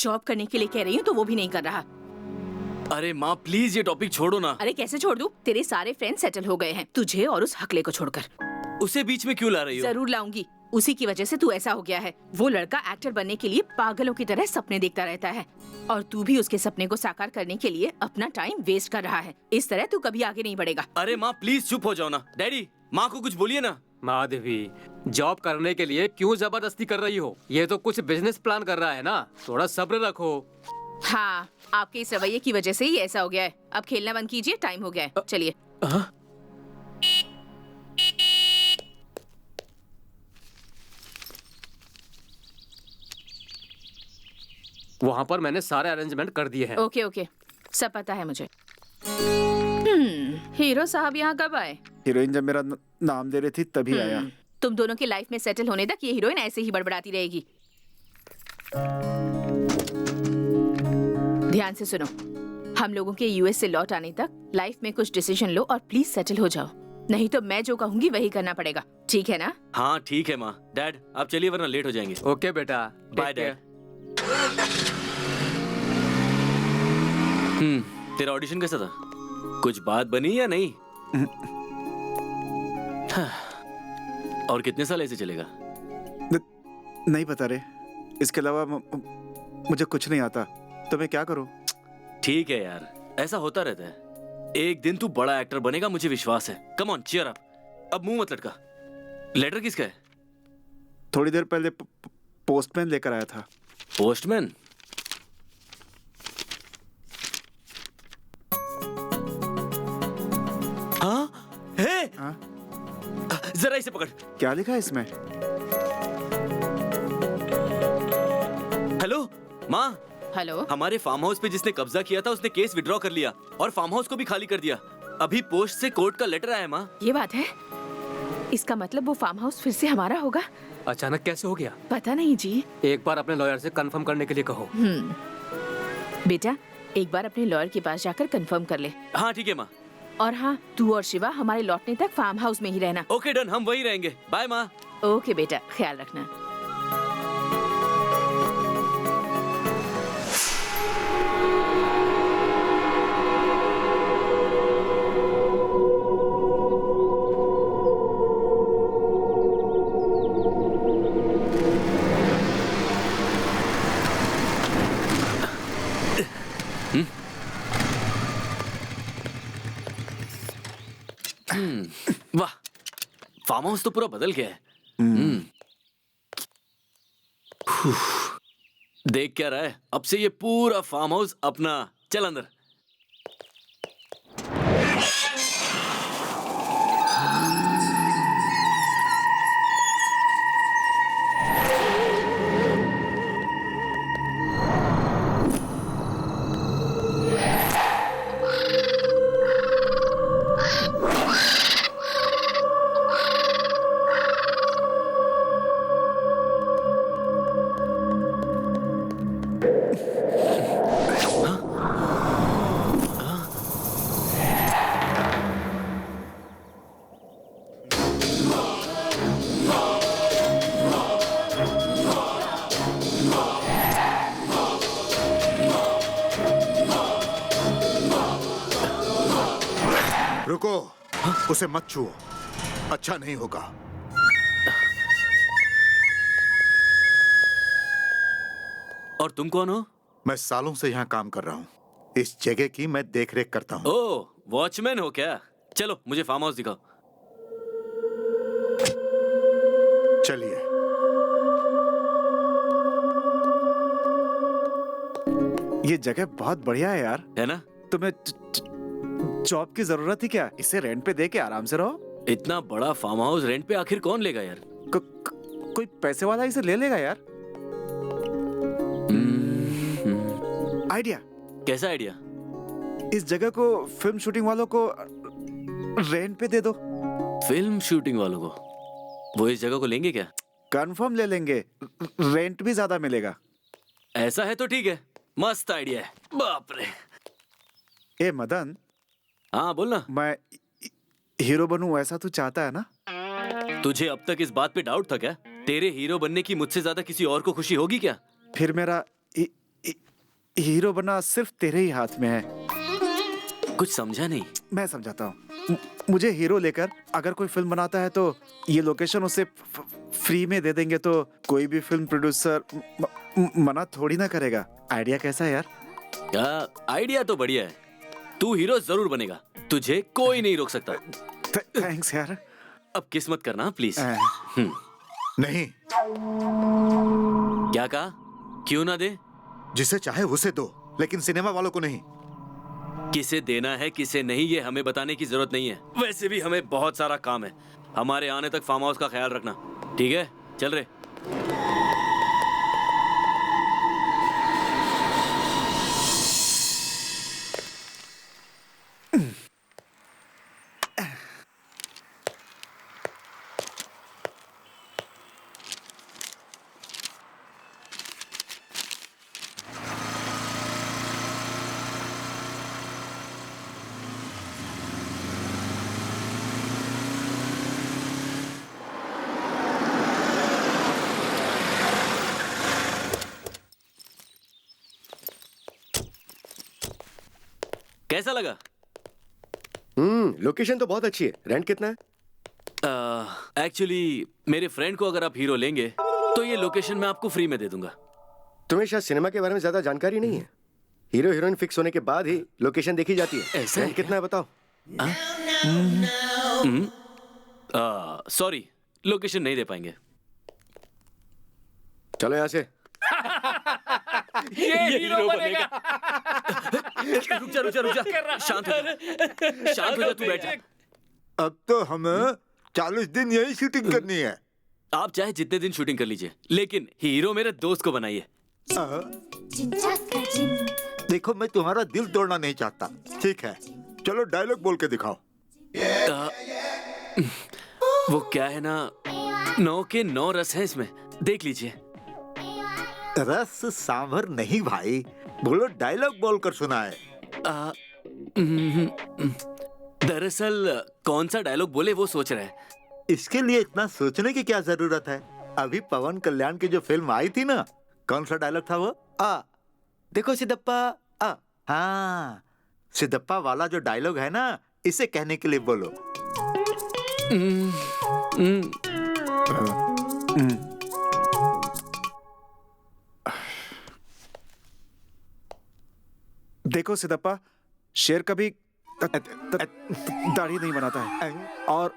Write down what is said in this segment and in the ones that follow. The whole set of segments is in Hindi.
जॉब करने के लिए कह रही हूँ तो वो भी नहीं कर रहा। अरे माँ प्लीज ये टॉपिक छोड़ो ना। अरे कैसे छोड़ दूँ? तेरे सारे फ्रेंड्स सेटल हो गए हैं, तुझे और उस हकले को छोड़कर। उसे बीच में क्यों ला रही हो? जरूर लाऊंगी, उसी की वजह से तू ऐसा हो गया है। वो लड़का एक्टर बनने के लिए पागलों की तरह सपने देखता रहता है और तू भी उसके सपने को साकार करने के लिए अपना टाइम वेस्ट कर रहा है। इस तरह तू कभी आगे नहीं बढ़ेगा। अरे माँ प्लीज चुप हो जाओ ना। डैडी माँ को कुछ बोलिए ना। माधवी, जॉब करने के लिए क्यों जबरदस्ती कर रही हो? ये तो कुछ बिजनेस प्लान कर रहा है ना, थोड़ा सब्र रखो। हाँ, आपके इस रवैये की वजह से ही ऐसा हो गया है। अब खेलना बंद कीजिए, टाइम हो गया है, चलिए। वहाँ पर मैंने सारे अरेंजमेंट कर दिए हैं। ओके ओके, सब पता है मुझे। हीरो साहब यहाँ कब आए? हीरोइन जब मेरा नाम दे रही थी तभी आया। तुम दोनों की लाइफ में सेटल होने तक ये हीरोइन ऐसे ही बड़बड़ाती रहेगी। ध्यान से सुनो, हम लोगों के यूएस से लौट आने तक लाइफ में कुछ डिसीजन लो और प्लीज सेटल हो जाओ, नहीं तो मैं जो कहूंगी वही करना पड़ेगा, ठीक है ना? हाँ ठीक है माँ। डैड आप चलिए वरना लेट हो जाएंगे। ओके बेटा, बाय डैड। तेरा ऑडिशन कैसा था? कुछ बात बनी या नहीं? और कितने साल ऐसे चलेगा? नहीं पता रे, इसके अलावा मुझे कुछ नहीं आता, तो मैं क्या करूं? ठीक है यार, ऐसा होता रहता है। एक दिन तू बड़ा एक्टर बनेगा, मुझे विश्वास है। Come on cheer up. अब मुंह मत लटका। लेटर किसका है? थोड़ी देर पहले पोस्टमैन लेकर आया था। पोस्टमैन? हाँ? हे? हाँ? जरा इसे पकड़। क्या लिखा है इसमें? हेलो माँ। हेलो। हमारे फार्म हाउस पे जिसने कब्जा किया था उसने केस विड्रॉ कर लिया और फार्म हाउस को भी खाली कर दिया। अभी पोस्ट से कोर्ट का लेटर आया माँ। ये बात है? इसका मतलब वो फार्म हाउस फिर से हमारा होगा? अचानक कैसे हो गया? पता नहीं जी। एक बार अपने लॉयर से कंफर्म करने के लिए कहो। बेटा, एक बार अपने लॉयर के पास जाकर कंफर्म कर ले। हाँ ठीक है माँ। और हाँ, तू और शिवा हमारे लौटने तक फार्म हाउस में ही रहना। ओके डन, हम वहीं रहेंगे। बाय माँ। ओके बेटा, ख्याल रखना। वाह, फार्म हाउस तो पूरा बदल गया है। देख क्या रहा है? अब से ये पूरा फार्म हाउस अपना। चल अंदर। रुको, उसे मत छुओ, अच्छा नहीं होगा। और तुम कौन हो? मैं सालों से यहाँ काम कर रहा हूँ। इस जगह की मैं देख रेख करता हूँ। ओह, वॉचमैन हो क्या? चलो मुझे फार्म हाउस दिखाओ। चलिए। ये जगह बहुत बढ़िया है यार। है ना? तुम्हें जॉब की जरूरत ही क्या? इसे रेंट पे दे के आराम से रहो। इतना बड़ा फार्म हाउस रेंट पे आखिर कौन लेगा यार? कोई पैसे वाला इसे ले लेगा यार। आइडिया। कैसा आइडिया? इस जगह को फिल्म शूटिंग वालों को रेंट पे दे दो। फिल्म शूटिंग वालों को? वो इस जगह को लेंगे क्या? कंफर्म ले लेंगे, रेंट भी ज्यादा मिलेगा। ऐसा है तो ठीक है, मस्त आइडिया है। बाप रे। ए मदन। हाँ बोल ना। मैं हीरो बनूं ऐसा तू चाहता है ना? तुझे अब तक इस बात पे डाउट था क्या? तेरे हीरो बनने की मुझसे ज्यादा किसी और को खुशी होगी क्या? फिर मेरा हीरो बनना सिर्फ तेरे ही हाथ में है। कुछ समझा नहीं। मैं समझाता हूँ। मुझे हीरो लेकर अगर कोई फिल्म बनाता है तो ये लोकेशन उसे फ्री में दे देंगे तो कोई भी फिल्म प्रोड्यूसर मना थोड़ी ना करेगा। आइडिया कैसा है यार? आइडिया तो बढ़िया है। तू हीरो जरूर बनेगा, तुझे कोई नहीं रोक सकता। थैंक्स यार। अब किस्मत करना प्लीज। नहीं, क्या कहा? क्यों ना दे? जिसे चाहे उसे दो, लेकिन सिनेमा वालों को नहीं। किसे देना है किसे नहीं ये हमें बताने की जरूरत नहीं है। वैसे भी हमें बहुत सारा काम है। हमारे आने तक फार्म हाउस का ख्याल रखना, ठीक है? चल रहे। कैसा लगा? लोकेशन तो बहुत अच्छी है। रेंट कितना है? एक्चुअली मेरे फ्रेंड को अगर आप हीरो लेंगे तो ये लोकेशन मैं आपको फ्री में दे दूंगा। तुम्हें शायद सिनेमा के बारे में ज्यादा जानकारी नहीं है। हीरो हीरोइन फिक्स होने के बाद ही लोकेशन देखी जाती है। ऐसा है रेंट कितना है बताओ? सॉरी, लोकेशन नहीं दे पाएंगे। चलो यहाँ से। ये हीरो बनेगा। रुक जा, शांत हो जा, तू बैठ जा। अब तो हमें 40 दिन यही शूटिंग करनी है। आप चाहे जितने दिन शूटिंग कर लीजिए, लेकिन हीरो मेरे दोस्त को बनाइए। देखो, मैं तुम्हारा दिल तोड़ना नहीं चाहता। ठीक है, चलो डायलॉग बोल के दिखाओ। वो क्या है ना, 9 के 9 रस हैं इसमें, देख लीजिए। रस सांभर नहीं भाई, बोलो डायलॉग बोल कर सुनाए। दरअसल कौन सा डायलॉग बोले वो सोच रहा है। इसके लिए इतना सोचने की क्या जरूरत है? अभी पवन कल्याण की जो फिल्म आई थी ना, कौन सा डायलॉग था वो? देखो सिद्धप्पा। हाँ, सिद्धप्पा वाला जो डायलॉग है ना, इसे कहने के लिए बोलो। देखो सिद्धप्पा, शेर कभी दाढ़ी नहीं बनाता है और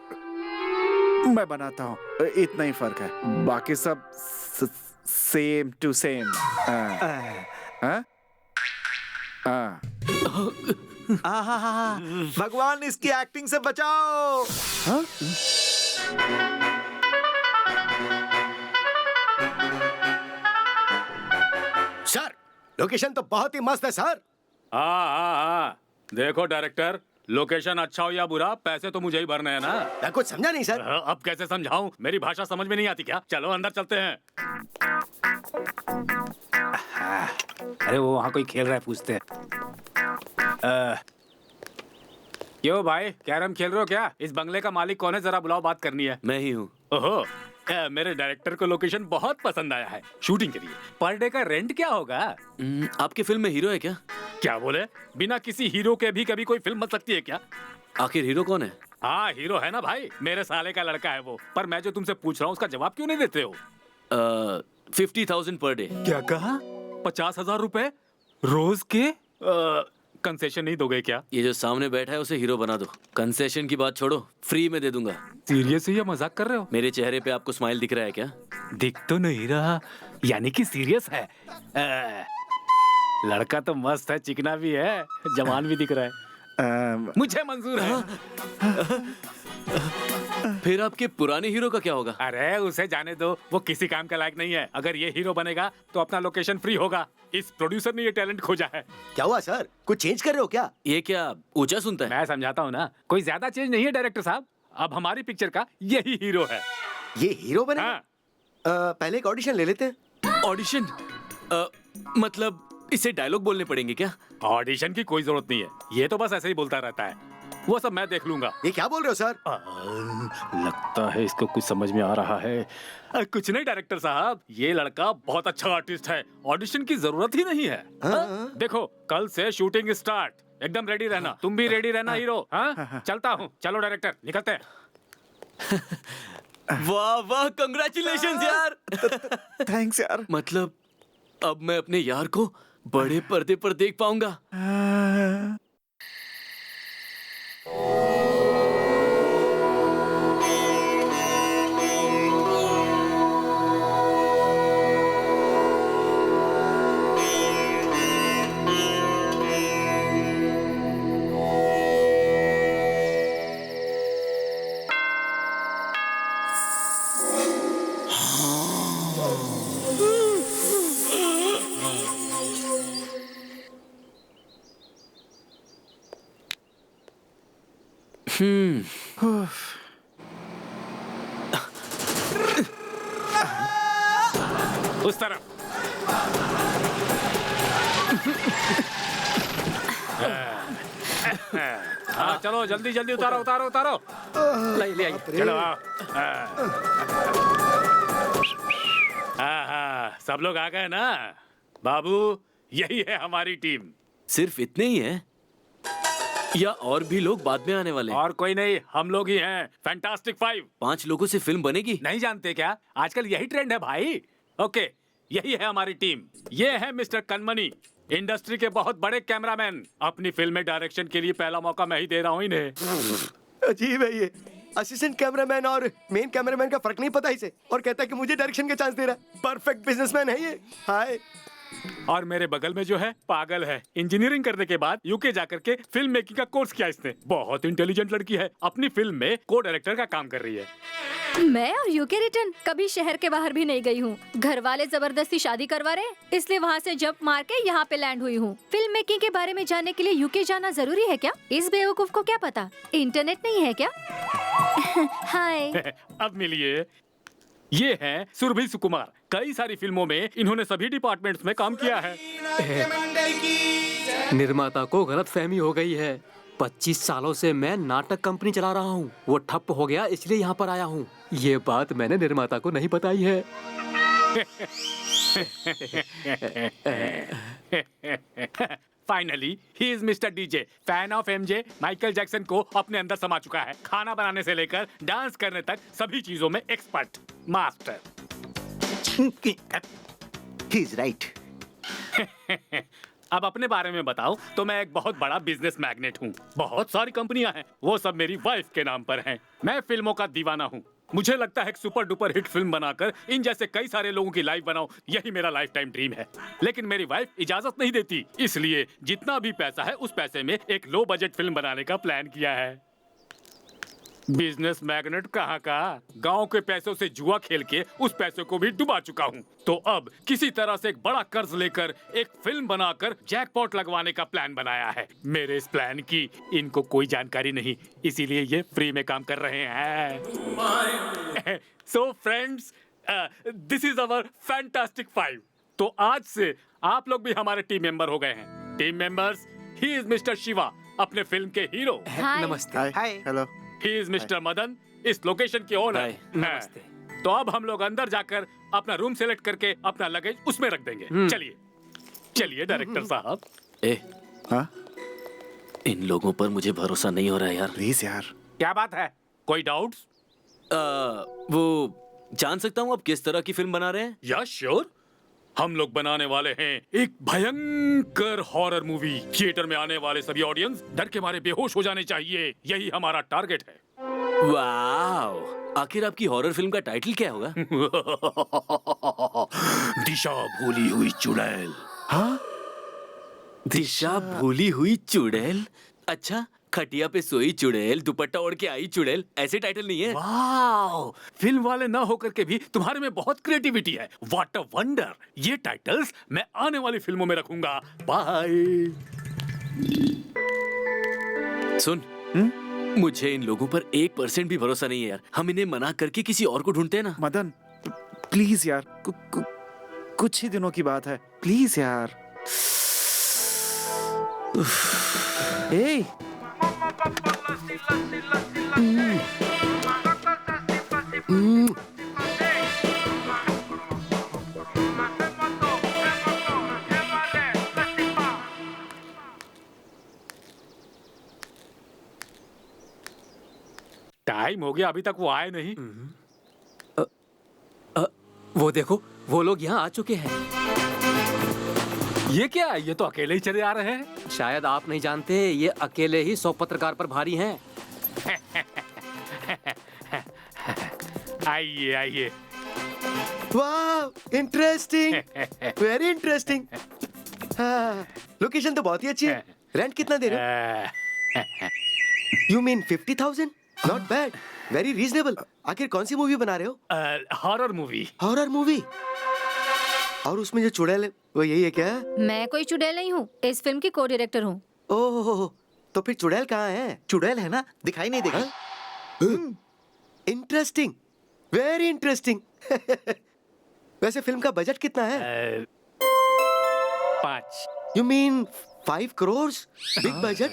मैं बनाता हूँ, इतना ही फर्क है। बाकी सब सेम टू सेम। भगवान इसकी एक्टिंग से बचाओ। सर, लोकेशन तो बहुत ही मस्त है सर। हाँ, देखो डायरेक्टर, लोकेशन अच्छा हो या बुरा, पैसे तो मुझे ही भरने हैं ना। मैं कुछ समझा नहीं सर। अब कैसे समझाऊं? मेरी भाषा समझ में नहीं आती क्या? चलो अंदर चलते हैं। अरे वो वहाँ कोई खेल रहा है, पूछते हैं। क्यों भाई, कैरम खेल रहे हो क्या? इस बंगले का मालिक कौन है, जरा बुलाओ, बात करनी है। मैं ही हूँ। ओहो, मेरे डायरेक्टर को लोकेशन बहुत पसंद आया है शूटिंग के लिए। पर डे का रेंट क्या होगा? आपकी फिल्म में हीरो है क्या? क्या बोले? बिना किसी हीरो के भी कभी कोई फिल्म बन सकती है क्या? आखिर हीरो कौन है? हाँ, हीरो है ना भाई, मेरे साले का लड़का है वो। पर मैं जो तुमसे पूछ रहा हूँ उसका जवाब क्यों नहीं देते हो? 50,000 पर डे। क्या कहा? 50,000 रुपए रोज के? कंसेशन नहीं दोगे क्या? ये जो सामने बैठा है उसे हीरो बना दो। कंसेशन की बात छोड़ो, फ्री में दे दूंगा। सीरियस है या मजाक कर रहे हो? मेरे चेहरे पे आपको स्माइल दिख रहा है क्या? दिख तो नहीं रहा, यानी कि सीरियस है। लड़का तो मस्त है, चिकना भी है, जवान भी दिख रहा है। मुझे मंजूर है। फिर आपके पुराने हीरो का क्या होगा? अरे उसे जाने दो, वो किसी काम का लायक नहीं है। अगर ये हीरो बनेगा तो अपना लोकेशन फ्री होगा। इस प्रोड्यूसर ने ये टैलेंट खोजा है। क्या हुआ सर, कुछ चेंज कर रहे हो क्या? ये क्या ऊंचा सुनता है? मैं समझाता हूँ ना, कोई ज्यादा चेंज नहीं है डायरेक्टर साहब। अब हमारी पिक्चर का यही हीरो है। ये हीरो बने? हाँ। पहले एक ऑडिशन ले लेते हैं। ऑडिशन? मतलब इसे डायलॉग बोलने पड़ेंगे क्या? ऑडिशन की कोई जरूरत नहीं है, ये तो बस ऐसे ही बोलता रहता है। वो सब मैं देख लूंगा। ये क्या बोल रहे हो सर? लगता है इसको कुछ समझ में आ रहा है। कुछ नहीं डायरेक्टर साहब, ये लड़का बहुत अच्छा आर्टिस्ट है, ऑडिशन की जरूरत ही नहीं है। देखो कल से शूटिंग स्टार्ट, एकदम रेडी रहना। तुम भी रेडी रहना हीरो। हाँ चलता हूँ, चलो डायरेक्टर निकलते हैं। वाह वाह, कंग्रेचुलेशंस यार। थैंक्स यार। मतलब अब मैं अपने यार को बड़े पर्दे पर देख पाऊंगा। उस तरफ। हाँ चलो जल्दी जल्दी उतारो उतारो उतारो। ले आइए। चलो हाँ सब लोग आ गए ना। बाबू यही है हमारी टीम। सिर्फ इतने ही हैं या और भी लोग बाद में आने वाले हैं? और कोई नहीं, हम लोग ही हैं, फैंटास्टिक 5। 5 लोगों से फिल्म बनेगी? नहीं जानते क्या, आजकल यही ट्रेंड है भाई। ओके यही है हमारी टीम। ये है मिस्टर कनमनी, इंडस्ट्री के बहुत बड़े कैमरामैन। अपनी फिल्म में डायरेक्शन के लिए पहला मौका मैं ही दे रहा हूँ इन्हें। अजीब है ये, असिस्टेंट कैमरामैन और मेन कैमरामैन का फर्क नहीं पता इसे, और कहता है कि मुझे डायरेक्शन का चांस दे रहा है। परफेक्ट बिजनेसमैन है ये। हाय। और मेरे बगल में जो है पागल है, इंजीनियरिंग करने के बाद यूके जाकर के फिल्म मेकिंग का कोर्स किया इसने। बहुत इंटेलिजेंट लड़की है, अपनी फिल्म में को डायरेक्टर का काम कर रही है। मैं और यूके रिटर्न कभी शहर के बाहर भी नहीं गई हूँ। घर वाले जबरदस्ती शादी करवा रहे, इसलिए वहाँ से जंप मार के यहाँ पे लैंड हुई हूँ। फिल्म मेकिंग के बारे में जानने के लिए यूके जाना जरूरी है क्या? इस बेवकूफ को क्या पता, इंटरनेट नहीं है क्या? हाय। अब मिलिए, ये हैं सुरभि सुकुमार। कई सारी फिल्मों में इन्होंने सभी डिपार्टमेंट्स में काम किया है। निर्माता को गलतफहमी हो गई है। 25 सालों से मैं नाटक कंपनी चला रहा हूँ, वो ठप हो गया इसलिए यहाँ पर आया हूँ। ये बात मैंने निर्माता को नहीं बताई है। Finally he is mister DJ, fan of MJ. Michael Jackson को अपने अंदर समा चुका है। खाना बनाने से लेकर डांस करने तक सभी चीजों में expert, master. He is right. अब अपने बारे में बताओ तो मैं एक बहुत बड़ा बिजनेस मैग्नेट हूँ। बहुत सारी कंपनियां हैं, वो सब मेरी वाइफ के नाम पर हैं। मैं फिल्मों का दीवाना हूँ। मुझे लगता है एक सुपर डुपर हिट फिल्म बनाकर इन जैसे कई सारे लोगों की लाइफ बनाऊं, यही मेरा लाइफ टाइम ड्रीम है। लेकिन मेरी वाइफ इजाजत नहीं देती, इसलिए जितना भी पैसा है उस पैसे में एक लो बजट फिल्म बनाने का प्लान किया है। बिजनेस मैग्नेट कहाँ का, गांव के पैसों से जुआ खेल के उस पैसे को भी डुबा चुका हूँ। तो अब किसी तरह से एक बड़ा कर्ज लेकर एक फिल्म बनाकर जैकपॉट लगवाने का प्लान बनाया है। मेरे इस प्लान की इनको कोई जानकारी नहीं, इसीलिए ये फ्री में काम कर रहे हैं। So friends, this is our fantastic 5। तो आज से आप लोग भी हमारे टीम मेंबर हो गए हैं। Team members, he is mister Shiva, अपने फिल्म के हीरो। नमस्ते। Hi. Hello. He is mister Madan, इस लोकेशन के ओनर। नमस्ते। तो अब हम लोग अंदर जाकर अपना रूम सेलेक्ट करके अपना लगेज उसमें रख देंगे। चलिए चलिए डायरेक्टर साहब। ए, हाँ इन लोगों पर मुझे भरोसा नहीं हो रहा है यार। प्लीज यार। क्या बात है, कोई डाउट्स? वो जान सकता हूँ आप किस तरह की फिल्म बना रहे हैं? या श्योर, हम लोग बनाने वाले हैं एक भयंकर हॉरर मूवी। थिएटर में आने वाले सभी ऑडियंस डर के मारे बेहोश हो जाने चाहिए, यही हमारा टारगेट है। वाओ, आखिर आपकी हॉरर फिल्म का टाइटल क्या होगा? दिशा भूली हुई चुड़ैल। हाँ? दिशा भूली हुई चुड़ैल? अच्छा, खटिया पे सोई चुड़ैल, दुपट्टा ओढ़ के आई चुड़ैल, ऐसे टाइटल नहीं है? वाओ, फिल्म वाले ना होकर के भी तुम्हारे में बहुत क्रिएटिविटी है। What a wonder. ये टाइटल्स मैं आने वाली फिल्मों में रखूंगा। बाय। सुन, मुझे इन लोगों पर 1% भी भरोसा नहीं है यार। हम इन्हें मना करके किसी और को ढूंढते हैं ना। मदन प्लीज यार, कुछ ही दिनों की बात है, प्लीज यार। ए टाइम हो गया, अभी तक वो आए नहीं। वो देखो, वो लोग यहाँ आ चुके हैं। ये क्या है? ये तो अकेले ही चले आ रहे हैं। शायद आप नहीं जानते, ये अकेले ही 100 पत्रकार पर भारी हैं। आइए आइए। वाह, इंटरेस्टिंग, वेरी इंटरेस्टिंग। लोकेशन तो बहुत ही अच्छी है। रेंट कितना दे रहे हो? You mean 50,000? Not bad, very reasonable. आखिर कौन सी मूवी बना रहे हो? Horror movie. Horror movie? और उसमें जो चुड़ैल है वो यही है क्या? मैं कोई चुड़ैल नहीं हूँ, इस फिल्म की को डायरेक्टर हूँ। ओह, तो फिर चुड़ैल कहाँ है? चुड़ैल है ना, दिखाई नहीं देगा। Interesting, very interesting. वैसे फिल्म का बजट कितना है? 5। You mean 5 crore? Big budget.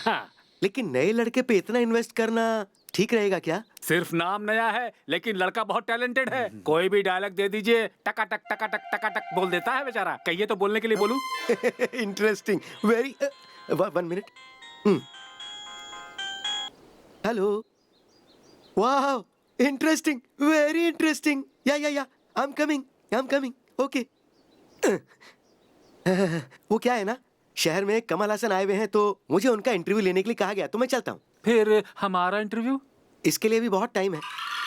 हाँ, लेकिन नए लड़के पे इतना इन्वेस्ट करना ठीक रहेगा क्या? सिर्फ नाम नया है, लेकिन लड़का बहुत टैलेंटेड है। कोई भी डायलॉग दे दीजिए, टकाटक टकाटक टकाटक बोल देता है बेचारा। कहिए तो बोलने के लिए बोलूं? Interesting, very. 1 मिनट। हेलो। वाह, इंटरेस्टिंग, वेरी इंटरेस्टिंग। या आई एम कमिंग। ओके। वो क्या है ना, शहर में कमल हासन आए हुए हैं, तो मुझे उनका इंटरव्यू लेने के लिए कहा गया, तो मैं चलता हूँ। फिर हमारा इंटरव्यू? इसके लिए भी बहुत टाइम है।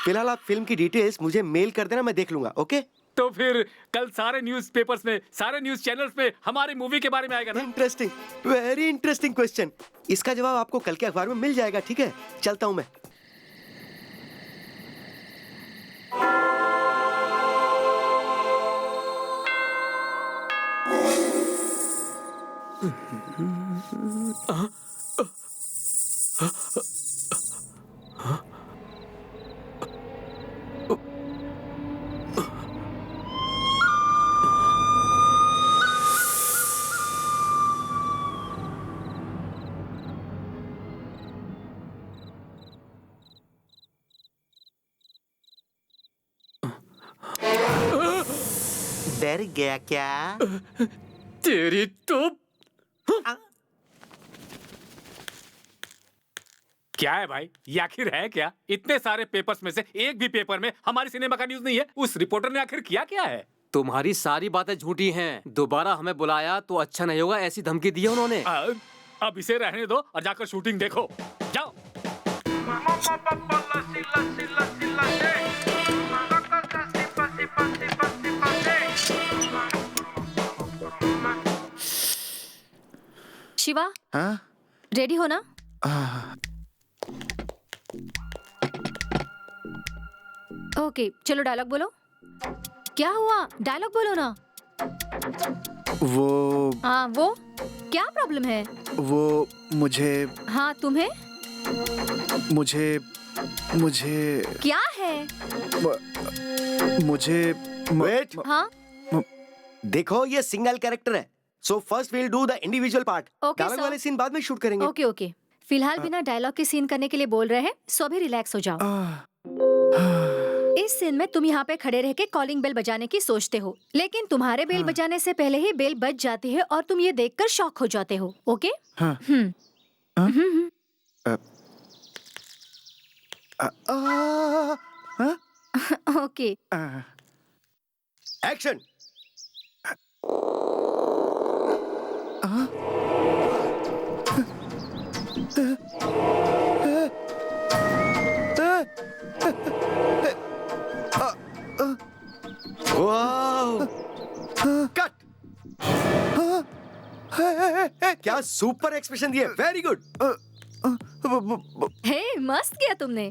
फिलहाल आप फिल्म की डिटेल्स मुझे मेल कर देना, मैं देख लूंगा। ओके? तो फिर कल सारे न्यूज़पेपर्स में, सारे न्यूज़ चैनल्स में हमारी मूवी के बारे में आएगा ना? Interesting, very interesting question. इसका जवाब आपको कल के अखबार में मिल जाएगा। ठीक है, चलता हूँ मैं। डर गया क्या? तेरी तो क्या है भाई, ये आखिर है क्या? इतने सारे पेपर्स में से एक भी पेपर में हमारी सिनेमा का न्यूज़ नहीं है। उस रिपोर्टर ने आखिर किया क्या है? तुम्हारी सारी बातें झूठी हैं। दोबारा हमें बुलाया तो अच्छा नहीं होगा, ऐसी धमकी दी है उन्होंने। अब इसे रहने दो और जाकर शूटिंग देखो। जाओ। शिवा, हाँ? रेडी हो ना? ओके, चलो डायलॉग बोलो। क्या हुआ? डायलॉग बोलो ना। वो हाँ, वो क्या प्रॉब्लम है? वो मुझे हाँ, तुम्हें मुझे क्या है? मुझे वेट, हाँ, देखो ये सिंगल कैरेक्टर है, so first we'll do the individual part. Okay, dialogue sir. वाले सीन बाद में शूट करेंगे। Okay okay. फिलहाल बिना डायलॉग के सीन करने के लिए बोल रहे हैं, सो अभी रिलैक्स हो जाओ। इस सीन में तुम यहाँ पे खड़े रह के कॉलिंग बेल बजाने की सोचते हो, लेकिन तुम्हारे बेल बजाने से पहले ही बेल बज जाती है और तुम ये देखकर शॉक हो जाते हो। ओके? हाँ। ओके। एक्शन। Wow, cut. क्या सुपर एक्सप्रेशन दिए, वेरी गुड। हे, मस्त किया तुमने।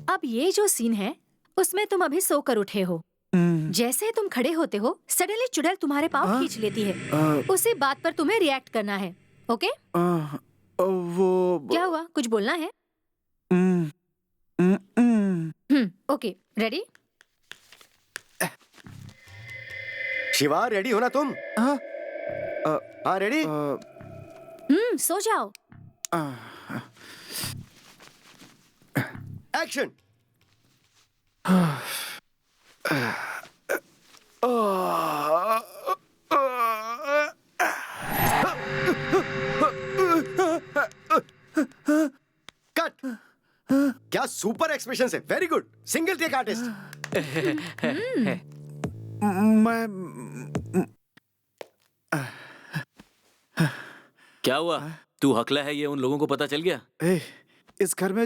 अब ये जो सीन है, उसमें तुम अभी सोकर उठे हो। जैसे तुम खड़े होते हो, सडनली चुड़ैल तुम्हारे पाँव खींच लेती है। उसी बात पर तुम्हें रिएक्ट करना है। ओके? वो क्या हुआ? कुछ बोलना है? Okay, ready? शिवा रेडी हो ना तुम? हाँ हाँ रेडी? सो जाओ। एक्शन। कट। क्या सुपर एक्सप्रेशन है, very good, single take artist. मैं क्या हुआ? तू हकला है ये उन लोगों को पता चल गया? इस घर में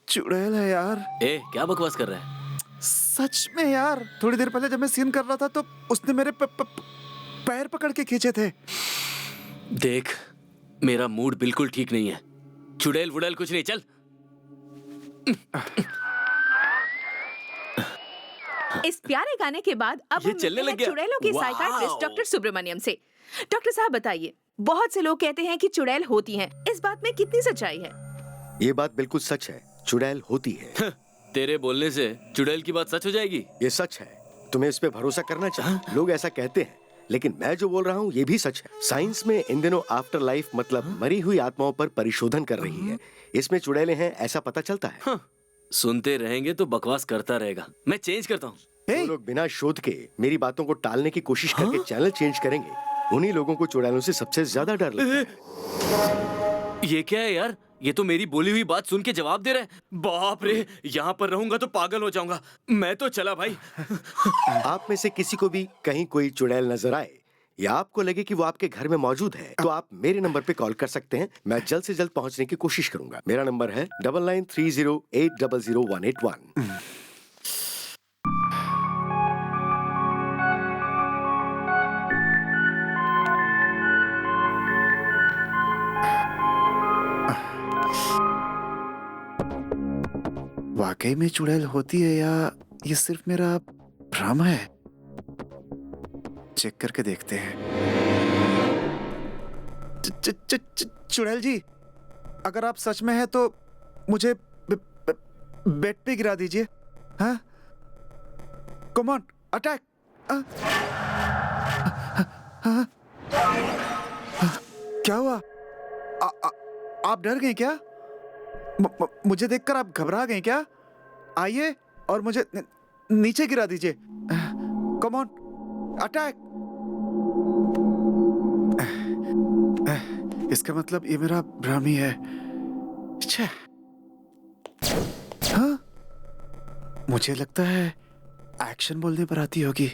चुड़ैल है यार। क्या बकवास कर रहा है? सच में यार, थोड़ी देर पहले जब मैं सीन कर रहा था तो उसने मेरे पैर पकड़ के खींचे थे। देख, मेरा मूड बिल्कुल ठीक नहीं है। चुड़ैल वुड़ैल कुछ नहीं, चल। इस प्यारे गाने के बाद अब ये हम चलने मिलते लग हैं गया। चुड़ैलों के वाओ। साइकाट्रिस्ट डॉक्टर सुब्रमण्यम से। डॉक्टर साहब बताइए, बहुत से लोग कहते हैं कि चुड़ैल होती हैं। इस बात में कितनी सच्चाई है? ये बात बिल्कुल सच है, चुड़ैल होती है। तेरे बोलने से चुड़ैल की बात सच हो जाएगी? ये सच है, तुम्हें इस पे भरोसा करना चाहिए। लोग ऐसा कहते हैं, लेकिन मैं जो बोल रहा हूँ ये भी सच है। साइंस में इन दिनों आफ्टर लाइफ मतलब मरी हुई आत्माओं पर परिशोधन कर रही है। इसमें चुड़ैलें हैं ऐसा पता चलता है। सुनते रहेंगे तो बकवास करता रहेगा। मैं चेंज करता हूँ। जो लोग बिना शोध के मेरी बातों को टालने की कोशिश करके चैनल चेंज करेंगे, उन्हीं लोगों को चुड़ैलों से सबसे ज्यादा डर लगता है। ये क्या है यार? ये तो मेरी बोली हुई बात सुन के जवाब दे रहा है। बाप रे, यहाँ पर रहूंगा तो पागल हो जाऊंगा। मैं तो चला भाई। आप में से किसी को भी कहीं कोई चुड़ैल नजर आए या आपको लगे कि वो आपके घर में मौजूद है, तो आप मेरे नंबर पे कॉल कर सकते हैं। मैं जल्द से जल्द पहुंचने की कोशिश करूंगा। मेरा नंबर है 9930800181। वाकई में चुड़ैल होती है या ये सिर्फ मेरा भ्रम है? चेक करके देखते हैं। चुड़ैल जी, अगर आप सच में हैं तो मुझे बेड पे गिरा दीजिए। हाँ, कम ऑन, अटैक। क्या हुआ? आप डर गए क्या? मुझे देखकर आप घबरा गए क्या? आइए और मुझे नीचे गिरा दीजिए। Come on, attack. इसका मतलब ये मेरा भ्रम ही है। छे। हाँ? मुझे लगता है एक्शन बोलने पर आती होगी।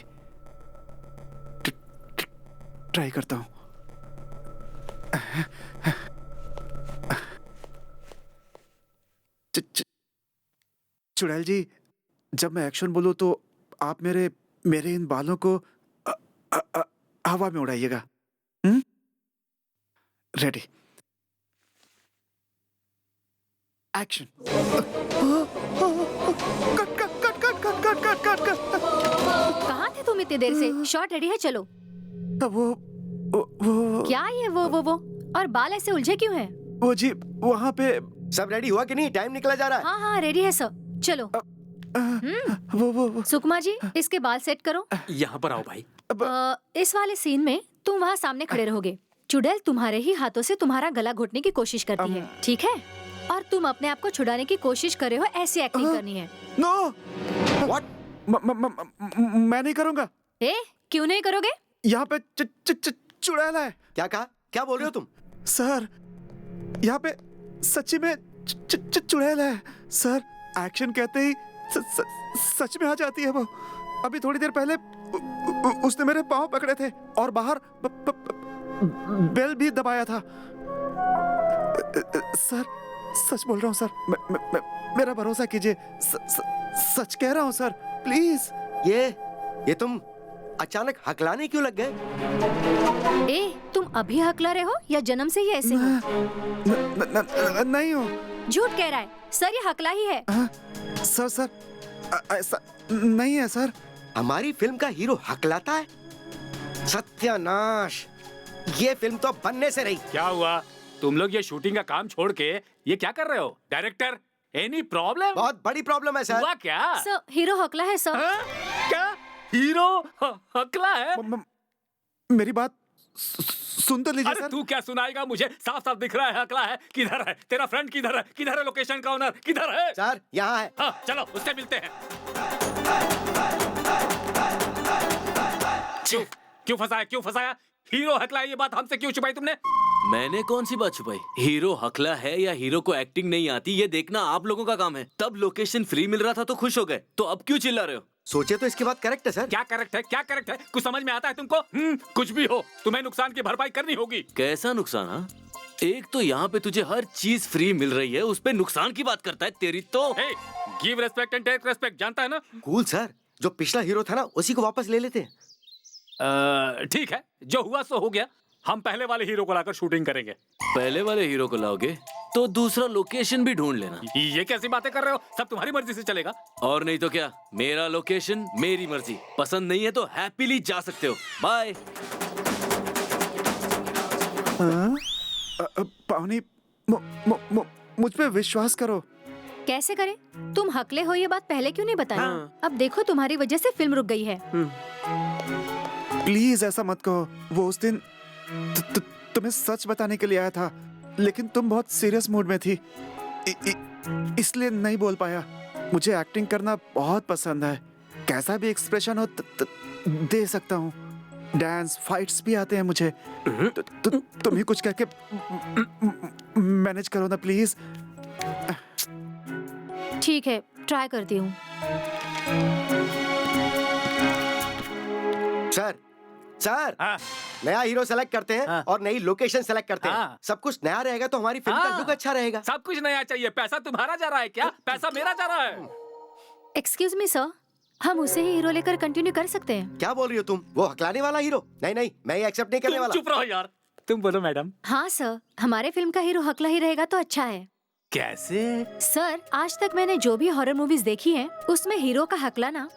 ट्राई करता हूं। चुड़ैल जी, जब मैं एक्शन बोलूं तो आप मेरे इन बालों को हवा में उड़ाइएगा। Ready, action. Cut cut cut cut cut cut cut cut cut. कहाँ थे तुम इतनी देर से? शॉट रेडी है, चलो। वो क्या ये वो और बाल ऐसे उलझे क्यों हैं? वो जी वहाँ पे। सब रेडी हुआ कि नहीं? टाइम निकला जा रहा है। हाँ रेडी है सब, चलो। वो सुकमा जी, इसके बाल सेट करो। यहाँ पर आओ भाई। इस वाले सीन में तुम वहाँ सामने खड़े रहोगे। चुड़ैल तुम्हारे ही हाथों से तुम्हारा गला घोटने की कोशिश करती है, ठीक है? और तुम अपने आप को छुड़ाने की कोशिश कर रहे हो, ऐसी एक्टिंग करनी है। No, what? मैं नहीं करूँगा। क्यों नहीं करोगे? यहाँ पे चुड़ैल है। क्या कहा? क्या बोल रहे हो तुम? सर, यहाँ पे सच्ची में चुड़ैल है। सर, एक्शन कहते ही सच में आ जाती है वो। अभी थोड़ी देर पहले उसने मेरे पाँव पकड़े थे और बाहर बेल भी दबाया था। सर, सच बोल रहा हूँ सर, मेरा भरोसा कीजिए। सच कह रहा हूँ सर, प्लीज। ये तुम अचानक हकलाने क्यों लग गए? तुम अभी हकला रहे हो या जन्म से ही ऐसे हो? नहीं हो। झूठ कह रहा है सर, ये हकला ही है। सर, ऐसा नहीं है सर। हमारी फिल्म का हीरो हकलाता है? सत्यानाश, ये फिल्म तो बनने से रही। क्या हुआ? तुम लोग ये शूटिंग का काम छोड़ के ये क्या कर रहे हो? Director, any problem? बहुत बड़ी प्रॉब्लम है सर। हुआ क्या? सर, हीरो हकला है सर। क्या? हीरो हकला है। मेरी बात सुन तो लीजिए अरे सर। तू क्या सुनाएगा मुझे, साफ साफ दिख रहा है हकला है। किधर है तेरा फ्रेंड, किधर है, किधर है लोकेशन का ओनर, किधर है? सर यहाँ है। हाँ चलो उससे मिलते हैं। क्यों फंसाया, क्यों फंसाया? हीरो हकला है, ये बात हमसे क्यों छुपाई तुमने? मैंने कौन सी बात छुपाई? हीरो हकला है या हीरो को एक्टिंग नहीं आती ये देखना आप लोगों का काम है। तब लोकेशन फ्री मिल रहा था तो खुश हो गए, तो अब क्यों चिल्ला रहे हो? सोचे तो इसकी बात करेक्ट है सर। क्या करेक्ट है, क्या करेक्ट है? कुछ समझ में आता है तुमको? कुछ भी हो, तुम्हें नुकसान की भरपाई करनी होगी। कैसा नुकसान? हाँ, एक तो यहाँ पे तुझे हर चीज फ्री मिल रही है, उस पे नुकसान की बात करता है। तेरी तो give respect and take respect, जानता है ना? कूल सर, जो पिछला हीरो था ना उसी को वापस ले लेते हैं। ठीक है, जो हुआ सो हो गया। हम पहले वाले हीरो को लाकर शूटिंग करेंगे। पहले वाले हीरो को लाओगे तो दूसरा लोकेशन भी ढूंढ लेना। ये कैसी बातें कर रहे हो? सब तुम्हारी मर्जी से चलेगा। और नहीं तो क्या, मेरा लोकेशन मेरी मर्जी, पसंद नहीं है तो हैप्पीली जा सकते हो। बाय। पावनी मुझ पे विश्वास करो। कैसे करें? तुम हकले हो ये बात पहले क्यों नहीं बताया? हाँ। अब देखो तुम्हारी वजह से फिल्म रुक गई है। प्लीज ऐसा मत कहो। वो उस दिन तुम्हें सच बताने के लिए आया था, लेकिन तुम बहुत सीरियस मूड में थी, इसलिए नहीं बोल पाया। मुझे एक्टिंग करना बहुत पसंद है, कैसा भी एक्सप्रेशन हो दे सकता हूँ। डांस फाइट्स भी आते हैं मुझे। तुम ही कुछ करके मैनेज करो ना प्लीज। ठीक है, ट्राई करती हूँ। सर सर हाँ। नया हीरो सेलेक्ट करते हैं हाँ। और नई लोकेशन सेलेक्ट करते हैं। हाँ। सब कुछ नया रहेगा तो हमारी फिल्म का हाँ। लुक अच्छा रहेगा। सब कुछ नया चाहिए। पैसा तुम्हारा जा रहा है क्या? पैसा मेरा जा रहा है। एक्सक्यूज मी सर, हम उसे ही हीरो लेकर कंटिन्यू कर सकते हैं। क्या बोल रही हो तुम? वो हकलाने वाला हीरो? नहीं नहीं, मैं ये एक्सेप्ट नहीं करने तुम वाला। चुप रहो यार। तुम बोलो मैडम। हाँ सर, हमारे फिल्म का हीरो हकला ही रहेगा तो अच्छा है। कैसे? सर, आज तक मैंने जो भी हॉरर मूवीज देखी हैं, उसमें हीरो का हकलाना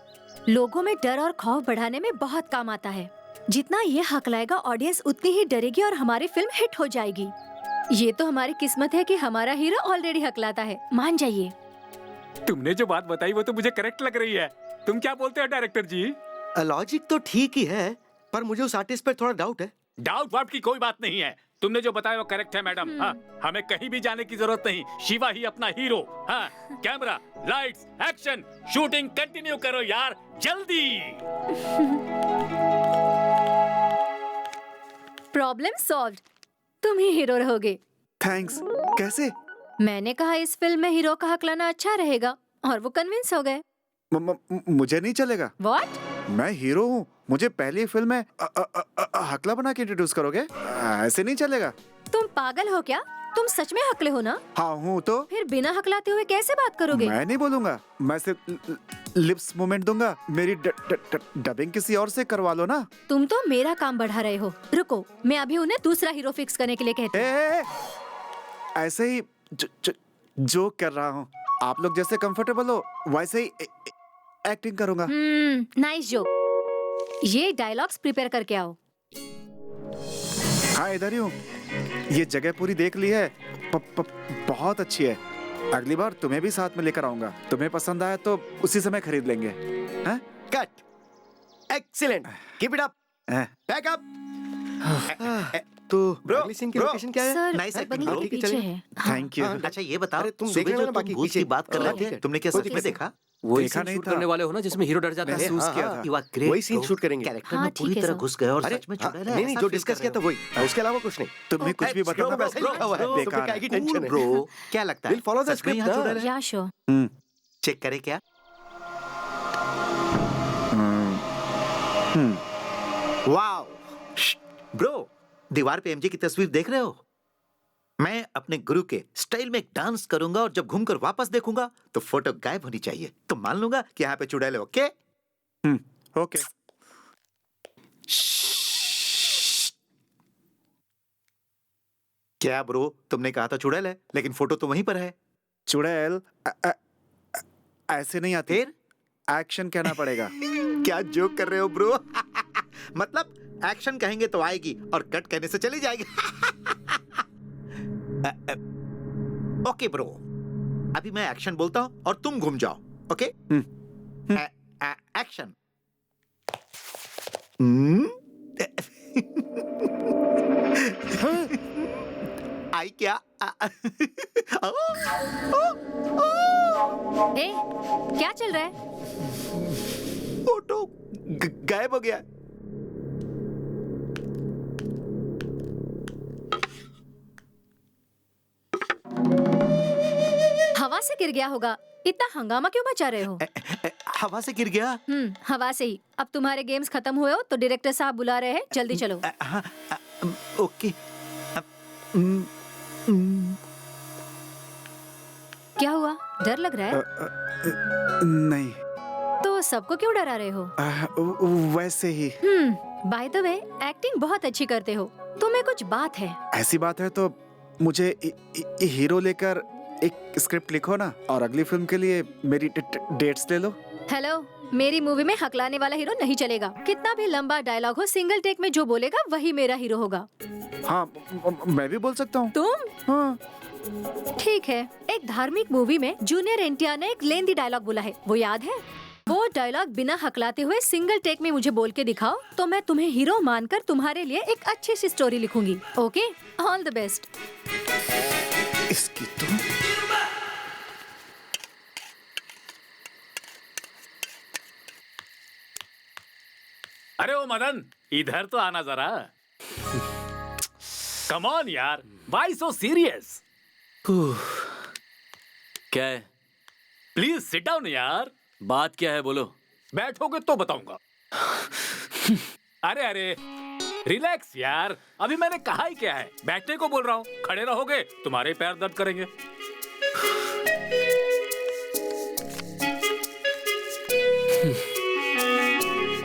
लोगों में डर और खौफ बढ़ाने में बहुत काम आता है। जितना ये हकलाएगा ऑडियंस उतनी ही डरेगी और हमारी फिल्म हिट हो जाएगी। ये तो हमारी किस्मत है कि हमारा हीरो ऑलरेडी हकलाता है, मान जाइए। तुमने जो बात बताई वो तो मुझे करेक्ट लग रही है। तुम क्या बोलते हो डायरेक्टर जी? लॉजिक तो ठीक ही है, पर मुझे उस आर्टिस्ट पर थोड़ा डाउट है। डाउट वाउट की कोई बात नहीं है। तुमने जो बताया वो करेक्ट है मैडम। हाँ, हमें कहीं भी जाने की जरूरत नहीं। शिवा ही अपना हीरो। हाँ, camera, lights, action, shooting continue करो यार, जल्दी। प्रॉब्लम सॉल्व्ड, तुम ही हीरो रहोगे। थैंक्स। कैसे? मैंने कहा इस फिल्म में हीरो का हकलाना अच्छा रहेगा और वो कन्विंस हो गए। मुझे नहीं चलेगा। व्हाट? मैं हीरो हूँ, मुझे पहली फिल्म में हकला बना के इंट्रोड्यूस करोगे? ऐसे नहीं चलेगा। तुम पागल हो क्या? तुम सच में हकले हो ना? हाँ हूँ तो। फिर बिना हकलाते हुए कैसे बात करोगे? मैं नहीं बोलूंगा, मैं सिर्फ लिप्स मूवमेंट दूंगा। मेरी डबिंग किसी और से करवा लो ना। तुम तो मेरा काम बढ़ा रहे हो। रुको, मैं अभी उन्हें दूसरा हीरो फिक्स करने के लिए कहती हूँ। ऐसे ही जोक कर रहा हूँ। आप लोग जैसे कंफर्टेबल हो वैसे ही एक्टिंग करूंगा। Nice joke. ये डायलॉग्स प्रिपेयर करके आओ। हाँ इधर ही हूँ। ये जगह पूरी देख ली है। बहुत अच्छी है। अगली बार तुम्हें भी साथ में लेकर आऊंगा। तुम्हें पसंद आया तो उसी समय खरीद लेंगे। हाँ? Cut. Excellent, keep it up, back up. तो अगली सीन की लोकेशन क्या है? सर, नाइस एक्टिंग बंगले करो। के पीछे है। Thank you. अच्छा ये बताओ, अरे तुम सुबह देख जो लेना तुम बाकी भूत पीछे। की बात कर रहे ठीक थे, है। तुमने क्या सच में देखा? वही देखा नहीं था। करने वाले हो ना जिसमें हीरो डर जाता है। महसूस किया हाँ, था। You are great, वही scene bro. shoot करेंगे। कैरेक्टर हाँ, में पूरी ठीक है तरह सर। घुस गए और अरे सच में हाँ, चुड़ैल है, नहीं नहीं, ऐसा जो feel डिस्कस कर किया था रहे वही, उसके अलावा कुछ नहीं। तुम्हें कुछ भी स्क्रिप्ट में बताना वैसे ही लिखा हुआ है, बेकार तुम्हें क्या है। की हो? टेंशन है? Bro, क्या लगता है? We'll follow the सच में script, यहाँ हाँ। चुड़ैल है? या श्योर। चेक करें क्या? वाओ ब्रो, दीवार पे एमजे की तस्वीर देख रहे हो? मैं अपने गुरु के स्टाइल में एक डांस करूंगा और जब घूमकर वापस देखूंगा तो फोटो गायब होनी चाहिए, तो मान लूंगा कि यहाँ पे चुड़ैल है। Okay okay. क्या ब्रो, तुमने कहा था चुड़ैल है, लेकिन फोटो तो वहीं पर है। चुड़ैल ऐसे नहीं आती। फिर एक्शन कहना पड़ेगा। क्या जोक कर रहे हो ब्रो? मतलब एक्शन कहेंगे तो आएगी और कट कहने से चली जाएगी। ओके ब्रो, अभी मैं एक्शन बोलता हूं और तुम घूम जाओ। ओके? एक्शन। आई क्या? ए, क्या चल रहा है? फोटो गायब हो गया। हवा से गिर गया होगा। इतना हंगामा क्यों मचा रहे हो? हवा से गिर गया। हवा से ही। अब तुम्हारे गेम्स खत्म हुए हो तो डायरेक्टर साहब बुला रहे हैं, जल्दी चलो। ओके। क्या हुआ? डर लग रहा है? नहीं, तो सबको क्यों डरा रहे हो? वैसे ही। बाय द वे, एक्टिंग बहुत अच्छी करते हो। तुम्हें कुछ बात है? ऐसी बात है तो मुझे हीरो लेकर एक स्क्रिप्ट लिखो ना, और अगली फिल्म के लिए मेरी डेट्स ले लो। हेलो, मेरी मूवी में हकलाने वाला हीरो नहीं चलेगा। कितना भी लंबा डायलॉग हो, सिंगल टेक में जो बोलेगा वही मेरा हीरो होगा। हाँ, मैं भी बोल सकता हूँ। तुम? हाँ। ठीक है। एक धार्मिक मूवी में जूनियर एनटीआर ने एक लेंदी डायलॉग बोला है, वो याद है? वो डायलॉग बिना हकलाते हुए सिंगल टेक में मुझे बोल के दिखाओ, तो मैं तुम्हें हीरो मानकर तुम्हारे लिए एक अच्छी सी स्टोरी लिखूंगी। Okay, all the best. इसकी तो अरे ओ मदन, इधर तो आना जरा। कम ऑन यार, व्हाई सो सीरियस? क्या है? प्लीज सिट डाउन यार। बात क्या है, बोलो। बैठोगे तो बताऊंगा। अरे अरे, रिलैक्स यार, अभी मैंने कहा ही क्या है, बैठने को बोल रहा हूँ। खड़े रहोगे तुम्हारे पैर दर्द करेंगे।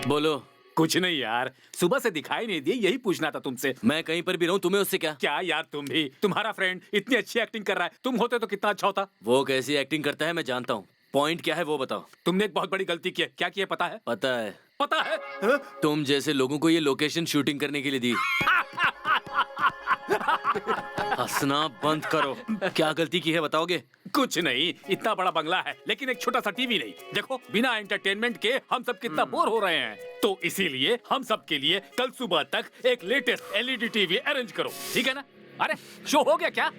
बोलो। कुछ नहीं यार, सुबह से दिखाई नहीं दिए, यही पूछना था तुमसे। मैं कहीं पर भी रहूं, तुम्हें उससे क्या? क्या यार, तुम भी, तुम्हारा फ्रेंड इतनी अच्छी एक्टिंग कर रहा है, तुम होते तो कितना अच्छा होता। वो कैसी एक्टिंग करता है मैं जानता हूँ। पॉइंट क्या है वो बताओ। तुमने एक बहुत बड़ी गलती की है। क्या की है पता है? पता है। पता है? तुम जैसे लोगों को ये लोकेशन शूटिंग करने के लिए दी। हंसना बंद करो। क्या गलती की है बताओगे? कुछ नहीं, इतना बड़ा बंगला है लेकिन एक छोटा सा टीवी नहीं। देखो, बिना एंटरटेनमेंट के हम सब कितना बोर हो रहे हैं, तो इसीलिए हम सब के लिए कल सुबह तक एक लेटेस्ट एलईडी टीवी अरेंज करो, ठीक है ना? अरे शो हो गया क्या?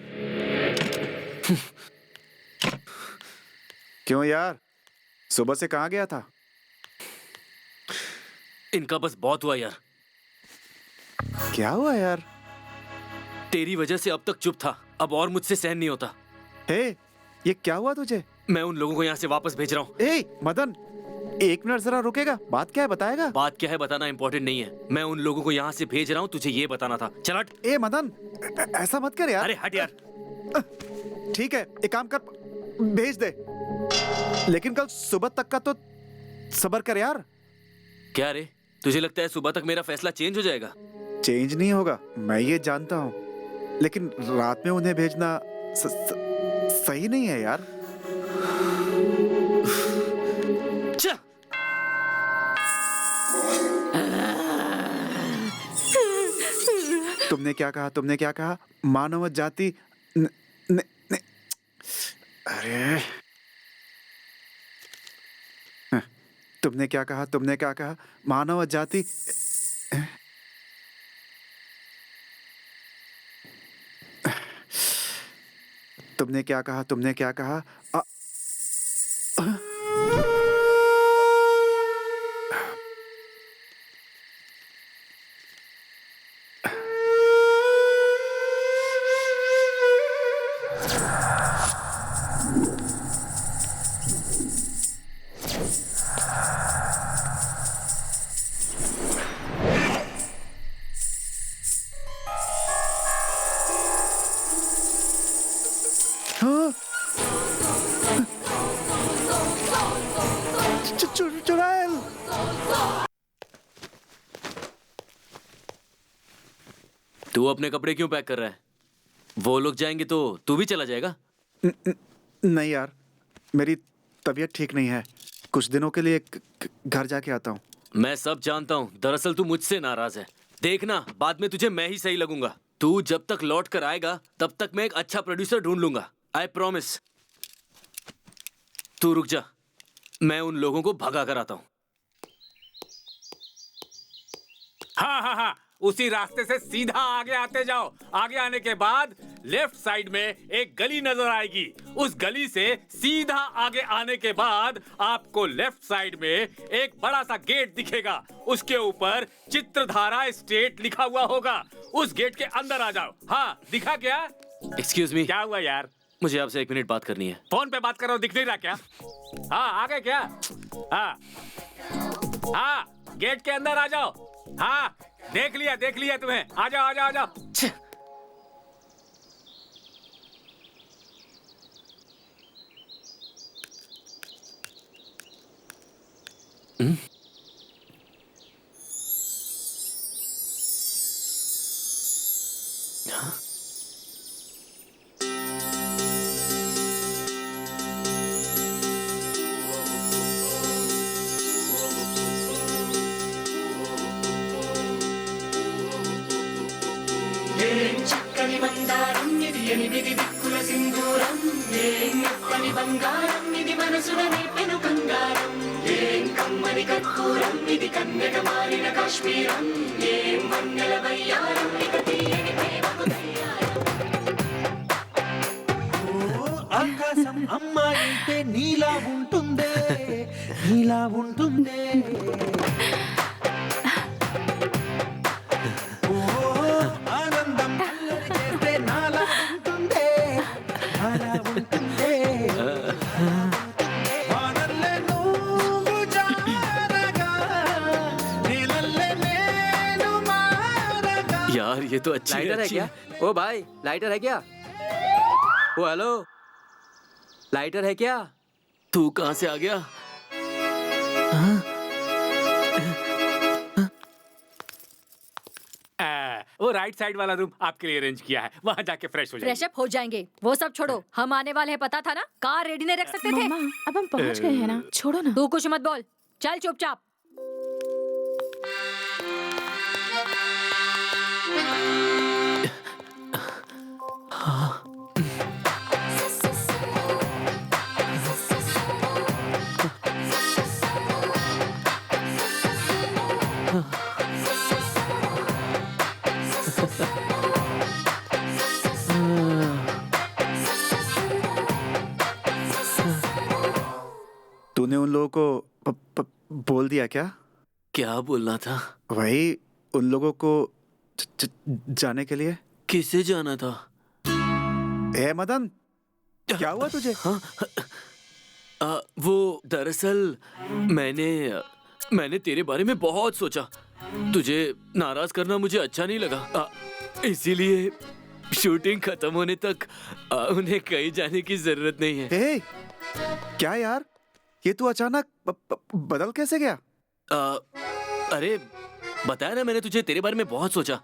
क्यों यार, सुबह से कहाँ गया था? इनका बस बहुत हुआ यार। क्या हुआ यार? तेरी वजह से अब तक चुप था, अब और मुझसे सहन नहीं होता। हे, ये क्या हुआ तुझे? मैं उन लोगों को यहाँ से वापस भेज रहा हूँ। ए मदन, एक मिनट जरा रुकेगा? बात क्या है बताएगा? बात क्या है बताना इम्पोर्टेंट नहीं है। मैं उन लोगों को यहाँ से भेज रहा हूँ, तुझे ये बताना था। चल हट। ए मदन, ऐसा मत कर यार। अरे हट यार। ठीक है, एक काम कर, भेज दे, लेकिन कल सुबह तक का तो सब्र कर यार। क्या रे, तुझे लगता है सुबह तक मेरा फैसला चेंज हो जाएगा? चेंज नहीं होगा, मैं ये जानता हूँ, लेकिन रात में उन्हें भेजना सही नहीं है यार। तुमने क्या कहा? तुमने क्या कहा? मानव जाति न, न, न, अरे तुमने क्या कहा? तुमने क्या कहा? मानव जाति तुमने क्या कहा? तुमने क्या कहा? चुड़ैल! तू अपने कपड़े क्यों पैक कर रहा है? वो लोग जाएंगे तो तू भी चला जाएगा? नहीं यार, मेरी तबीयत ठीक नहीं है, कुछ दिनों के लिए घर जाके आता हूँ। मैं सब जानता हूँ, दरअसल तू मुझसे नाराज है। देखना, बाद में तुझे मैं ही सही लगूंगा। तू जब तक लौट कर आएगा तब तक मैं एक अच्छा प्रोड्यूसर ढूंढ लूंगा, आई प्रॉमिस। तू रुक जा, मैं उन लोगों को भगा कर आता हूँ। हाँ हाँ हाँ, उसी रास्ते से सीधा आगे आते जाओ। आगे आने के बाद लेफ्ट साइड में एक गली नजर आएगी। उस गली से सीधा आगे आने के बाद आपको लेफ्ट साइड में एक बड़ा सा गेट दिखेगा। उसके ऊपर चित्रधारा स्टेट लिखा हुआ होगा। उस गेट के अंदर आ जाओ। हाँ, दिखा क्या? एक्सक्यूज मी, क्या हुआ यार? मुझे आपसे 1 मिनट बात करनी है। फोन पे बात कर रहा हूँ, दिख नहीं रहा क्या? हाँ, आ गए क्या? हाँ हाँ, गेट के अंदर आ जाओ। हाँ, देख लिया तुम्हें। आ जाओ आ जाओ आ जाओ। छे! చక్కని బంగారం ఇది 8 దిక్కుల సింధూరం ఏం మెత్తని బంగారం ఇది మనసున నింపెను బంగారం ఏం కమ్మని కర్పూరం ఇది కన్నెగ మారిన కాశ్మీరం ఏం మన్నెల వయ్యారం ఇక తీయని ప్రేమకు తయ్యారం ఆకాశం అమ్మాయంటే నీలా ఉంటుందే నీలా ఉంటుందే ఆనందం అల్లరి చేస్తే నాలా ఉంటుందే నాలా ఉంటుందే వానల్లే నువ్వు జారగా నీలల్లే నేను మారగా यार ये तो अच्छी लाइटर है अच्छी क्या? ओ भाई, लाइटर है क्या? ओ हेलो, लाइटर है क्या? तू कहाँ से आ गया? वो राइट साइड वाला रूम आपके लिए अरेंज किया है। वहाँ जाके फ्रेश हो जाइए। फ्रेश अप हो जाएंगे। वो सब छोड़ो, हम आने वाले हैं, पता था ना? कार रेडी नहीं रख सकते थे। मम्मा, अब हम पहुंच गए हैं ना, छोड़ो ना। तू कुछ मत बोल, चल चुपचाप। तूने उन लोगों को बोल दिया क्या? क्या बोलना था? वही उन लोगों को जाने के लिए। किसे जाना था? ए मदन, क्या हुआ तुझे? हाँ, वो दरअसल मैंने तेरे बारे में बहुत सोचा। तुझे नाराज करना मुझे अच्छा नहीं लगा, इसीलिए शूटिंग खत्म होने तक उन्हें कहीं जाने की जरूरत नहीं है। ए, क्या यार, ये तू अचानक बदल कैसे गया? अरे बताया ना, मैंने तुझे तेरे बारे में बहुत सोचा।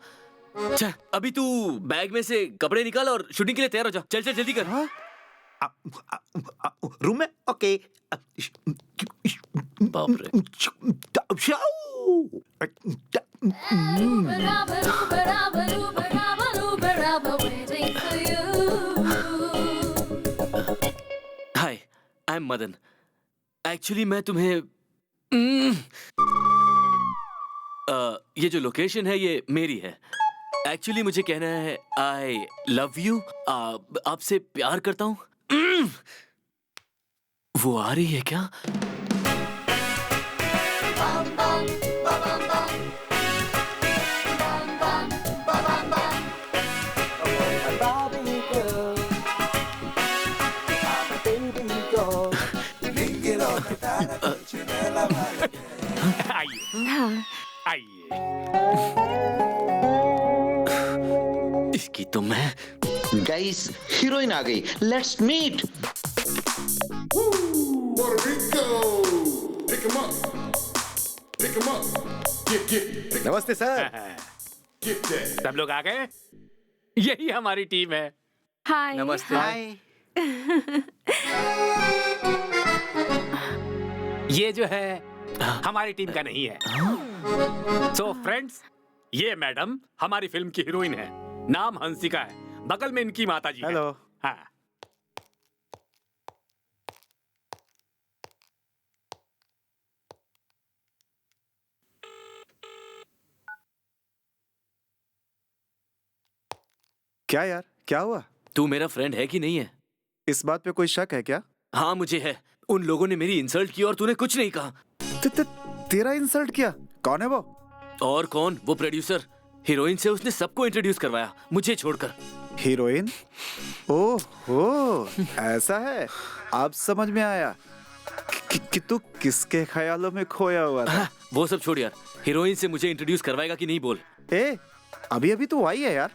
चल अभी तू बैग में से कपड़े निकाल और शूटिंग के लिए तैयार हो जा। चल चल जल्दी कर। हाँ? रूम में ओके। बाप रे। हाय, आई एम मदन। एक्चुअली मैं तुम्हें ये जो लोकेशन है ये मेरी है। एक्चुअली मुझे कहना है आई लव यू, आपसे प्यार करता हूँ। वो आ रही है क्या? आइए आइए। इसकी तो मैं गाइस, हीरोइन आ गई, लेट्स मीट। नमस्ते सर। सब लोग आ गए? यही हमारी टीम है। हाय। नमस्ते। ये जो है हमारी टीम का नहीं है। सो फ्रेंड्स, ये मैडम हमारी फिल्म की हीरोइन है। नाम हंसिका है। बगल में इनकी माताजी है। हेलो। हाँ। क्या यार, क्या हुआ? तू मेरा फ्रेंड है कि नहीं है? इस बात पे कोई शक है क्या? हाँ मुझे है। उन लोगों ने मेरी इंसल्ट की और तूने कुछ नहीं कहा। तेरा इंसल्ट किया? कौन है वो? और कौन? वो प्रोड्यूसर। हीरोइन से उसने सबको इंट्रोड्यूस करवाया, मुझे छोड़कर। हीरोइन? ओह ऐसा है, अब समझ में आया कि तू किसके ख्यालों में खोया हुआ था। वो सब छोड़ यार, हीरोइन से मुझे इंट्रोड्यूस करवाएगा कि नहीं बोल। अभी अभी तो आई है यार,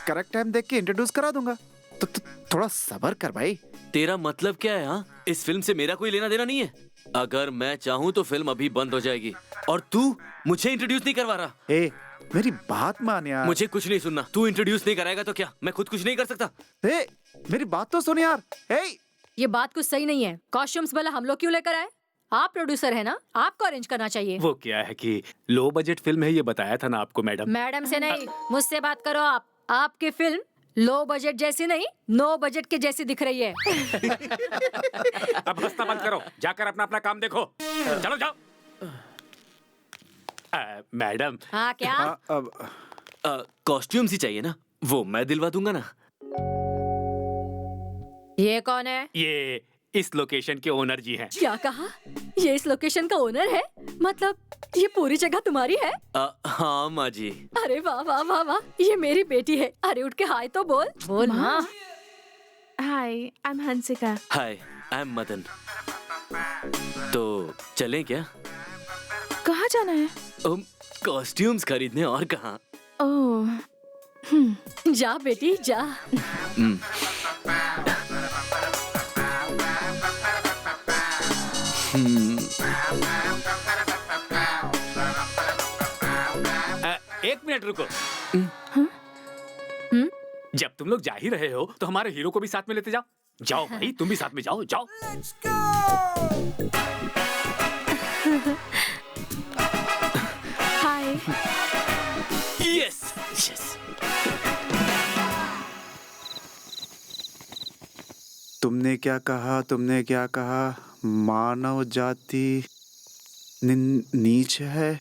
करेक्ट टाइम देख के इंट्रोड्यूस करा दूंगा। तो थोड़ा सब्र कर भाई। तेरा मतलब क्या है? हाँ, इस फिल्म से मेरा कोई लेना देना नहीं है। अगर मैं चाहूँ तो फिल्म अभी बंद हो जाएगी और तू मुझे इंट्रोड्यूस नहीं करवा रहा। मेरी बात मान यार। मुझे कुछ नहीं सुनना। तू इंट्रोड्यूस नहीं कराएगा तो क्या मैं खुद कुछ नहीं कर सकता? मेरी बात तो सुन यार। ये बात कुछ सही नहीं है। कॉस्ट्यूम्स वाला हम लोग क्यों लेकर आए? आप प्रोड्यूसर है ना, आपको अरेंज करना चाहिए। वो क्या है कि लो बजट फिल्म है, ये बताया था ना आपको मैडम। मैडम से नहीं, मुझसे बात करो आप। आपकी फिल्म लो बजट जैसी नहीं, नो बजट के जैसी दिख रही है। अब हंसना बंद करो, जाकर अपना अपना काम देखो। चलो जाओ। मैडम। हाँ क्या? अब कॉस्ट्यूम्स ही चाहिए ना, वो मैं दिलवा दूंगा ना। ये कौन है? ये इस लोकेशन के ओनर जी हैं। क्या कहा? ये इस लोकेशन का ओनर है? मतलब ये पूरी जगह तुम्हारी है? हाँ माँ जी। अरे वाह वाह वाह वाह, ये मेरी बेटी है। अरे उठ के हाय तो बोल। बोल माँ। Hi, I am Hansika. Hi, I am Madan. तो चलें क्या? कहाँ जाना है? कॉस्ट्यूम्स खरीदने, और कहाँ। ओह, जा बेटी जा। एक मिनट रुको। जब तुम लोग जा ही रहे हो तो हमारे हीरो को भी साथ में लेते जाओ। जाओ भाई, तुम भी साथ में जाओ। जाओ। हाय। Yes yes. तुमने क्या कहा? तुमने क्या कहा? मानव जाति नीच है।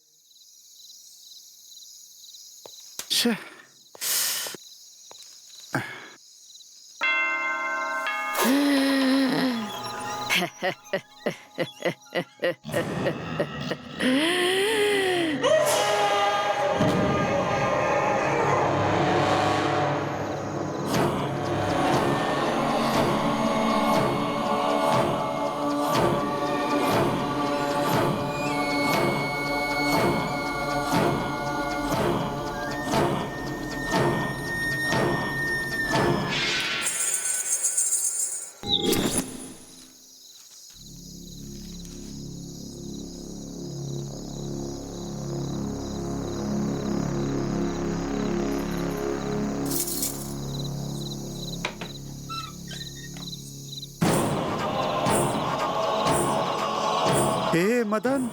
मदन,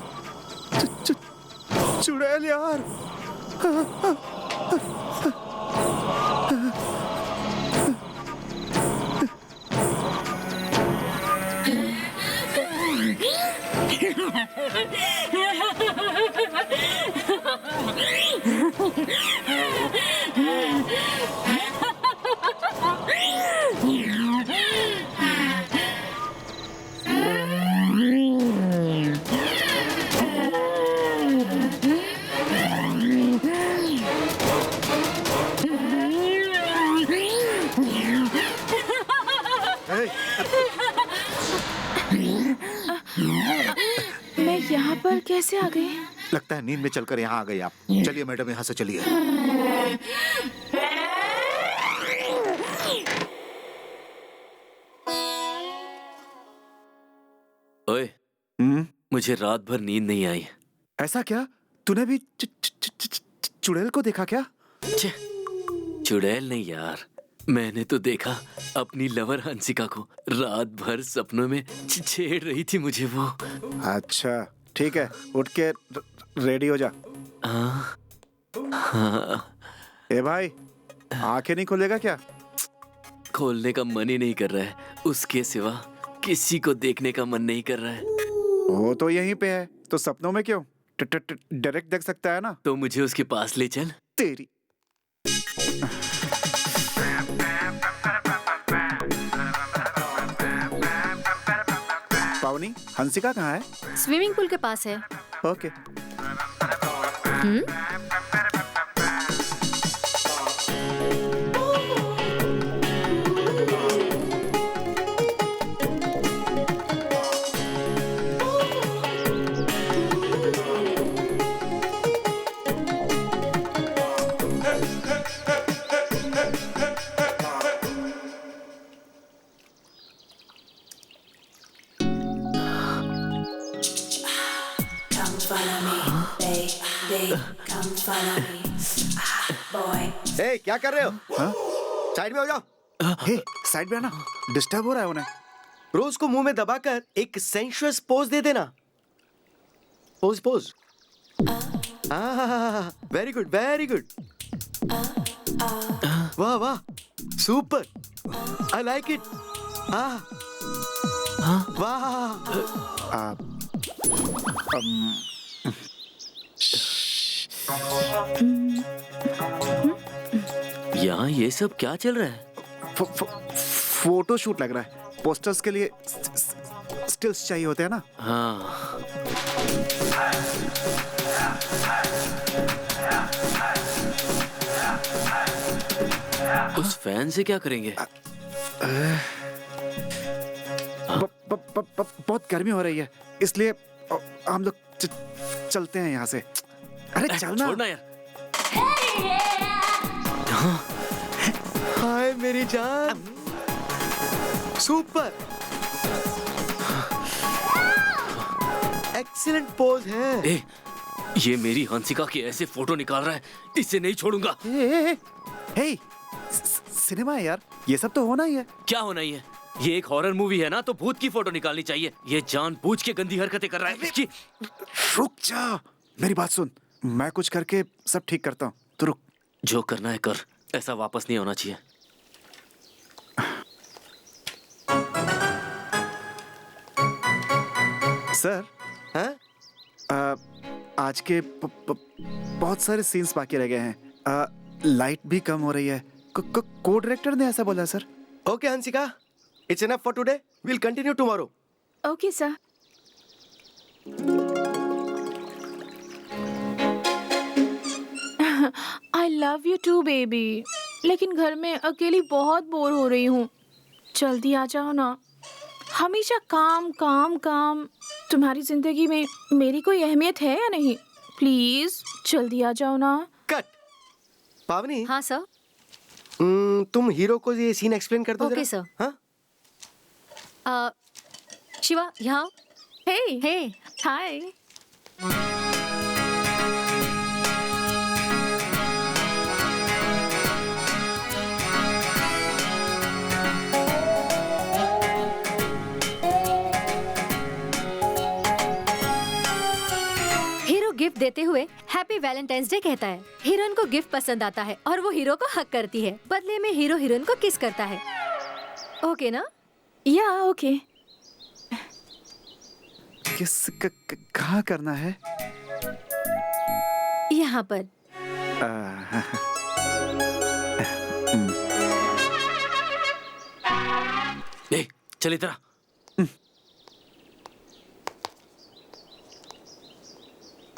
चुड़ैल यार। मैं यहाँ पर कैसे आ गई? लगता है नींद में चलकर यहाँ आ गई आप। चलिए मैडम, यहाँ से चलिए। ओए, मुझे रात भर नींद नहीं आई। ऐसा क्या? तूने भी चुड़ैल को देखा क्या? चुड़ैल नहीं यार, मैंने तो देखा अपनी लवर हंसिका को। रात भर सपनों में छेड़ रही थी मुझे वो। अच्छा ठीक है, उठ के रेडी हो जा। हाँ हाँ। ए भाई, आंखें नहीं खोलेगा क्या? खोलने का मन ही नहीं कर रहा है, उसके सिवा किसी को देखने का मन नहीं कर रहा है। वो तो यहीं पे है, तो सपनों में क्यों? डायरेक्ट देख सकता है ना। तो मुझे उसके पास ले चल। तेरी पावनी, हंसिका कहाँ है? स्विमिंग पूल के पास है। ओके। ए, क्या कर रहे हो? हाँ? साइड में हो जाओ। हे, साइड में आना, डिस्टर्ब हो रहा है उन्हें। रोज को मुंह में दबाकर एक सेंशुअस पोज दे देना। Pose pose. Very good, very good. वाह वाह, सुपर, आई लाइक इट। वाह। यहाँ ये सब क्या चल रहा है? फोटो शूट लग रहा है। पोस्टर्स के लिए स्टिल्स चाहिए होते हैं ना। हाँ। उस फैन से क्या करेंगे? बहुत गर्मी हो रही है, इसलिए हम लोग चलते हैं यहाँ से। अरे चलना। छोड़ना यार। हाय मेरी जान, सुपर, एक्सीलेंट पोज है। ए, ये मेरी हंसिका की ऐसे फोटो निकाल रहा है, इसे नहीं छोड़ूंगा। हे, सिनेमा है यार, ये सब तो होना ही है। क्या होना ही है? ये एक हॉरर मूवी है ना, तो भूत की फोटो निकालनी चाहिए। ये जानबूझ के गंदी हरकतें कर रहा है। इसकी रुक जा, मेरी बात सुन, मैं कुछ करके सब ठीक करता हूँ, तो रुक। जो करना है कर, ऐसा वापस नहीं होना चाहिए। सर, हाँ? आज के बहुत सारे सीन्स बाकी रह गए हैं। लाइट भी कम हो रही है। को डायरेक्टर ने ऐसा बोला sir. Okay Hansika, it's enough for today, will continue tomorrow. Okay sir. I love you too baby, लेकिन घर में अकेली बहुत बोर हो रही हूँ। जल्दी आ जाओ ना। हमेशा काम काम काम। तुम्हारी जिंदगी में मेरी कोई अहमियत है या नहीं? प्लीज जल्दी आ जाओ ना। कट। पावनी। हाँ सर। तुम हीरो को ये सीन एक्सप्लेन कर दो। Okay sir. हाँ? शिवा यहाँ। हे हे हाय। गिफ्ट देते हुए हैप्पी वैलेंटाइंस डे कहता है। हीरोइन को गिफ्ट पसंद आता है और वो हीरो को हक करती है। बदले में हीरो हीरोइन को किस करता है। ओके ना? या ओके। किस कहाँ करना है? यहाँ पर। चल इधर।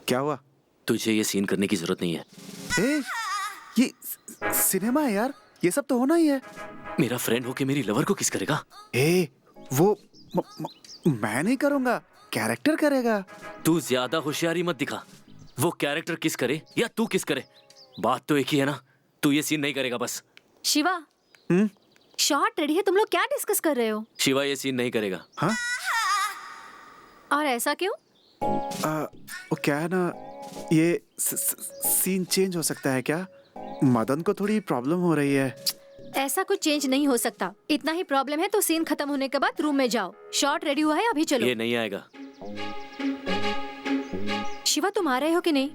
क्या हुआ? तुझे ये सीन करने की जरूरत नहीं है। ए, ये सिनेमा है यार, ये सब तो होना ही है। मेरा फ्रेंड होके मेरी लवर को किस करेगा? ए, वो मैं नहीं करूंगा, कैरेक्टर करेगा। तू ज्यादा होशियारी मत दिखा। वो कैरेक्टर किस करे या तू किस करे, बात तो एक ही है ना। तू ये सीन नहीं करेगा बस। शिवा, शॉट रेडी है, तुम लोग क्या डिस्कस कर रहे हो? शिवा ये सीन नहीं करेगा। हाँ? और ऐसा क्यों? वो क्या है ना, ये सीन चेंज हो सकता है क्या? मदन को थोड़ी प्रॉब्लम हो रही है। ऐसा कुछ चेंज नहीं हो सकता। इतना ही प्रॉब्लम है तो सीन खत्म होने के बाद रूम में जाओ। शॉट रेडी हुआ है, अभी चलो। ये नहीं आएगा। शिवा, तुम आ रहे हो कि नहीं?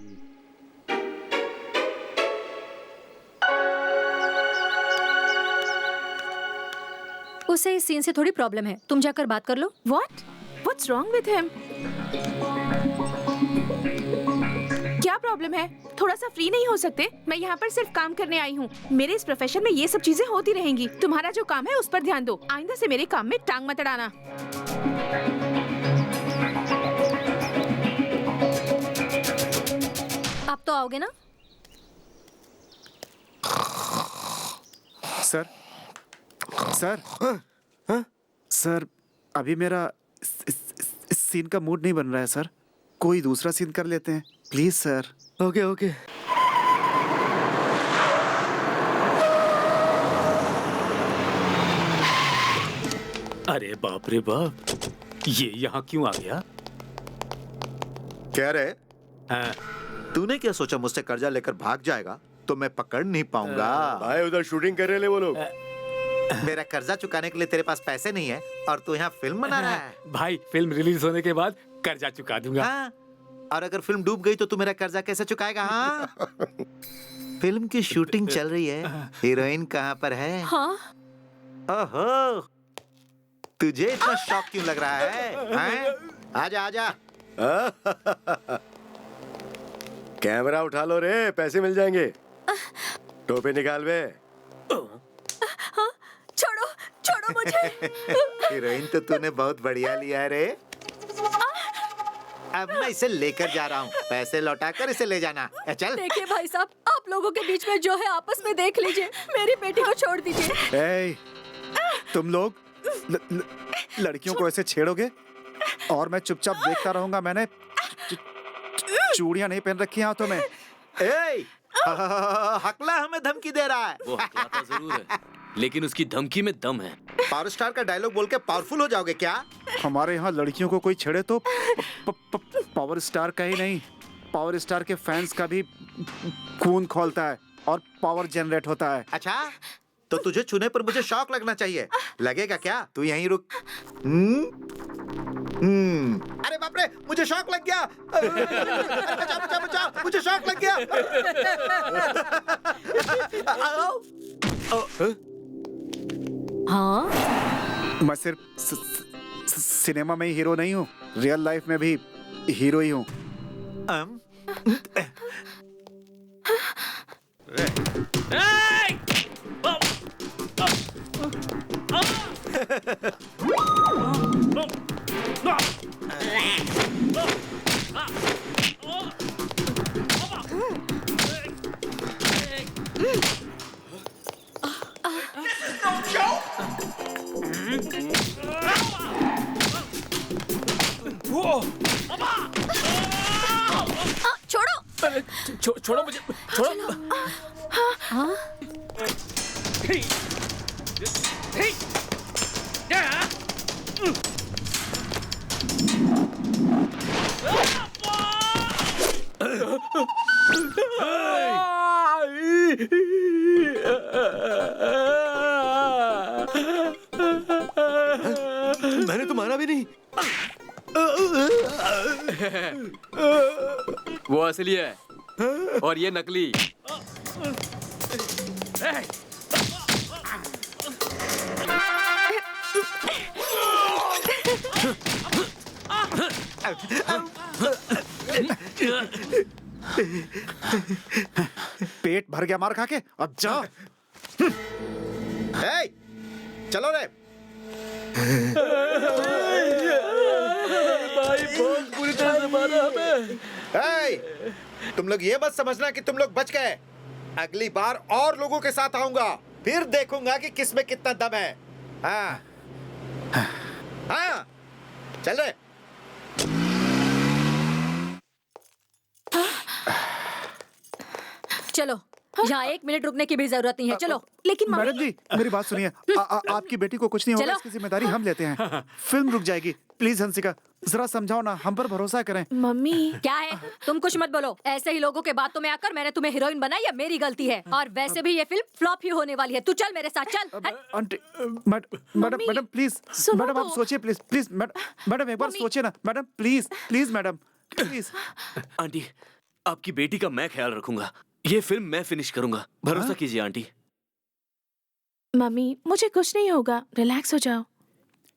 उसे इस सीन से थोड़ी प्रॉब्लम है, तुम जाकर बात कर लो। What? What's wrong with him? क्या प्रॉब्लम है? थोड़ा सा फ्री नहीं हो सकते? मैं यहाँ पर सिर्फ काम करने आई हूँ। मेरे इस प्रोफेशन में ये सब चीजें होती रहेंगी। तुम्हारा जो काम है उस पर ध्यान दो। आइंदा से मेरे काम में टांग मत अड़ाना। बताओगे ना? सर सर सर अभी मेरा इस सीन का मूड नहीं बन रहा है सर। कोई दूसरा सीन कर लेते हैं प्लीज सर। Okay okay. अरे बाप रे बाप, ये यहाँ क्यों आ गया? कह रहे हाँ, तूने क्या सोचा मुझसे कर्जा लेकर भाग जाएगा तो मैं पकड़ नहीं पाऊंगा? भाई उधर शूटिंग कर रहे हैं वो लोग। मेरा कर्जा चुकाने के लिए तेरे पास पैसे नहीं है और तू यहाँ फिल्म बना रहा है। भाई फिल्म रिलीज होने के बाद कर्जा चुका दूंगा। हाँ? और अगर फिल्म डूब गई तो तू मेरा कर्जा कैसे चुकाएगा? हाँ? फिल्म की शूटिंग चल रही है, हीरोइन कहाँ पर है? हाँ? ओहो, तुझे इतना शौक क्यों लग रहा है? हैं? आजा आजा। कैमरा उठा लो रे, पैसे मिल जाएंगे। टोपी निकाल बे। छोड़ो छोड़ो मुझे। हीरोइन तो तूने बहुत बढ़िया लिया है रे। अब मैं इसे लेकर जा रहा हूँ, पैसे लौटा कर इसे ले जाना। चल। देखिए भाई साहब, आप लोगों के बीच में जो है आपस में देख लीजिए, मेरी बेटी को छोड़ दीजिए। ए, तुम लोग लड़कियों को ऐसे छेड़ोगे और मैं चुपचाप देखता रहूंगा। मैंने चूड़ियां नहीं पहन रखी हाथों में। ए, हकला हमें धमकी दे रहा है। वो हकलाता जरूर है, लेकिन उसकी धमकी में दम है। पावर स्टार का डायलॉग बोल के पावरफुल हो जाओगे क्या? हमारे यहाँ लड़कियों को कोई छेड़े तो पावर स्टार का ही नहीं, पावर स्टार के फैंस का भी खून खौलता है और पावर जनरेट होता है। अच्छा, तो तुझे छूने पर मुझे शौक लगना चाहिए। लगेगा क्या? तू यहीं रुक। अरे बाप रे, मुझे शौक लग गया। बचाओ बचाओ बचाओ, मुझे शौक लग गया। हाँ? मैं सिर्फ सिनेमा में ही हीरो नहीं हूँ, रियल लाइफ में भी हीरो ही हूँ। छोड़ो। छोड़ो मुझे, छोड़ो। हाँ? मैंने तो मारा भी नहीं। वो असली है और ये नकली। पेट भर गया मार खा के, अब जा। चलो रे। भाई बहुत बुरी तरह से मारा हमें। तुम लोग ये मत समझना कि तुम लोग बच गए। अगली बार और लोगों के साथ आऊंगा, फिर देखूंगा कि किसमें कितना दम है। हाँ हाँ, चल रहे। चलो, यहाँ 1 मिनट रुकने की भी जरूरत नहीं है। चलो। लेकिन मैडम जी मेरी बात सुनिए। आपकी बेटी को कुछ नहीं होगा, चलो। इसकी जिम्मेदारी हम लेते हैं। फिल्म रुक जाएगी। प्लीज हंसिका, जरा समझाओ ना, हम पर भरोसा करें। मम्मी क्या है? तुम कुछ मत बोलो। ऐसे ही लोगों के बातों में आकर मैंने तुम्हें हीरोइन बनाई, या मेरी गलती है? और वैसे भी ये फिल्म फ्लॉप ही होने वाली है। तू चल मेरे साथ, चल। आंटी, मैडम प्लीज, मैडम आप सोचिए प्लीज, प्लीज मैडम एक बार सोचिए ना madam, please please madam please. Aunty, आपकी बेटी का मैं ख्याल रखूंगा। ये फिल्म मैं फिनिश करूंगा, भरोसा कीजिए आंटी। मम्मी मुझे कुछ नहीं होगा, रिलैक्स हो जाओ।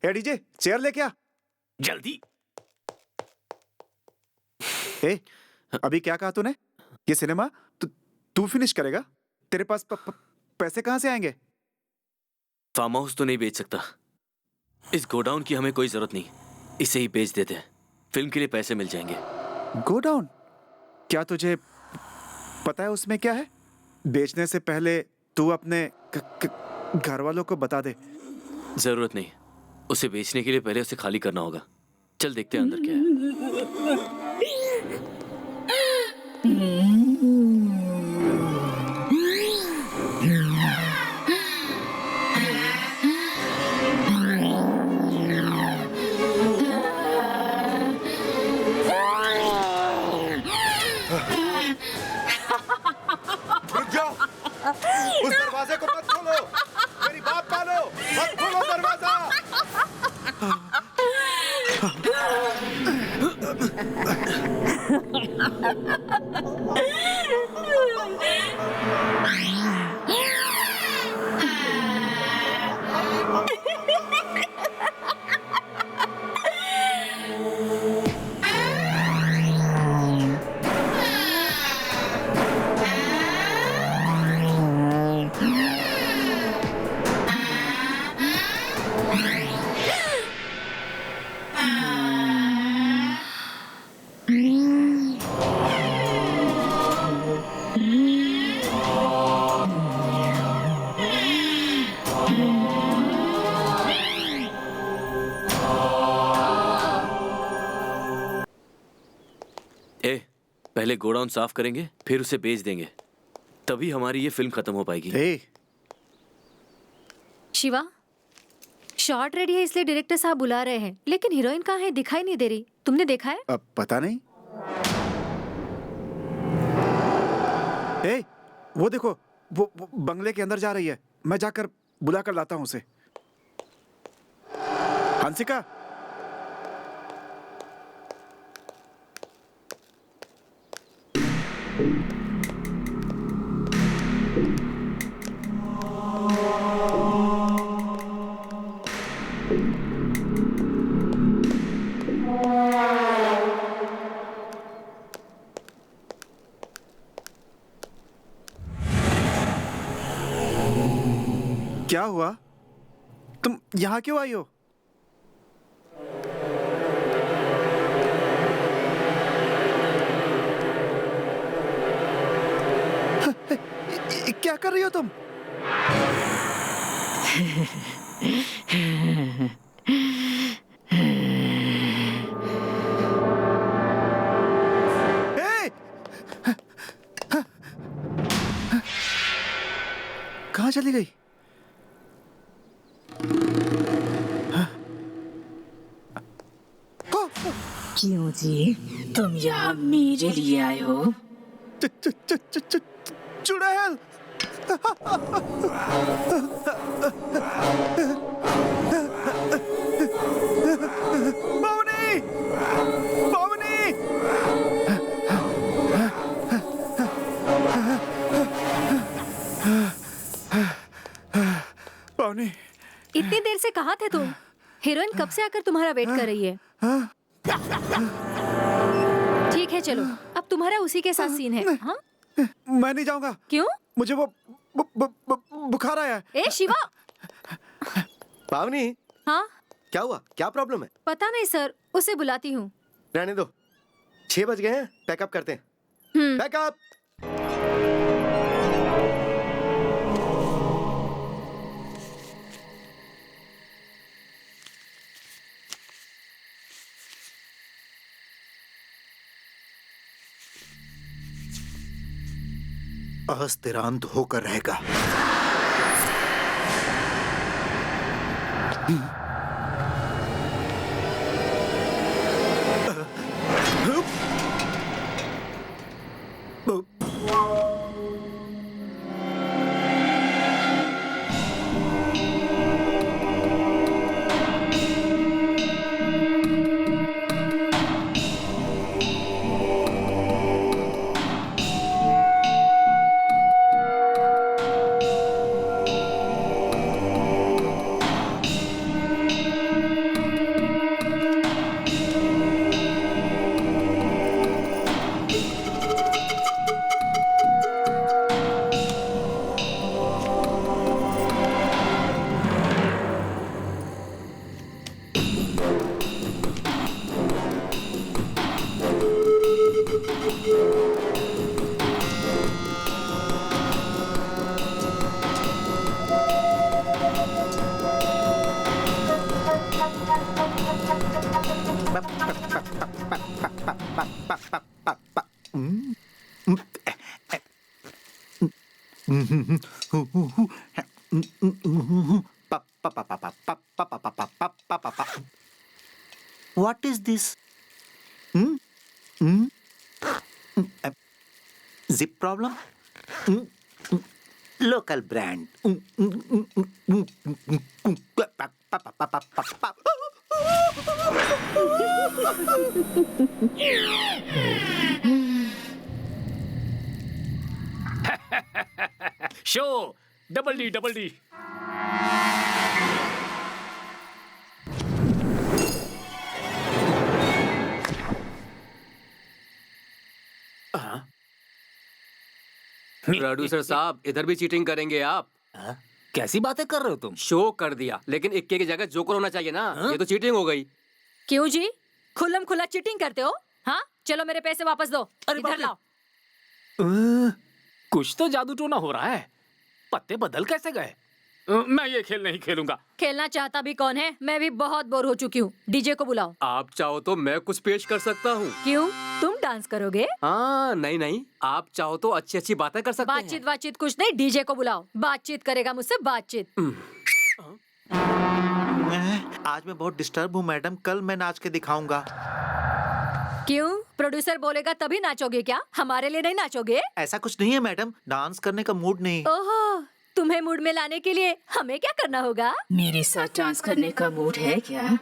ए डीजे, चेयर ले क्या? जल्दी। ए, अभी क्या कहा तूने? ये सिनेमा तू फिनिश करेगा? तेरे पास पैसे कहाँ से आएंगे? फार्म हाउस तो नहीं बेच सकता। इस गोडाउन की हमें कोई जरूरत नहीं, इसे ही बेच देते हैं। फिल्म के लिए पैसे मिल जाएंगे। गोडाउन? क्या तुझे पता है उसमें क्या है? बेचने से पहले तू अपने घर वालों को बता दे। जरूरत नहीं, उसे बेचने के लिए पहले उसे खाली करना होगा। चल देखते हैं अंदर क्या है। रुक जाओ, उस दरवाजे को मत खोलो, मेरी बात मानो, मत खोलो दरवाजा। पहले गोडाउन साफ करेंगे, फिर उसे बेच देंगे, तभी हमारी ये फिल्म खत्म हो पाएगी। शिवा, शॉट रेडी है इसलिए डायरेक्टर साहब बुला रहे हैं, लेकिन हीरोइन कहाँ है? दिखाई नहीं दे रही। तुमने देखा है? अब पता नहीं। वो देखो, वो बंगले के अंदर जा रही है। मैं जाकर बुला कर लाता हूँ उसे। हंसिका, क्या हुआ? तुम यहाँ क्यों आई हो? क्या कर रही हो तुम? कहाँ चली गई? क्यों जी, तुम यहाँ मेरे लिए आए हो? चुड़ैल! बावनी! बावनी! बावनी! इतनी देर से कहाँ थे तुम? हीरोइन कब से आकर तुम्हारा वेट कर रही है। ठीक है, चलो अब तुम्हारा उसी के साथ सीन है। हाँ? मैं नहीं जाऊंगा। क्यों? मुझे वो बुखार आया है। ए शिवा! पावनी, हाँ? क्या हुआ? क्या प्रॉब्लम है? पता नहीं सर, उसे बुलाती हूँ। रहने दो, 6 बज गए हैं, पैकअप करते हैं। पैकअप। अस्थिरांत होकर रहेगा। What is this? Zip problem? Local brand. Show double D double D. Producer साहब, इधर भी चीटिंग करेंगे आप? कैसी बातें कर रहे हो तुम? शो कर दिया, लेकिन इक्के की जगह जोकर होना चाहिए ना। ये तो चीटिंग हो गई। क्यों जी, खुल्लम खुला चीटिंग करते हो? हाँ, चलो मेरे पैसे वापस दो। इधर लाओ। कुछ तो जादू टोना हो रहा है। पत्ते बदल कैसे गए? मैं ये खेल नहीं खेलूंगा। खेलना चाहता भी कौन है? मैं भी बहुत बोर हो चुकी हूँ। डीजे को बुलाओ। आप चाहो तो मैं कुछ पेश कर सकता हूँ। क्यों, तुम डांस करोगे? हाँ, नहीं नहीं, आप चाहो तो अच्छी अच्छी बातें कर सकते हैं। बातचीत कुछ नहीं, डीजे को बुलाओ। बातचीत करेगा मुझसे, बातचीत। आज मैं बहुत डिस्टर्ब हूँ मैडम, कल मैं नाच के दिखाऊंगा। क्यों, प्रोड्यूसर बोलेगा तभी नाचोगे क्या? हमारे लिए नहीं नाचोगे? ऐसा कुछ नहीं है मैडम, डांस करने का मूड नहीं। ओहो, तुम्हें मूड में लाने के लिए हमें क्या करना होगा? मेरे साथ डांस करने का मूड है क्या?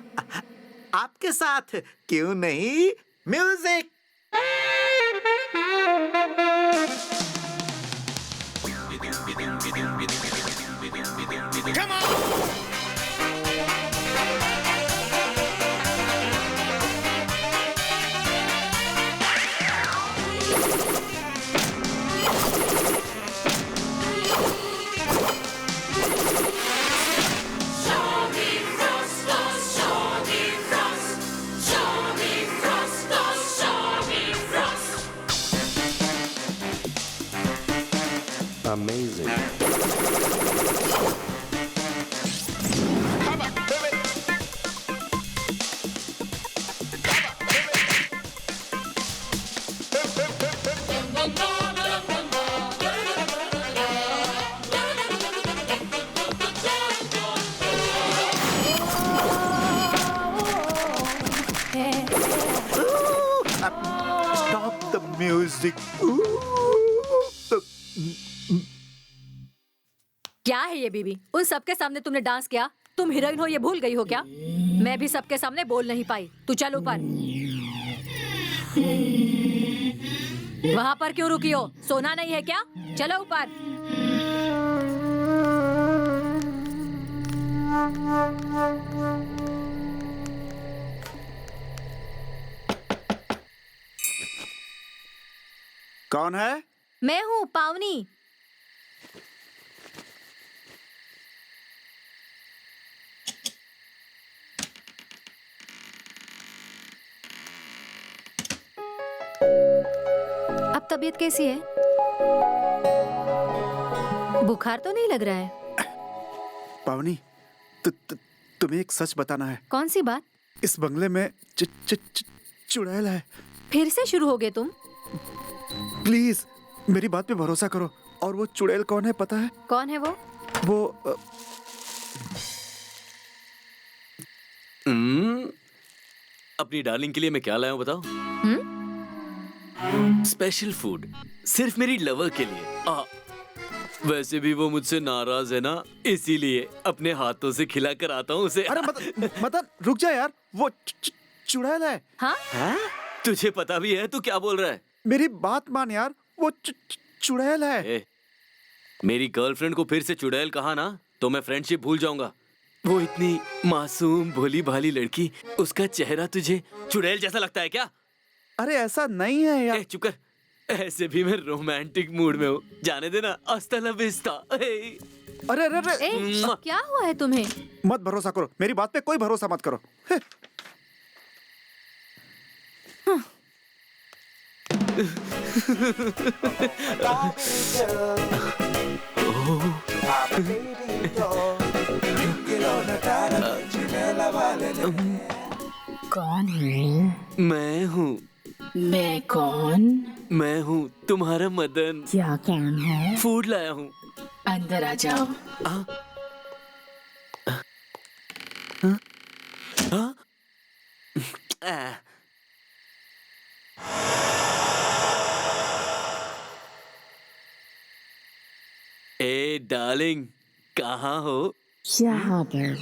आपके साथ क्यों नहीं? Music. Amazing. Stop the music. क्या है ये बीबी? उन सबके सामने तुमने डांस किया? तुम हीरोइन हो ये भूल गई हो क्या? मैं भी सबके सामने बोल नहीं पाई। तू चल ऊपर। वहाँ पर क्यों रुकी हो? सोना नहीं है क्या? चलो ऊपर। कौन है? मैं हूँ पावनी। अब तबीयत कैसी है? बुखार तो नहीं लग रहा है? पावनी, तुम्हें एक सच बताना है। कौन सी बात? इस बंगले में चुड़ैल है। फिर से शुरू हो गए तुम? प्लीज मेरी बात पे भरोसा करो। और वो चुड़ैल कौन है पता है? कौन है वो? वो अपनी डार्लिंग के लिए मैं क्या लाया हूँ बताओ? स्पेशल फूड, सिर्फ मेरी लवर के लिए। वैसे भी वो मुझसे नाराज है ना, इसीलिए अपने हाथों से खिला कर आता हूँ उसे। अरे मदन रुक जा यार, वो चुड़ैल है। हाँ? तुझे पता भी है? तू क्या बोल रहा है? मेरी बात मान यार, वो चुड़ैल है। मेरी गर्लफ्रेंड को फिर से चुड़ैल कहा ना तो मैं फ्रेंडशिप भूल जाऊंगा। वो इतनी मासूम भोली भाली लड़की, उसका चेहरा तुझे चुड़ैल जैसा लगता है क्या? अरे ऐसा नहीं है यार। चुप कर, ऐसे भी मैं रोमांटिक मूड में हूँ, जाने देना। हस्ता ला विस्ता। अरे अरे अरे क्या हुआ है तुम्हें? मत भरोसा करो, मेरी बात पे कोई भरोसा मत करो। कौन है? मैं हूँ। मैं कौन? मैं हूँ तुम्हारा मदन। क्या काम है? फूड लाया हूँ। अंदर आ जाओ। ए डार्लिंग, कहाँ हो? यहाँ पर।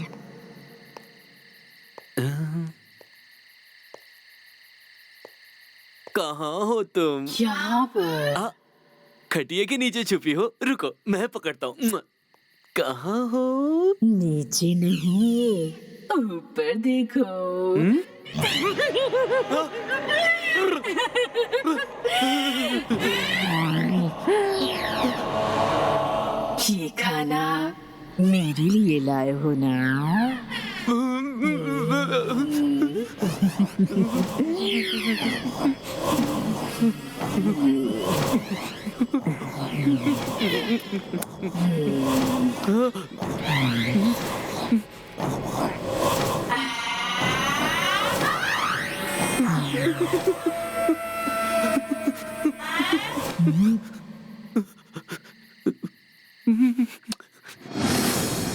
कहाँ हो तुम? यहाँ पर। खटिया के नीचे छुपी हो? रुको, मैं पकड़ता हूँ। कहाँ हो? नीचे नहीं, ऊपर देखो। ये खाना मेरे लिए लाए हो ना?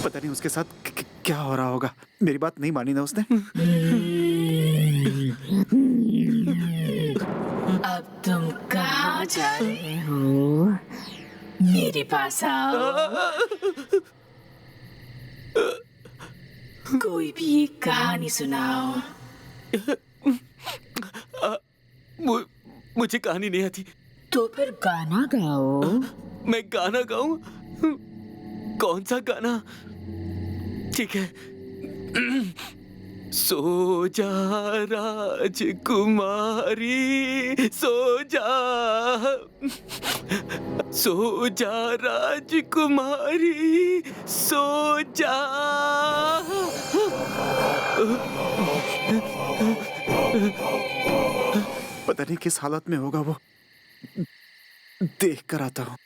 पता नहीं उसके साथ क्या हो रहा होगा। मेरी बात नहीं मानी ना उसने। अब तुम कहाँ जा रहे हो? मेरे पास आओ। कोई भी एक कहानी सुनाओ। मुझे कहानी नहीं आती। तो फिर गाना गाओ। मैं गाना गाऊं? कौन सा गाना? ठीक है। सो जा राजकुमारी, सो जा, सो जा राजकुमारी, सो जा। पता नहीं किस हालत में होगा वो। देख कर आता हूँ।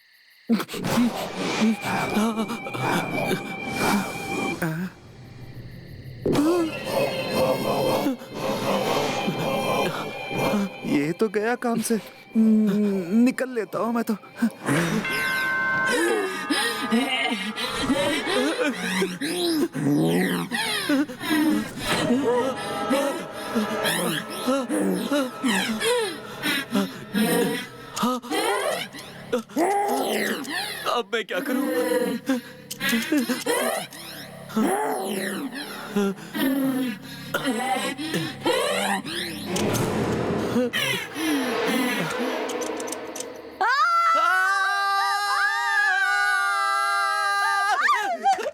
ये तो गया काम से। निकल लेता हूँ मैं तो। अब मैं क्या करूं?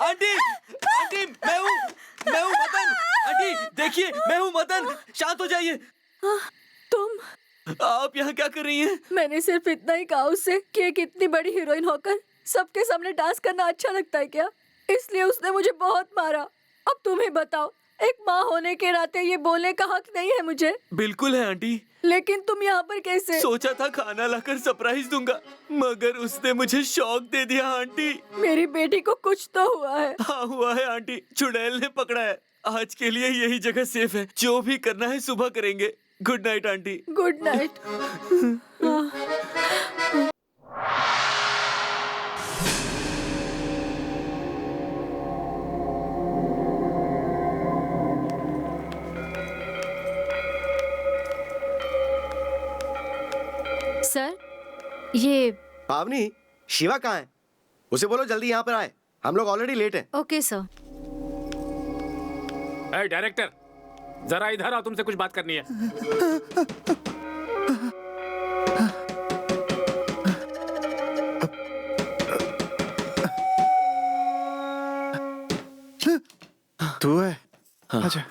आंटी, आंटी, मैं हूँ मदन। आंटी देखिए, मैं हूँ मदन। शांत हो जाइए। तुम? आप यहाँ क्या कर रही हैं? मैंने सिर्फ इतना ही कहा उससे कि एक इतनी बड़ी हीरोइन होकर सबके सामने डांस करना अच्छा लगता है क्या? इसलिए उसने मुझे बहुत मारा। अब तुम ही बताओ, एक माँ होने के नाते ये बोलने का हक नहीं है मुझे? बिल्कुल है आंटी। लेकिन तुम यहाँ पर कैसे? सोचा था खाना लाकर सरप्राइज दूंगा, मगर उसने मुझे शॉक दे दिया आंटी। मेरी बेटी को कुछ तो हुआ है। हाँ हुआ है आंटी, चुड़ैल ने पकड़ा है। आज के लिए यही जगह सेफ है। जो भी करना है सुबह करेंगे। Good night aunty. Good night. Sir, ये पावनी, शिवा कहाँ है? उसे बोलो जल्दी यहाँ पर आए। हम लोग ऑलरेडी लेट हैं। Okay sir. ए डायरेक्टर, जरा इधर आओ, तुमसे कुछ बात करनी है। तू है? अच्छा।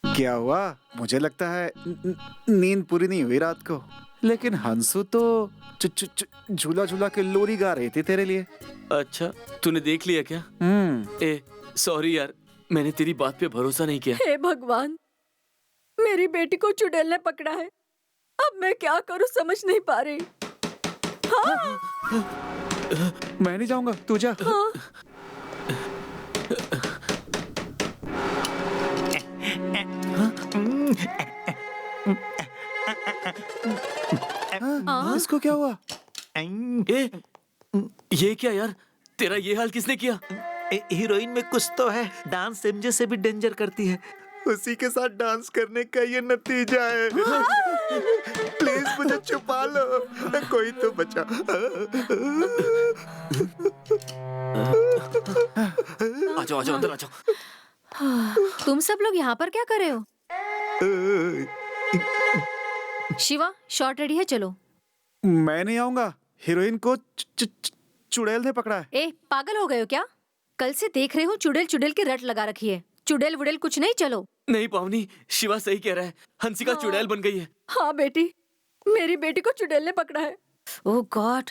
क्या हुआ? मुझे लगता है नींद पूरी नहीं हुई रात को। लेकिन हंसू तो झूला झूला के लोरी गा रही थी तेरे लिए। अच्छा, तूने देख लिया क्या? ए सॉरी यार, मैंने तेरी बात पे भरोसा नहीं किया। हे भगवान, मेरी बेटी को चुड़ैल ने पकड़ा है। अब मैं क्या करूं समझ नहीं पा रही। हाँ? मैं नहीं जाऊंगा, तू जा। हाँ? इसको क्या हुआ? ए, ये क्या यार? तेरा ये हाल किसने किया? हीरोइन में कुछ तो है, डांस एमजे से भी डेंजर करती है, उसी के साथ डांस करने का ये नतीजा है। प्लीज मुझे छुपा लो, कोई तो बचा। आ जाओ अंदर आ जाओ। तुम सब लोग यहाँ पर क्या कर रहे हो? शिवा, शॉट रेडी है, चलो। मैं नहीं आऊंगा, हीरोइन को चुड़ैल ने पकड़ा है। ए, पागल हो गए हो क्या? कल से देख रहे हो चुड़ैल चुड़ैल की रट लगा रखी है। चुड़ैल वुड़ैल कुछ नहीं, चलो। नहीं पावनी, शिवा सही कह रहा है, हंसिका चुड़ैल बन गई है। हाँ बेटी, मेरी बेटी को चुड़ैल ने पकड़ा है। ओह गॉड।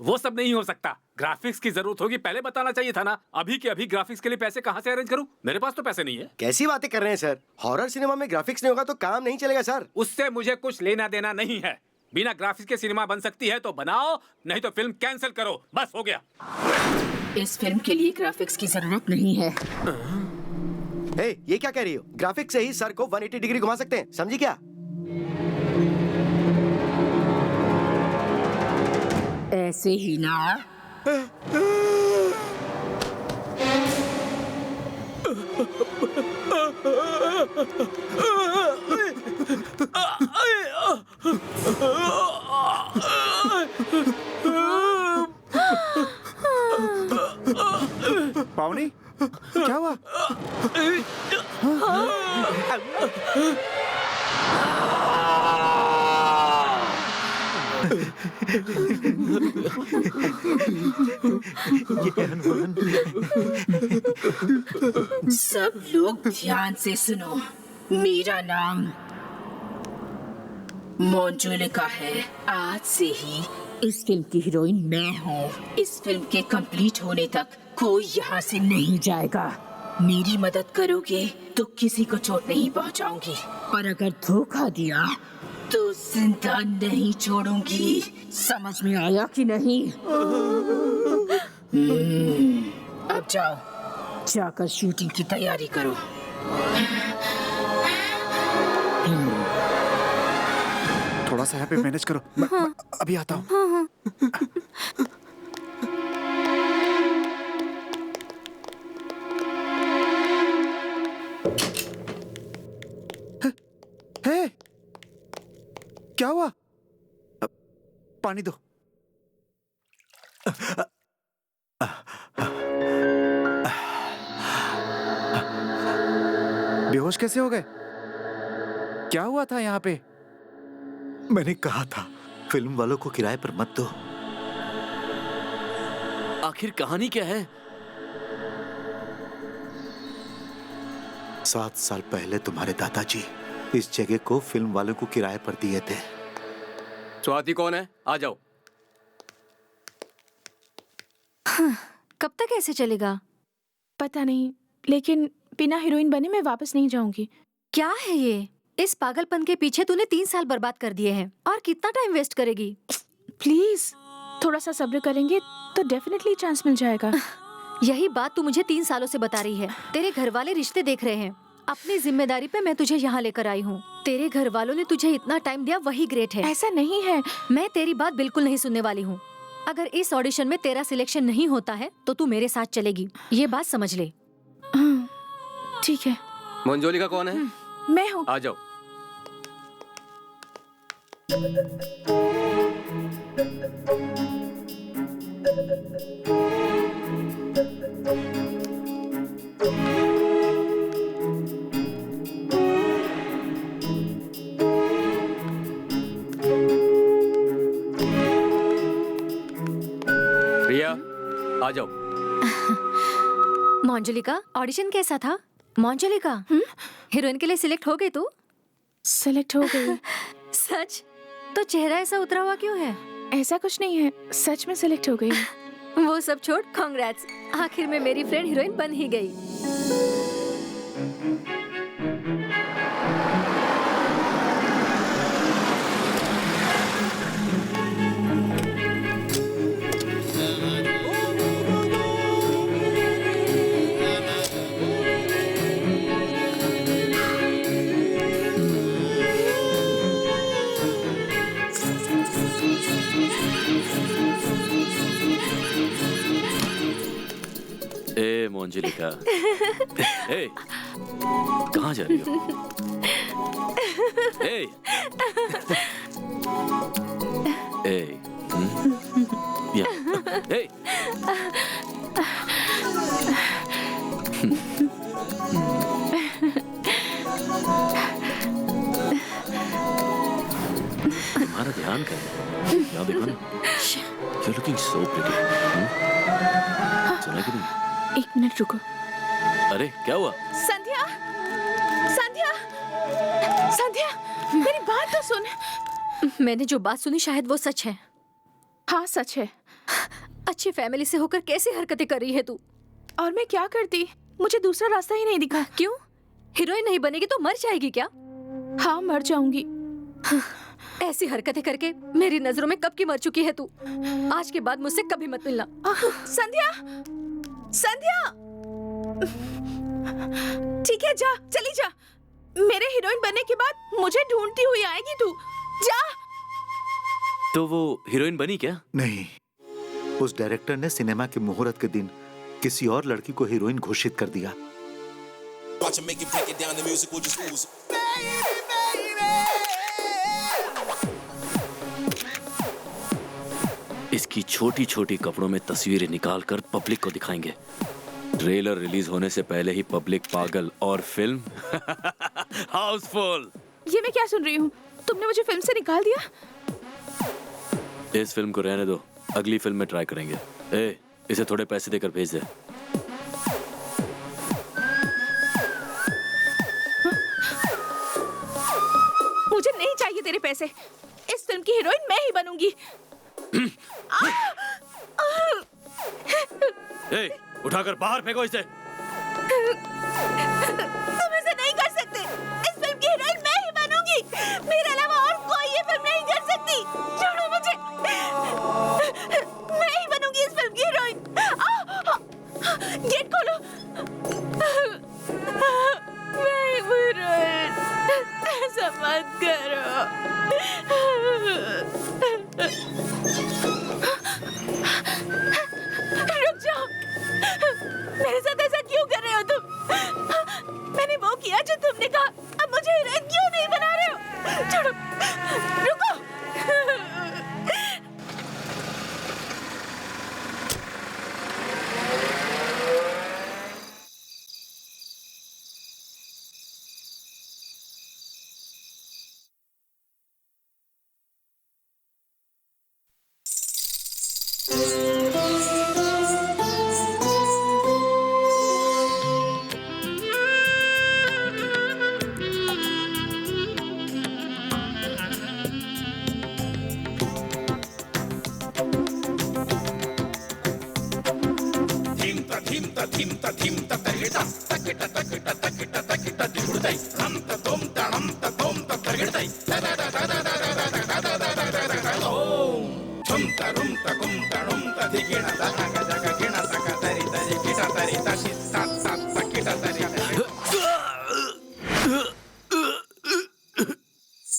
वो सब नहीं हो सकता, ग्राफिक्स की जरूरत होगी, पहले बताना चाहिए था ना। अभी के अभी ग्राफिक्स के लिए पैसे कहाँ से अरेंज करूं? मेरे पास तो पैसे नहीं है। कैसी बातें कर रहे हैं सर? हॉरर सिनेमा में ग्राफिक्स नहीं होगा तो काम नहीं चलेगा सर। उससे मुझे कुछ लेना देना नहीं है। बिना ग्राफिक्स के सिनेमा बन सकती है तो बनाओ, नहीं तो फिल्म कैंसिल करो, बस हो गया। इस फिल्म के लिए ग्राफिक्स की जरूरत नहीं है। ये क्या कह रही हो? ग्राफिक्स से ही सर को 180 डिग्री घुमा सकते हैं, समझी क्या? ऐसे ही ना। पावनी, क्या हुआ? सब लोग ध्यान से सुनो, मेरा नाम मोंजुलिका है। आज से ही इस फिल्म की हीरोइन मैं हूँ। इस फिल्म के कंप्लीट होने तक कोई यहाँ से नहीं जाएगा। मेरी मदद करोगे तो किसी को चोट नहीं पहुँचाऊंगी, और अगर धोखा दिया तो जिंदा नहीं छोड़ूंगी। समझ में आया कि नहीं? अब जाओ, जाकर शूटिंग की तैयारी करो। थोड़ा सा यहाँ पे मैनेज करो, मैं अभी आता हूँ। हे, क्या हुआ? पानी दो। बेहोश कैसे हो गए? क्या हुआ था यहाँ पे? मैंने कहा था फिल्म वालों को किराए पर मत दो। आखिर कहानी क्या है? 7 साल पहले तुम्हारे दादाजी इस जगह को फिल्म वालों को किराए पर दिए थे। स्वाति कौन है? आ जाओ। कब तक ऐसे चलेगा? पता नहीं, लेकिन बिना हीरोइन बने मैं वापस नहीं जाऊंगी। क्या है ये? इस पागलपन के पीछे तूने 3 साल बर्बाद कर दिए हैं, और कितना टाइम वेस्ट करेगी? प्लीज थोड़ा सा सब्र करेंगे तो डेफिनेटली चांस मिल जाएगा। यही बात तू मुझे 3 सालों से बता रही है। तेरे घर वाले रिश्ते देख रहे हैं। अपनी जिम्मेदारी पे मैं तुझे यहाँ लेकर आई हूँ। तेरे घर वालों ने तुझे इतना टाइम दिया, वही ग्रेट है। ऐसा नहीं है। मैं तेरी बात बिल्कुल नहीं सुनने वाली हूँ। अगर इस ऑडिशन में तेरा सिलेक्शन नहीं होता है तो तू मेरे साथ चलेगी, ये बात समझ ले। ठीक है। मंजोलिका कौन है? मैं हूँ। आ जाओ। प्रिया, आ जाओ। मंजुलिका, ऑडिशन कैसा था? मंजुलिका, हीरोइन के लिए सिलेक्ट हो गई तू? सिलेक्ट हो गई। सच? तो चेहरा ऐसा उतरा हुआ क्यों है? ऐसा कुछ नहीं है, सच में सिलेक्ट हो गई। वो सब छोड़, कांग्रेट्स, आखिर में मेरी फ्रेंड हीरोइन बन ही गई। देखा। ए, कहाँ जा रही हो? ए, ए, या, ए, तुम्हारा ध्यान कहाँ है? यहाँ देखो ना। You're looking so pretty. सुना कि नहीं? एक मिनट रुको। अरे क्या हुआ? संध्या, संध्या, संध्या, मेरी बात तो सुन। मैंने जो बात सुनी शायद वो सच है। हाँ सच है। अच्छी फैमिली से होकर कैसी हरकतें कर रही है तू? और मैं क्या करती? मुझे दूसरा रास्ता ही नहीं दिखा। क्यों? हीरोइन नहीं बनेगी तो मर जाएगी क्या? हाँ मर जाऊंगी। ऐसी हरकतें करके मेरी नजरों में कब की मर चुकी है तू। आज के बाद मुझसे कभी मत मिलना। संध्या, संध्या, ठीक है जा, चली जा। मेरे हीरोइन बनने के बाद मुझे ढूंढती हुई आएगी तू। जा। तो वो हीरोइन बनी क्या? नहीं, उस डायरेक्टर ने सिनेमा के मुहूर्त के दिन किसी और लड़की को हीरोइन घोषित कर दिया। इसकी छोटी छोटी कपड़ों में तस्वीरें निकालकर पब्लिक को दिखाएंगे। ट्रेलर रिलीज होने से पहले ही पब्लिक पागल और फिल्म हाउसफुल। ये मैं क्या सुन रही हूँ? तुमने मुझे फिल्म से निकाल दिया? इस फिल्म को रहने दो, अगली फिल्म में ट्राई करेंगे। ए, इसे थोड़े पैसे देकर भेज दे। मुझे नहीं चाहिए तेरे पैसे। इस फिल्म की हीरोइन मैं ही बनूंगी। ए, उठाकर बाहर फेंको इसे। तुम ऐसे नहीं कर सकते। इस फिल्म की हीरोइन मैं ही बनूंगी। मेरे अलावा और कोई ये फिल्म नहीं कर सकती। छोड़ो मुझे। मैं ही बनूंगी इस फिल्म की हीरोइन। गेट खोलो। मैं ही हीरोइन। ऐसा मत करो। रुक जाओ। मेरे साथ ऐसा क्यों कर रहे हो तुम? मैंने वो किया जो तुमने कहा। अब मुझे हीरोइन क्यों नहीं बना रहे हो? छोड़ो, रुको।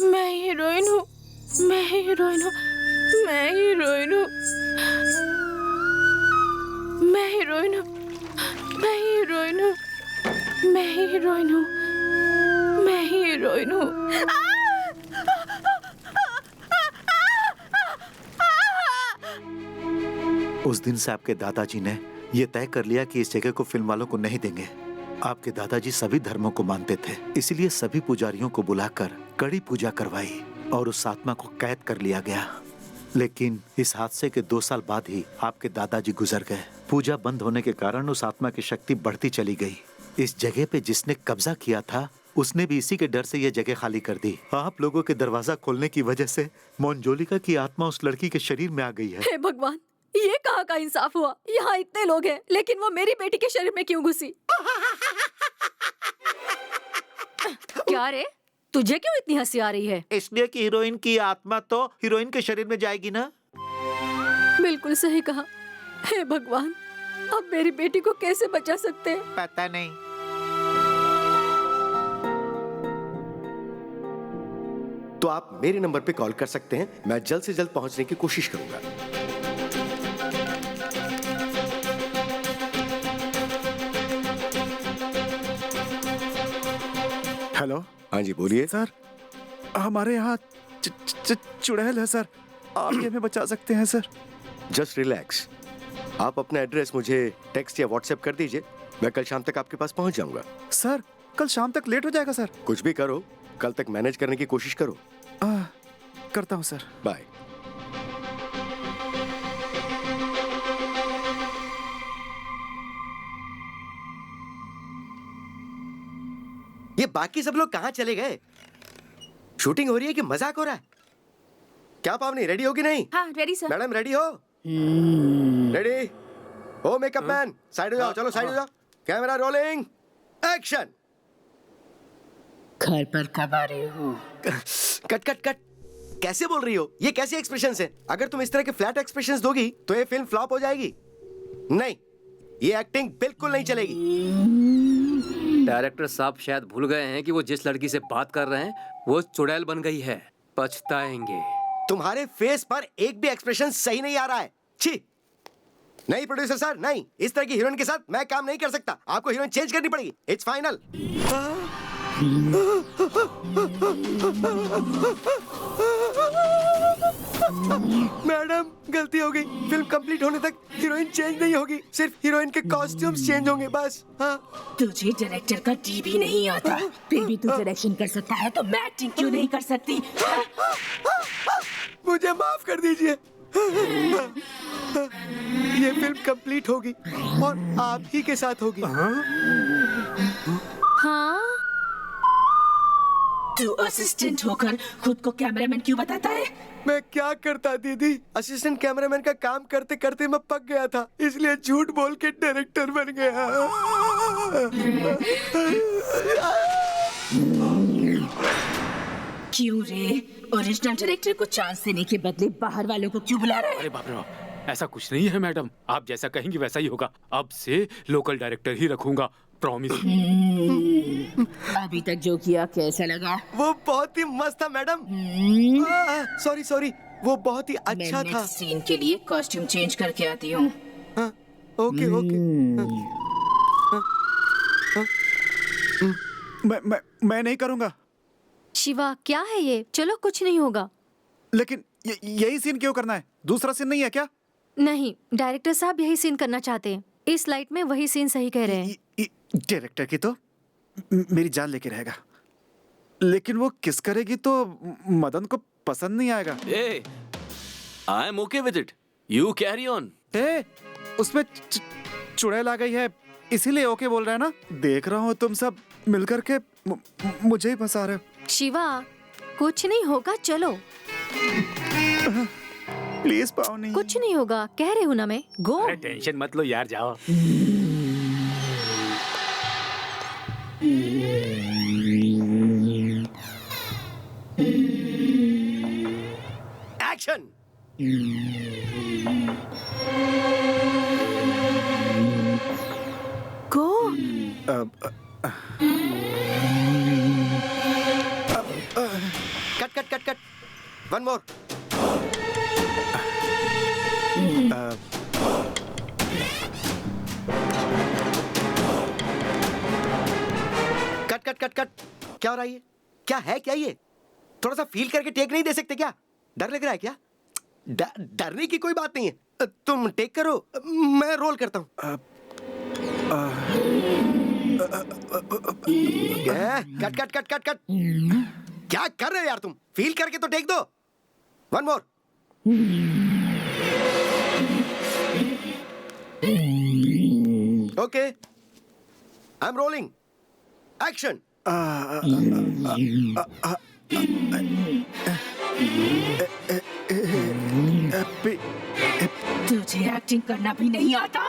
मैं हीरोइन हूँ। मैं हीरोइन हूँ। मैं हीरोइन हूँ। मैं हीरोइन हूँ। मैं हीरोइन हूँ। मैं हीरोइन हूँ। मैं हीरोइन हूँ। उस दिन से आपके दादाजी ने ये तय कर लिया कि इस जगह को फिल्म वालों को नहीं देंगे। आपके दादाजी सभी धर्मों को मानते थे, इसलिए सभी पुजारियों को बुलाकर कड़ी पूजा करवाई और उस आत्मा को कैद कर लिया गया। लेकिन इस हादसे के 2 साल बाद ही आपके दादाजी गुजर गए। पूजा बंद होने के कारण उस आत्मा की शक्ति बढ़ती चली गई। इस जगह पे जिसने कब्जा किया था उसने भी इसी के डर से यह जगह खाली कर दी। आप लोगों के दरवाजा खोलने की वजह से मोंजोलिका की आत्मा उस लड़की के शरीर में आ गई है। हे भगवान, ये कहाँ का इंसाफ हुआ? यहाँ इतने लोग हैं, लेकिन वो मेरी बेटी के शरीर में क्यों घुसी? क्या रे, तुझे क्यों इतनी हंसी आ रही है? इसलिए कि हीरोइन की आत्मा तो हीरोइन के शरीर में जाएगी ना। बिल्कुल सही कहा। हे भगवान, अब मेरी बेटी को कैसे बचा सकते हैं? पता नहीं। तो आप मेरे नंबर पे कॉल कर सकते हैं, मैं जल्द से जल्द पहुंचने की कोशिश करूंगा। हेलो। हाँ जी बोलिए। सर, हमारे यहाँ चुड़ैल है सर, आप ही हमें बचा सकते हैं सर। Just relax. आप अपना एड्रेस मुझे टेक्स्ट या व्हाट्सएप कर दीजिए, मैं कल शाम तक आपके पास पहुंच जाऊंगा। सर, कल शाम तक लेट हो जाएगा सर। कुछ भी करो, कल तक मैनेज करने की कोशिश करो। करता हूँ सर। बाय। ये बाकी सब लोग कहाँ चले गए? शूटिंग हो रही है कि मजाक हो रहा है? क्या पावनी, रेडी होगी नहीं? हाँ, रेडी सर। मैडम रेडी हो? रेडी? ओ मेकअप मैन, साइड हो जाओ, चलो साइड हो जाओ। Camera rolling, action. घर पर कब आ रहे हो? Cut cut cut. कैसे बोल रही हो? ये कैसे एक्सप्रेशंस हैं? अगर तुम इस तरह के फ्लैट एक्सप्रेशंस दोगी तो ये फिल्म फ्लॉप हो जाएगी। नहीं, ये एक्टिंग बिल्कुल नहीं चलेगी। डायरेक्टर साहब शायद भूल गए हैं कि वो जिस लड़की से बात कर रहे हैं वो चुड़ैल बन गई है। पछताएंगे। तुम्हारे फेस पर एक भी एक्सप्रेशन सही नहीं आ रहा है। छी। नहीं प्रोड्यूसर सर, नहीं, इस तरह की हीरोइन के साथ मैं काम नहीं कर सकता। आपको हीरोइन चेंज करनी पड़ेगी। It's final. मैडम गलती हो गई। फिल्म कंप्लीट होने तक हीरोइन चेंज नहीं होगी, सिर्फ हीरोइन के कॉस्ट्यूम्स चेंज होंगे बस। हाँ। तुझे डायरेक्टर का डी भी नहीं आता, फिर भी तू डायरेक्शन कर सकता है, तो मैं एक्टिंग क्यों नहीं कर सकती? मुझे माफ कर दीजिए। ये फिल्म कंप्लीट होगी और आप ही के साथ होगी। हाँ? तू असिस्टेंट होकर खुद को कैमरामैन क्यों बताता है? मैं क्या करता दीदी, असिस्टेंट कैमरामैन का काम करते करते मैं पक गया था, इसलिए झूठ बोल के डायरेक्टर बन गया। क्यों रे? ओरिजिनल डायरेक्टर को चांस देने के बदले बाहर वालों को क्यों बुला रहा है? अरे बाप रे बाप, ऐसा कुछ नहीं है मैडम। आप जैसा कहेंगी वैसा ही होगा। अब से लोकल डायरेक्टर ही रखूंगा, प्रॉमिस। अभी तक जो किया कैसा लगा? वो बहुत ही मस्त था मैडम। सॉरी सॉरी, वो बहुत ही अच्छा था। सीन के लिए कॉस्ट्यूम चेंज करके आती हूँ। Okay okay. मैं नहीं करूँगा। शिवा क्या है ये? चलो कुछ नहीं होगा। लेकिन यही सीन क्यों करना है? दूसरा सीन नहीं है क्या? नहीं, डायरेक्टर साहब यही सीन करना चाहते हैं। इस लाइट में वही सीन सही कह रहे हैं। डायरेक्टर की तो मेरी जान लेके रहेगा, लेकिन वो किस करेगी तो मदन को पसंद नहीं आएगा। I am okay with it, you carry on. उसमें चुड़ैल आ गई है इसीलिए ओके बोल रहा है ना? देख रहा हूँ तुम सब मिलकर के मुझे ही फंसा रहे हो। शिवा कुछ नहीं होगा, चलो। प्लीज पावनी। कुछ नहीं होगा, कह रही हूँ ना मैं। गो। अरे टेंशन मत लो यार, जाओ। Action. Go. Cut cut cut cut. One more. Cut cut cut cut. क्या हो रहा है? क्या है क्या ये? थोड़ा सा फील करके टेक नहीं दे सकते क्या? डर लग रहा है क्या? डरने की कोई बात नहीं है, तुम टेक करो, मैं रोल करता हूँ। Cut cut cut cut cut. क्या कर रहे हो यार तुम? फील करके तो टेक दो। One more. Okay, I am rolling. Action. तुझे एक्टिंग करना भी नहीं आता?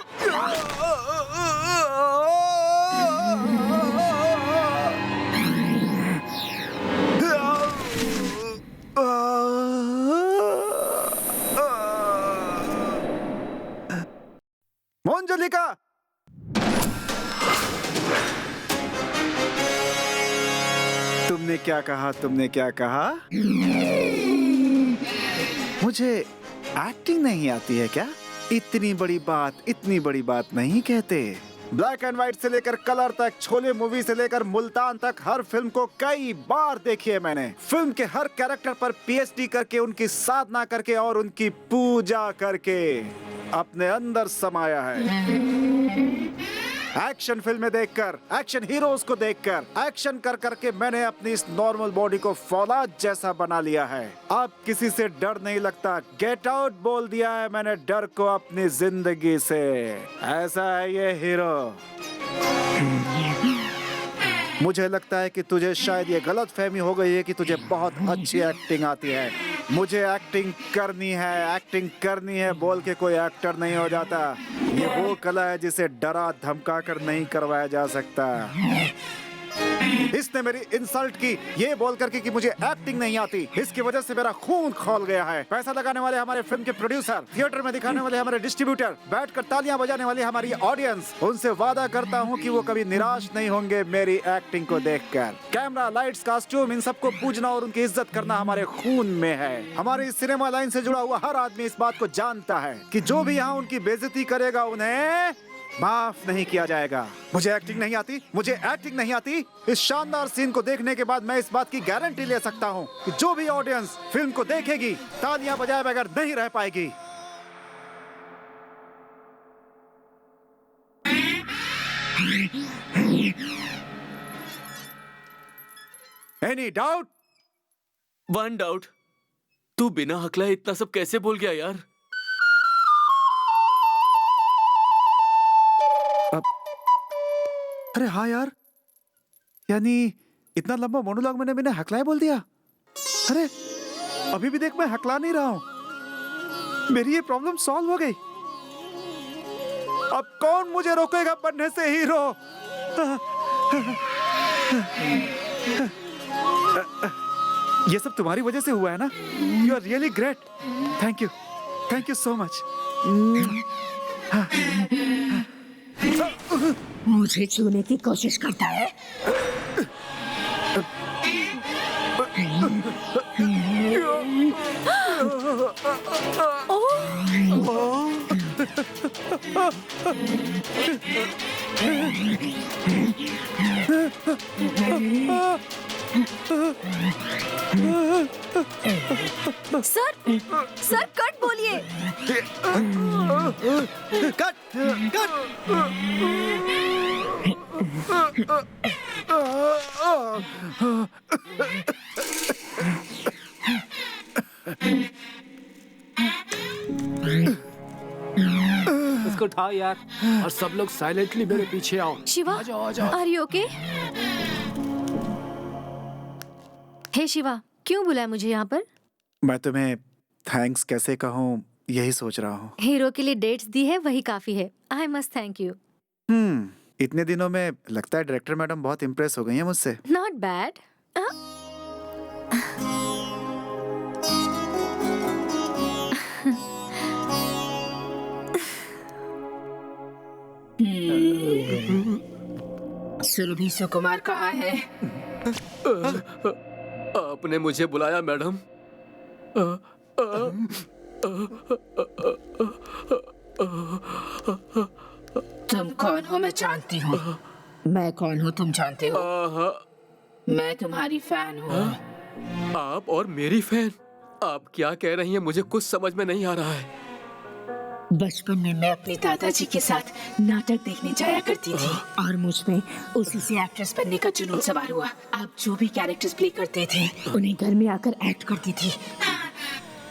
मोंजलिका, तुमने क्या कहा? तुमने क्या कहा? मुझे एक्टिंग नहीं आती है क्या? इतनी बड़ी बात नहीं कहते। ब्लैक एंड व्हाइट से लेकर कलर तक, छोले मूवी से लेकर मुल्तान तक, हर फिल्म को कई बार देखी है मैंने। फिल्म के हर कैरेक्टर पर पीएचडी करके, उनकी साधना करके और उनकी पूजा करके अपने अंदर समाया है। एक्शन फिल्में देखकर, एक्शन हीरोज को देखकर, एक्शन कर करके मैंने अपनी इस नॉर्मल बॉडी को फौलाद जैसा बना लिया है। अब किसी से डर नहीं लगता। गेट आउट बोल दिया है मैंने डर को अपनी जिंदगी से। ऐसा है ये हीरो। मुझे लगता है कि तुझे शायद ये गलत फहमी हो गई है कि तुझे बहुत अच्छी एक्टिंग आती है। मुझे एक्टिंग करनी है बोल के कोई एक्टर नहीं हो जाता। ये वो कला है जिसे डरा धमका कर नहीं करवाया जा सकता। इसने मेरी इंसल्ट की ये बोल करके कि मुझे एक्टिंग नहीं आती। इसकी वजह से मेरा खून खौल गया है। पैसा लगाने वाले हमारे फिल्म के प्रोड्यूसर, थिएटर में दिखाने वाले हमारे डिस्ट्रीब्यूटर, बैठकर तालियां बजाने वाली हमारी ऑडियंस, उनसे वादा करता हूं कि वो कभी निराश नहीं होंगे मेरी एक्टिंग को देखकर। कैमरा, लाइट्स, कॉस्ट्यूम, इन सबको पूजना और उनकी इज्जत करना हमारे खून में है। हमारी सिनेमा लाइन से जुड़ा हुआ हर आदमी इस बात को जानता है कि जो भी यहाँ उनकी बेइज्जती करेगा उन्हें माफ नहीं किया जाएगा। मुझे एक्टिंग नहीं आती। इस शानदार सीन को देखने के बाद मैं इस बात की गारंटी ले सकता हूँ कि जो भी ऑडियंस फिल्म को देखेगी तालियां बजाए बगैर नहीं रह पाएगी। Any doubt? One doubt. तू बिना हकलाए इतना सब कैसे बोल गया यार? अरे हाँ यार, यानी इतना लंबा मोनोलॉग मैंने बिना हकलाए बोल दिया। अरे अभी भी देख मैं हकला नहीं रहा हूँ। मेरी ये प्रॉब्लम सॉल्व हो गई। अब कौन मुझे रोकेगा बनने से हीरो? ये सब तुम्हारी वजह से हुआ है ना? You are really great. Thank you so much. मुझे छूने की कोशिश करता है। सर कट बोलिए। कट। इसको उठाओ यार, और सब लोग साइलेंटली मेरे पीछे आओ। Shiva, are you okay? Hey Shiva, क्यों बुलाया मुझे यहाँ पर? मैं तुम्हें थैंक्स कैसे कहूँ यही सोच रहा हूँ। हीरो के लिए डेट्स दी है वही काफी है। I must thank you. इतने दिनों में लगता है डायरेक्टर मैडम बहुत इम्प्रेस हो गई हैं मुझसे। Not bad. सुरभि सुकुमार कहाँ है? आपने मुझे बुलाया मैडम? तुम कौन हो मैं जानती हूँ। मैं कौन हूँ तुम जानते हो। मैं तुम्हारी फैन हूँ। आप और मेरी फैन? आप क्या कह रही हैं? मुझे कुछ समझ में नहीं आ रहा है। बचपन में मैं अपने दादाजी के साथ नाटक देखने जाया करती थी और मुझ में उसी से एक्ट्रेस बनने का जुनून सवार हुआ। आप जो भी कैरेक्टर्स प्ले करते थे उन्हें घर में आकर एक्ट करती थी।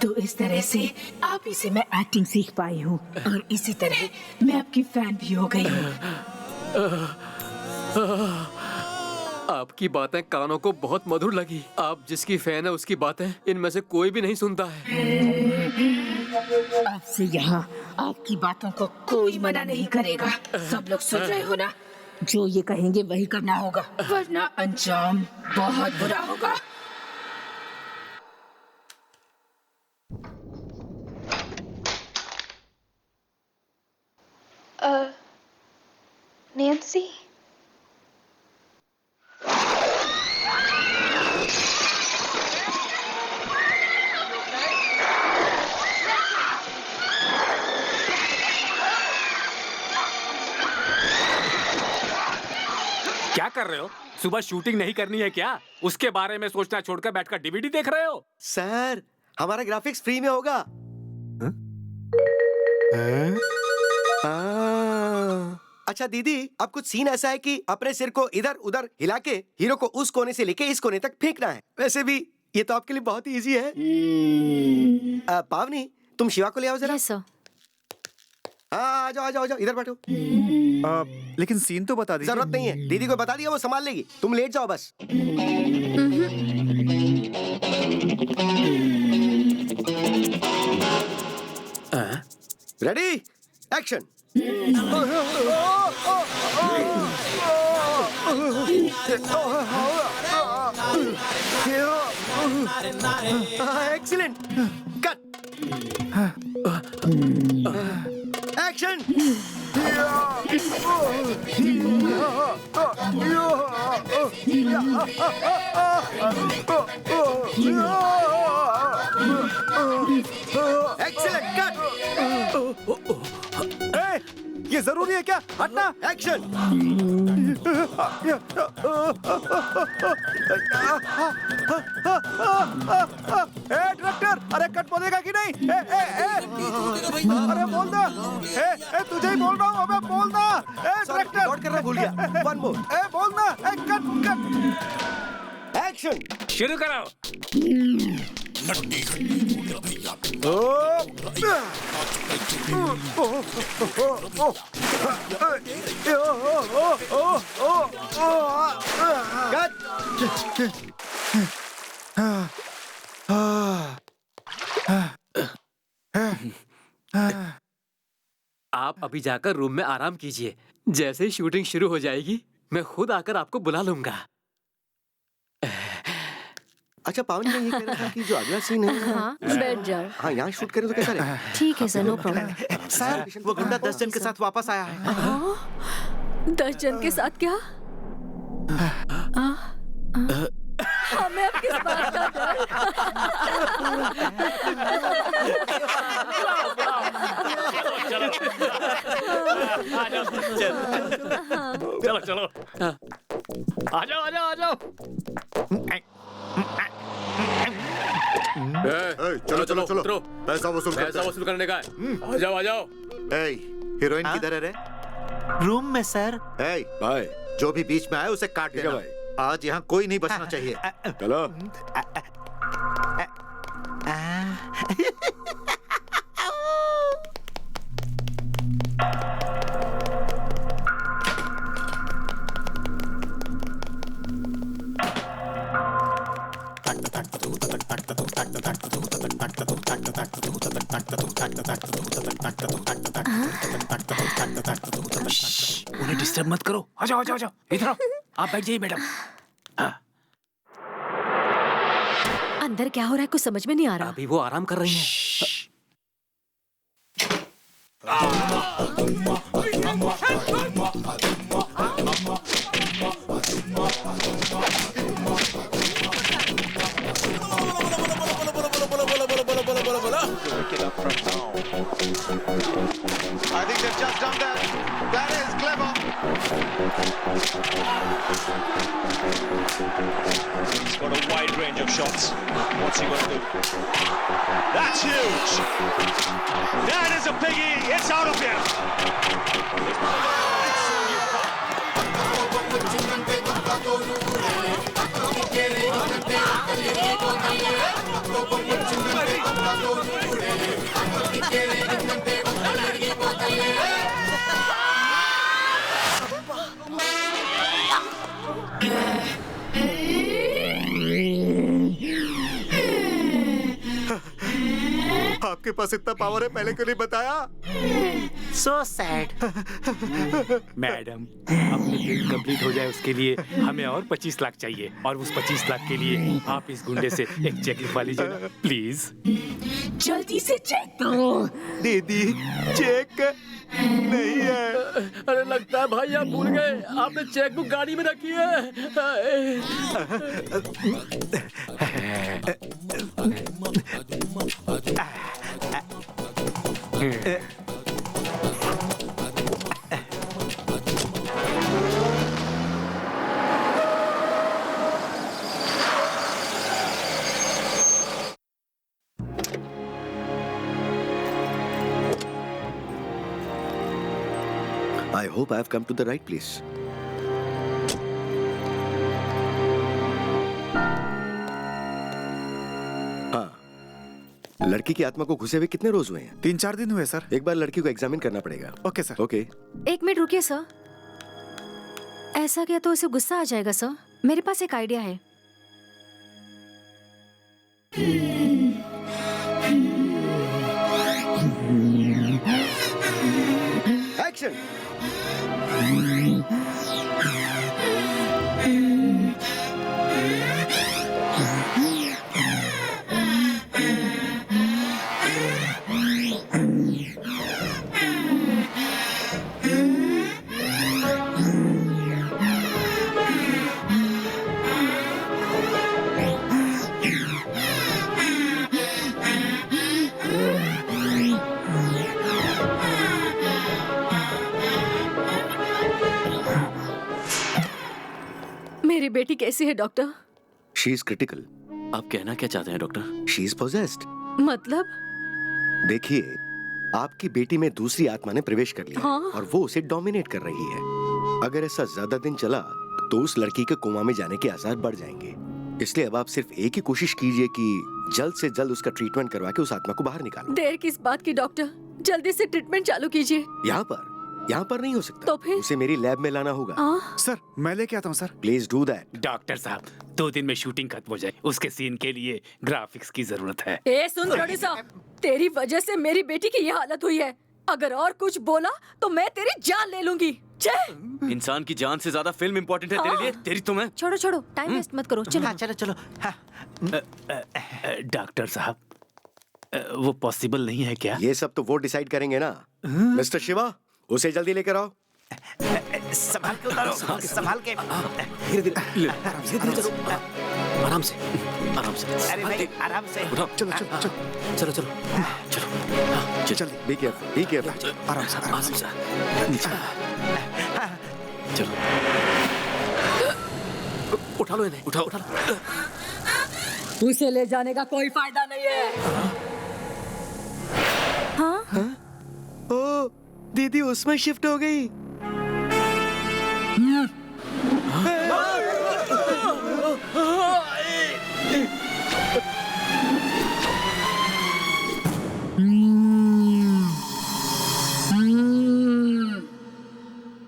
तो इस तरह से आप इसे मैं एक्टिंग सीख पाई हूँ और इसी तरह मैं आपकी फैन भी हो गई हूँ। आपकी बातें कानों को बहुत मधुर लगी। आप जिसकी फैन है उसकी बातें इनमें से कोई भी नहीं सुनता है। अब से यहाँ आपकी बातों को कोई मना नहीं करेगा। सब लोग सुन रहे हो ना? जो ये कहेंगे वही करना होगा, वरना अंजाम बहुत बुरा होगा। Nancy? कर रहे हो? सुबह शूटिंग नहीं करनी है क्या? उसके बारे में सोचना छोड़कर बैठकर डीवीडी देख रहे हो? सर, हमारा ग्राफिक्स फ्री में होगा। अच्छा दीदी, अब कुछ सीन ऐसा है कि अपने सिर को इधर उधर हिला के हीरो को उस कोने से लेके इस कोने तक फेंकना है। वैसे भी ये तो आपके लिए बहुत ही इजी है। पावनी, तुम शिवा को ले आओ जरा। Yes sir. हाँ, आ जाओ आ जाओ आ जाओ, इधर बैठो। लेकिन सीन तो बता दीजिए। जरूरत नहीं है, दीदी को बता दिया, वो संभाल लेगी। तुम लेट जाओ बस। Ready, action. Excellent, cut. Action. Excellent, cut. ये जरूरी है क्या? हटना। एक्शन। डायरेक्टर, अरे कट बोलेगा कि नहीं? अरे बोल दो। तुझे ही बोल रहा हूँ, अबे बोल ना। डायरेक्टर, रिकॉर्ड करना भूल गया। One more. बोल ना। Cut cut. एक्शन। शुरू करो। आप अभी जाकर रूम में आराम कीजिए। जैसे ही शूटिंग शुरू हो जाएगी, मैं खुद आकर आपको बुला लूंगा। अच्छा पावन, मैं ये कह रहा था कि जो अगला सीन है, हाँ, बैठ जाओ। हाँ यहाँ शूट करें तो कैसा रहेगा? ठीक है सर, नो प्रॉब्लम। सर, वो गुंडा 10 जन के साथ वापस आया है। 10 जन के साथ क्या? हमें अब किस बात का डर? चलो चलो, आ जाओ आ जाओ आ जाओ। चलो चलो चलो, उतरो। पैसा वसूल पैसा वसूल करने का है। आ जाओ आ जाओ। हीरोइन किधर है रे? रूम में सर। भाई, जो भी बीच में आए उसे काट देना भाई। आज यहाँ कोई नहीं बचना चाहिए। चलो। उन्हें डिस्टर्ब मत करो। आ जाओ आ जाओ आ जाओ, इधर आओ। आप बैठ जाइए मैडम। अंदर क्या हो रहा है कुछ समझ में नहीं आ रहा। अभी वो आराम कर रही हैं। I think they've just done that. That is clever. He's got a wide range of shots. What's he going to do? That's huge. That is a biggie. It's out of here. आपके पास इतना पावर है, पहले क्यों नहीं बताया? So sad. मैडम, अपनी फिल्म कंप्लीट हो जाए उसके लिए हमें और 25 लाख चाहिए, और उस 25 लाख के लिए आप इस गुंडे से एक चेक लिखवा लीजिए ना, प्लीज। जल्दी से चेक करो। दीदी, चेक नहीं है। अरे लगता है भाई आप भूल गए, आपने चेक बुक गाड़ी में रखी है। I hope I have come to the right place. हाँ, लड़की की आत्मा को घुसे हुए कितने रोज हुए हैं? 3-4 दिन हुए सर। एक बार लड़की को एग्जामिन करना पड़ेगा। Okay sir. ओके। एक मिनट रुकिए सर। ऐसा क्या तो उसे गुस्सा आ जाएगा सर। मेरे पास एक आइडिया है। एक्शन। मेरी बेटी कैसी है डॉक्टर? She is critical. आप कहना क्या चाहते हैं डॉक्टर? She is possessed. मतलब? देखिए, आपकी बेटी में दूसरी आत्मा ने प्रवेश कर लिया हाँ? और वो उसे डोमिनेट कर रही है। अगर ऐसा ज्यादा दिन चला तो उस लड़की के कोमा में जाने के आसार बढ़ जाएंगे। इसलिए अब आप सिर्फ एक ही कोशिश कीजिए कि जल्द से जल्द उसका ट्रीटमेंट करवा के उस आत्मा को बाहर निकालो। देर किस बात की डॉक्टर? जल्दी से ट्रीटमेंट चालू कीजिए। यहाँ पर नहीं हो सकता। तो फिर? उसे मेरी लैब में लाना होगा। सर मैं लेके आता हूँ sir. Please do that. Doctor साहब, 2 दिन में शूटिंग खत्म हो जाए, उसके सीन के लिए ग्राफिक्स की जरूरत है। ए सुन प्रोड्यूसर, तेरी वजह से मेरी बेटी की ये हालत हुई है। अगर और कुछ बोला तो मैं तेरी जान ले लूंगी। इंसान की जान से ज्यादा फिल्म इम्पोर्टेंट है तेरे लिए। तेरी तो मैं। छोड़ो छोड़ो, टाइम वेस्ट मत करो। चलो चलो चलो। डॉक्टर साहब, वो पॉसिबल नहीं है क्या? ये सब तो वो डिसाइड करेंगे ना। मिस्टर शिवा, उसे जल्दी लेकर आओ। संभाल के उतारो, संभाल के। धीरे धीरे चलो, आराम से आराम से। अरे भाई आराम से। उठाओ। चलो चलो चलो चलो चलो चल बी केयरफुल, बी केयरफुल। आराम से आराम से। चलो, उठा लो इन्हें। उठा लो। उसे ले जाने का कोई फायदा नहीं है। हाँ? ओ, दीदी उसमें शिफ्ट हो गई।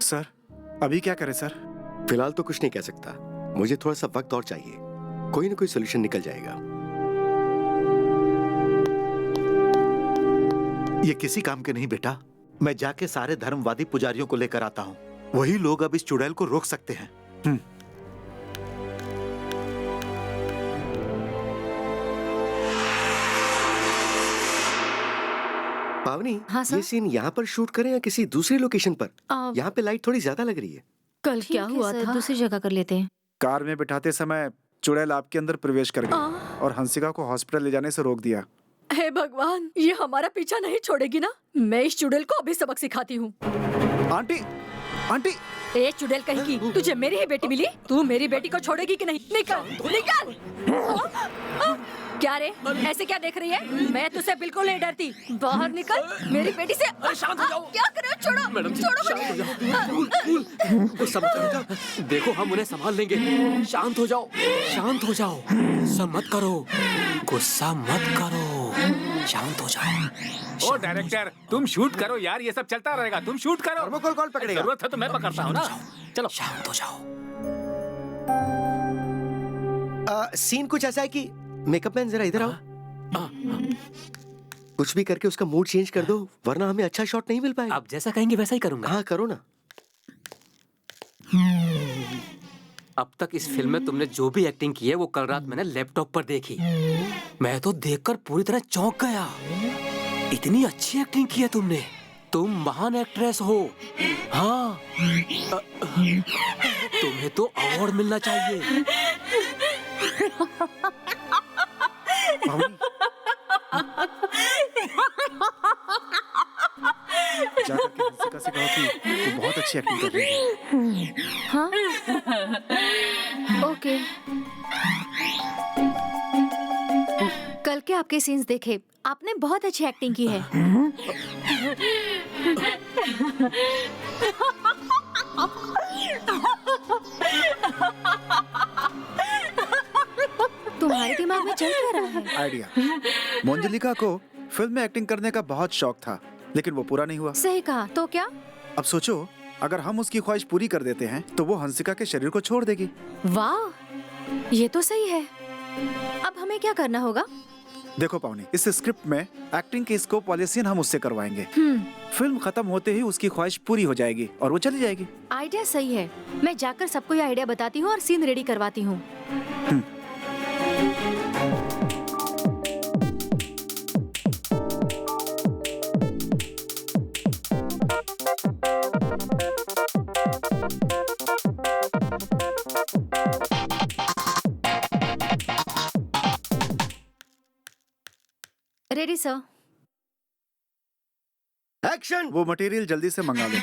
सर अभी क्या करें सर? फिलहाल तो कुछ नहीं कह सकता। मुझे थोड़ा सा वक्त और चाहिए। कोई ना कोई सोल्यूशन निकल जाएगा। ये किसी काम के नहीं बेटा। मैं जाके सारे धर्मवादी पुजारियों को लेकर आता हूँ। वही लोग अब इस चुड़ैल को रोक सकते हैं। पावनी, हाँ सर? ये सीन यहाँ पर शूट करें या किसी दूसरी लोकेशन पर? आ, यहाँ पे लाइट थोड़ी ज्यादा लग रही है। कल क्या हुआ था? दूसरी जगह कर लेते हैं। कार में बिठाते समय चुड़ैल आपके अंदर प्रवेश कर गई और हंसिका को हॉस्पिटल ले जाने से रोक दिया। हे भगवान, ये हमारा पीछा नहीं छोड़ेगी ना? मैं इस चुड़ैल को अभी सबक सिखाती हूँ। आंटी आंटी, ए चुड़ैल कहीं की, तुझे मेरी ही बेटी मिली? तू मेरी बेटी को छोड़ेगी कि नहीं? निकल निकल। क्या रे, ऐसे क्या देख रही है? मैं तुझसे बिल्कुल नहीं डरती। बाहर निकल मेरी बेटी से। शांत हो जाओ। क्या कर रहे हो? छोड़ो मैडम जी, छोड़ो शांत हो मुझे। जाओ। गुस्सा मत करो। देखो हम उन्हें संभाल लेंगे। शांत हो जाओ, शांत हो जाओ। गुस्सा मत करो, गुस्सा मत करो। शांत हो जाओ। ओ डायरेक्टर, तुम शूट करो यार, ये सब चलता रहेगा। तुम शूट करो। थर्मोकोल कौन पकड़ेगा? जरूरत है तो मैं पकड़ता हूँ ना। चलो शांत हो जाओ। सीन कुछ ऐसा है कि मेकअप मैन जरा इधर आओ। कुछ भी करके उसका मूड चेंज कर दो, वरना हमें अच्छा शॉट नहीं मिल पाएगा। आप जैसा कहेंगे वैसा ही करूंगा। हाँ करो ना। अब तक इस फिल्म में तुमने जो भी एक्टिंग की है वो कल रात मैंने लैपटॉप पर देखी। मैं तो देखकर पूरी तरह चौंक गया। इतनी अच्छी एक्टिंग की है तुमने। तुम महान एक्ट्रेस हो। हाँ, तुम्हें तो अवार्ड मिलना चाहिए। जाकर के हंसिका से कहो कि तू बहुत अच्छी एक्टिंग कर रही है। हाँ? ओके। कल के आपके सीन्स देखे, आपने बहुत अच्छी एक्टिंग की है। तुम्हारे दिमाग में चल क्या रहा है? आइडिया। मंजुलिका को फिल्म में एक्टिंग करने का बहुत शौक था, लेकिन वो पूरा नहीं हुआ। सही कहा। तो क्या? अब सोचो, अगर हम उसकी ख्वाहिश पूरी कर देते हैं तो वो हंसिका के शरीर को छोड़ देगी। वाह, ये तो सही है। अब हमें क्या करना होगा? देखो पावनी, इस स्क्रिप्ट में एक्टिंग के स्कोप वाले सीन हम उससे करवाएंगे। फिल्म खत्म होते ही उसकी ख्वाहिश पूरी हो जाएगी और वो चली जाएगी। आइडिया सही है। मैं जाकर सबको ये आइडिया बताती हूँ और सीन रेडी करवाती हूँ। Ready sir. एक्शन। वो मटेरियल जल्दी से मंगा लो।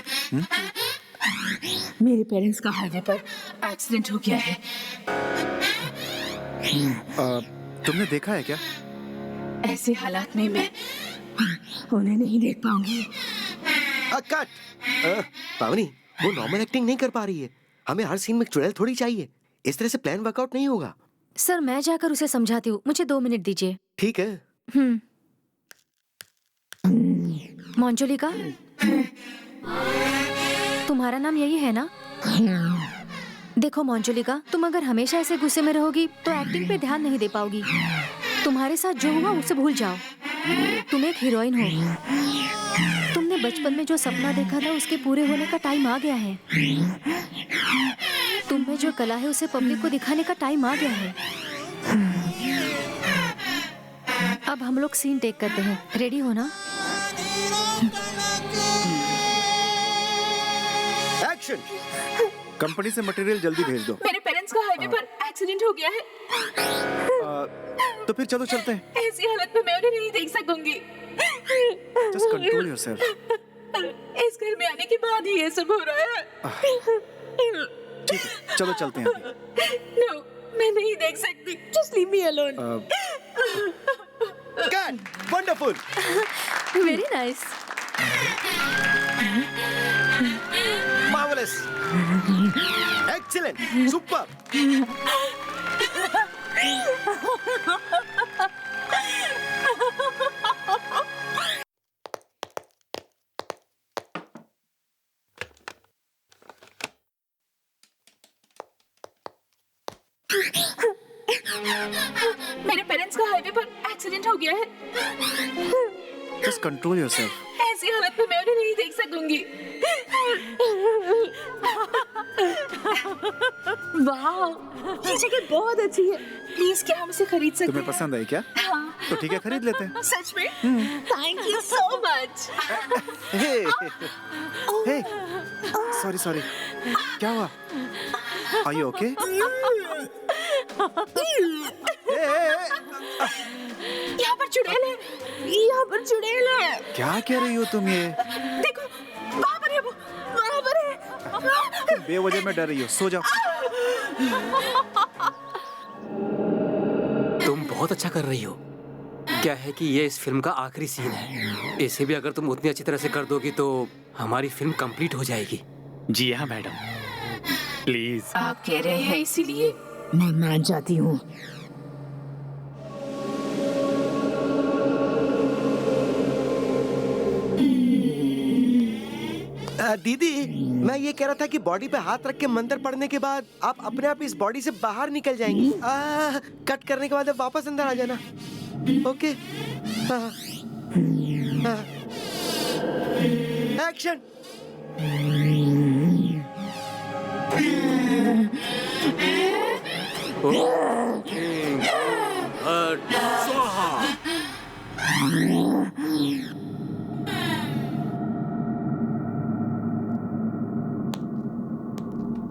मेरे पेरेंट्स का हाईवे पर एक्सीडेंट हो गया है। तुमने देखा है क्या? ऐसे हालात में मैं उन्हें नहीं देख पाऊंगी। कट। पावनी, वो नॉर्मल एक्टिंग नहीं कर पा रही है। हमें हर सीन में चुड़ैल थोड़ी चाहिए। इस तरह से प्लान वर्कआउट नहीं होगा। सर, मैं जाकर उसे समझाती हूँ। मुझे 2 मिनट दीजिए। ठीक है। मंजुलिका, तुम्हारा नाम यही है ना? देखो मंजुलिका, तुम अगर हमेशा ऐसे गुस्से में रहोगी तो एक्टिंग पे ध्यान नहीं दे पाओगी। तुम्हारे साथ जो हुआ उसे भूल जाओ। तुम एक हीरोइन हो। तुमने बचपन में जो सपना देखा था उसके पूरे होने का टाइम आ गया है। तुम में जो कला है उसे पब्लिक को दिखाने का टाइम आ गया है। अब हम लोग सीन टेक करते हैं। रेडी हो ना? एक्शन। कंपनी से मटेरियल जल्दी भेज दो। मेरे पेरेंट्स का हाईवे पर एक्सीडेंट हो गया है। तो फिर चलो चलते हैं। ऐसी हालत में मैं उन्हें नहीं देख सकूंगी। Just control yourself. इस घर में आने के बाद ही ये सब हो रहा है। ठीक है, चलो चलते हैं अभी। नो, मैं नहीं देख सकती। Just leave me alone. Cut. Wonderful. Very nice. Marvellous. Excellent. Super. मेरे पेरेंट्स का हाईवे पर एक्सीडेंट हो गया है। Just control yourself. ऐसी हालत में मैं उन्हें नहीं देख सकूंगी। वाह, ये जगह बहुत अच्छी है। प्लीज, क्या हम इसे खरीद सकते हैं? तुम्हें पसंद आई क्या? हाँ। तो ठीक है, खरीद लेते हैं। सच में? Thank you so much. Hey, sorry. क्या हुआ? Are you okay? यहाँ पर चुड़ैल है। यहाँ पर चुड़ैल है। क्या कह रही हो तुम ये? देखो, वहाँ पर है वो, वहाँ पर है। तुम बेवजह में डर रही हो। सो जाओ। तुम बहुत अच्छा कर रही हो। क्या है कि ये इस फिल्म का आखिरी सीन है। इसे भी अगर तुम उतनी अच्छी तरह से कर दोगी तो हमारी फिल्म कंप्लीट हो जाएगी। जी हाँ मैडम, प्लीज। आप कह रहे हैं इसीलिए मैं मान जाती हूँ। दीदी, मैं ये कह रहा था कि बॉडी पे हाथ रख के मंत्र पढ़ने के बाद आप अपने आप इस बॉडी से बाहर निकल जाएंगी। कट करने के बाद आप वापस अंदर आ जाना। ओके। एक्शन।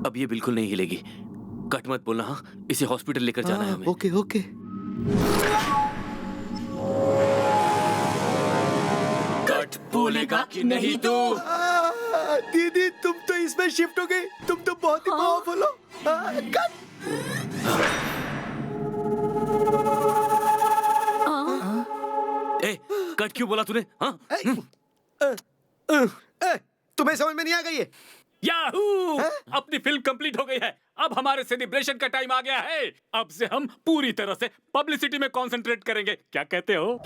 अब ये बिल्कुल नहीं हिलेगी। कट मत बोलना। हाँ, इसे हॉस्पिटल लेकर जाना है हमें। Okay okay. कट बोलेगा कि नहीं तू? दीदी, तुम तो इसमें शिफ्ट हो गई। तुम तो बहुत ही पावरफुल हो। कट। ए, कट क्यों बोला तूने? हाँ? तुम्हें समझ में नहीं आ गई है? याहू! अपनी फिल्म कंप्लीट हो गई है। अब हमारे सेलिब्रेशन का टाइम आ गया है। अब से हम पूरी तरह से पब्लिसिटी में कंसंट्रेट करेंगे। क्या कहते हो?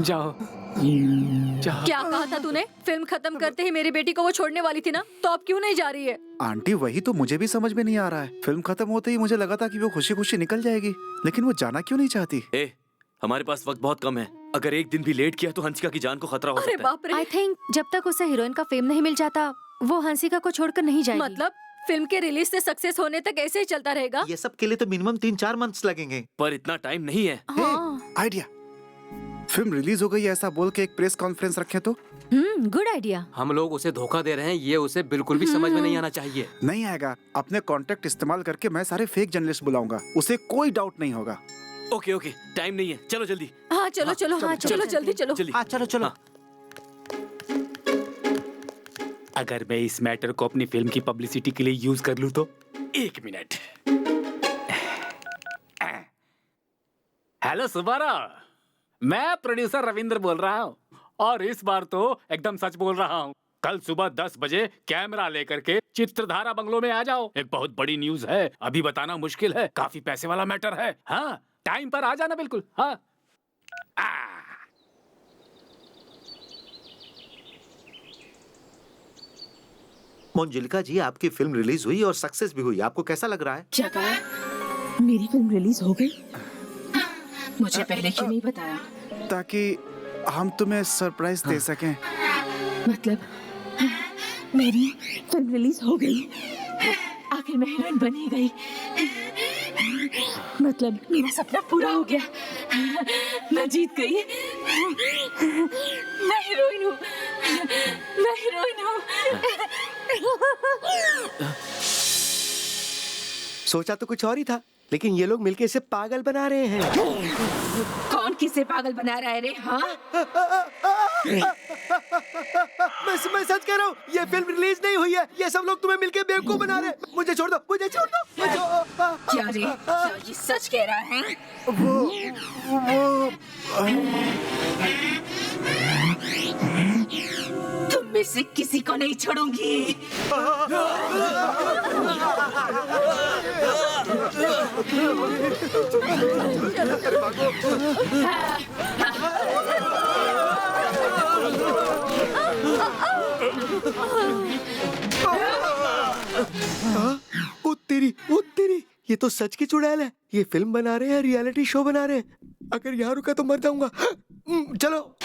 जाओ। क्या कहा था तूने? फिल्म खत्म करते ही मेरी बेटी को वो छोड़ने वाली थी ना, तो अब क्यों नहीं जा रही है? आंटी वही तो मुझे भी समझ में नहीं आ रहा है। फिल्म खत्म होते ही मुझे लगा था कि वो खुशी खुशी निकल जाएगी, लेकिन वो जाना क्यों नहीं चाहती? हमारे पास वक्त बहुत कम है। अगर एक दिन भी लेट किया तो हंसिका की जान को खतरा हो अरे सकता है। बाप रे! आई थिंक जब तक उसे हीरोइन का फेम नहीं मिल जाता, वो हंसिका को छोड़कर नहीं जाएगी। मतलब फिल्म के रिलीज से सक्सेस होने तक ऐसे ही चलता रहेगा? ये सब के लिए तो मिनिमम 3-4 मंथ्स लगेंगे। पर इतना टाइम नहीं है। आइडिया, फिल्म रिलीज हो गई है ऐसा बोल के एक प्रेस कॉन्फ्रेंस रखे तो? Good idea. हम लोग उसे धोखा दे रहे हैं, ये उसे बिल्कुल भी समझ में नहीं आना चाहिए। नहीं आएगा। अपने कॉन्टेक्ट इस्तेमाल करके मैं सारे फेक जर्नलिस्ट बुलाऊंगा, उसे कोई डाउट नहीं होगा। ओके ओके, टाइम नहीं है, चलो जल्दी। हाँ चलो चलो, हाँ चलो जल्दी चलो। हाँ चलो चलो। अगर मैं इस मैटर को अपनी फिल्म की पब्लिसिटी के लिए यूज कर लूं तो? 1 मिनट। हेलो सुबारा, मैं प्रोड्यूसर रविंद्र बोल रहा हूँ और इस बार तो एकदम सच बोल रहा हूँ। कल सुबह 10 बजे कैमरा लेकर के चित्रधारा बंगलो में आ जाओ। एक बहुत बड़ी न्यूज है, अभी बताना मुश्किल है, काफी पैसे वाला मैटर है। हाँ, टाइम पर आ जाना बिल्कुल। हाँ। मंजुलिका जी, आपकी फिल्म रिलीज हुई और सक्सेस भी हुई, आपको कैसा लग रहा है? क्या कहा? मेरी फिल्म रिलीज हो गई? मुझे पहले क्यों नहीं बताया? ताकि हम तुम्हें सरप्राइज दे सकें। मतलब मेरी फिल्म रिलीज हो गई, आखिर मैं हीरोइन बनी गई। मतलब मेरा सपना पूरा हो गया, मैं जीत गई। मैं हीरोइन हूँ, मैं हीरोइन हूँ। सोचा तो कुछ और ही था, लेकिन ये लोग मिलके इसे पागल बना रहे हैं। कौन किसे पागल बना रहा है रे? हाँ? मैं सच कह रहा हूँ, ये फिल्म रिलीज नहीं हुई है। ये सब लोग तुम्हें मिलके बेवकूफ बना रहे हैं। मुझे छोड़ दो, मुझे छोड़ दो। क्या रे? क्या ये सच कह रहा है? तुम में से किसी को नहीं छोड़ूंगी। ओ तेरी, ये तो सच की चुड़ैल है। ये फिल्म बना रहे हैं, रियलिटी शो बना रहे हैं। अगर यहाँ रुका तो मर जाऊंगा। चलो।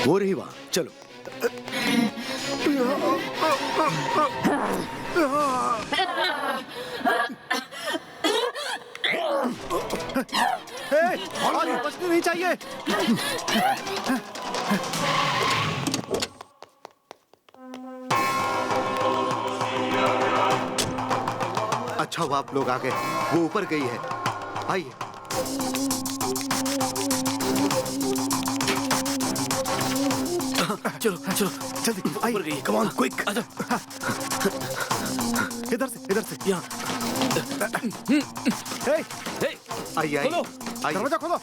वो रही वहाँ, चलो। और बचने नहीं चाहिए। अच्छा हुआ आप लोग आ गए, वो ऊपर गई है। आइए। चलो चलो जल्दी ऊपर गई। Come on quick. आजा। इधर से यहाँ। आइए आइए। दरवाजा खोलो।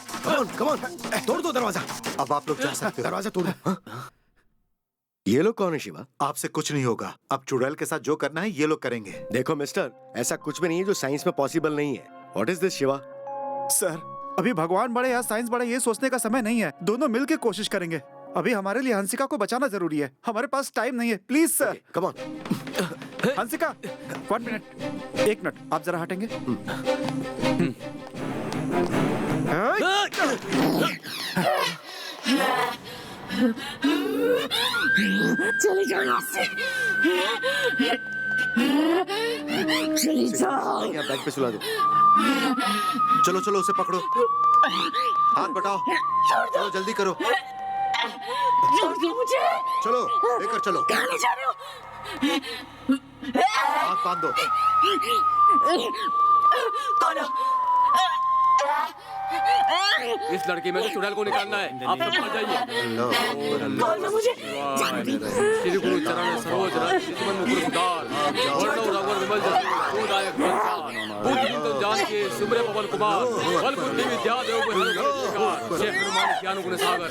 कम ऑन, तोड़ दो दरवाजा। अब आप लोग जा सकते हो। दरवाजा तोड़ दो। ये लोग कौन है शिवा? आपसे कुछ नहीं होगा। अब चुड़ैल के साथ जो करना है ये लोग करेंगे। देखो मिस्टर, ऐसा कुछ भी नहीं है जो साइंस में पॉसिबल नहीं है। What is this Shiva? Sir, अभी भगवान बड़े या साइंस बड़े ये सोचने का समय नहीं है। दोनों मिलके कोशिश करेंगे। अभी हमारे लिए हंसिका को बचाना जरूरी है। हमारे पास टाइम नहीं है। Please sir. Come on. Hansika, 1 minute, 1 minute, आप जरा हटेंगे। चले जाओ यहाँ से। चले जाओ। यहाँ बैग पे सुला दो। चलो चलो उसे पकड़ो, हाथ बटाओ, चलो जल्दी करो, छोड़ दो मुझे। चलो लेकर चलो। कहाँ ले जा रहे हो? हाथ बांध दो। कौन हो? इस लड़की में से चुड़ैल को निकालना है। आप सब आ जाइए। कौन हो मुझे? श्री गुरु चरण सरोज रज चितमन मुकुर सुधार वर्णो रघुवर विमल जस सुदायक संसार बुद्धि तो जान के सुमरे पवन कुमार बल बुद्धि विद्या देव को हर शिकार जय हनुमान ज्ञान गुण सागर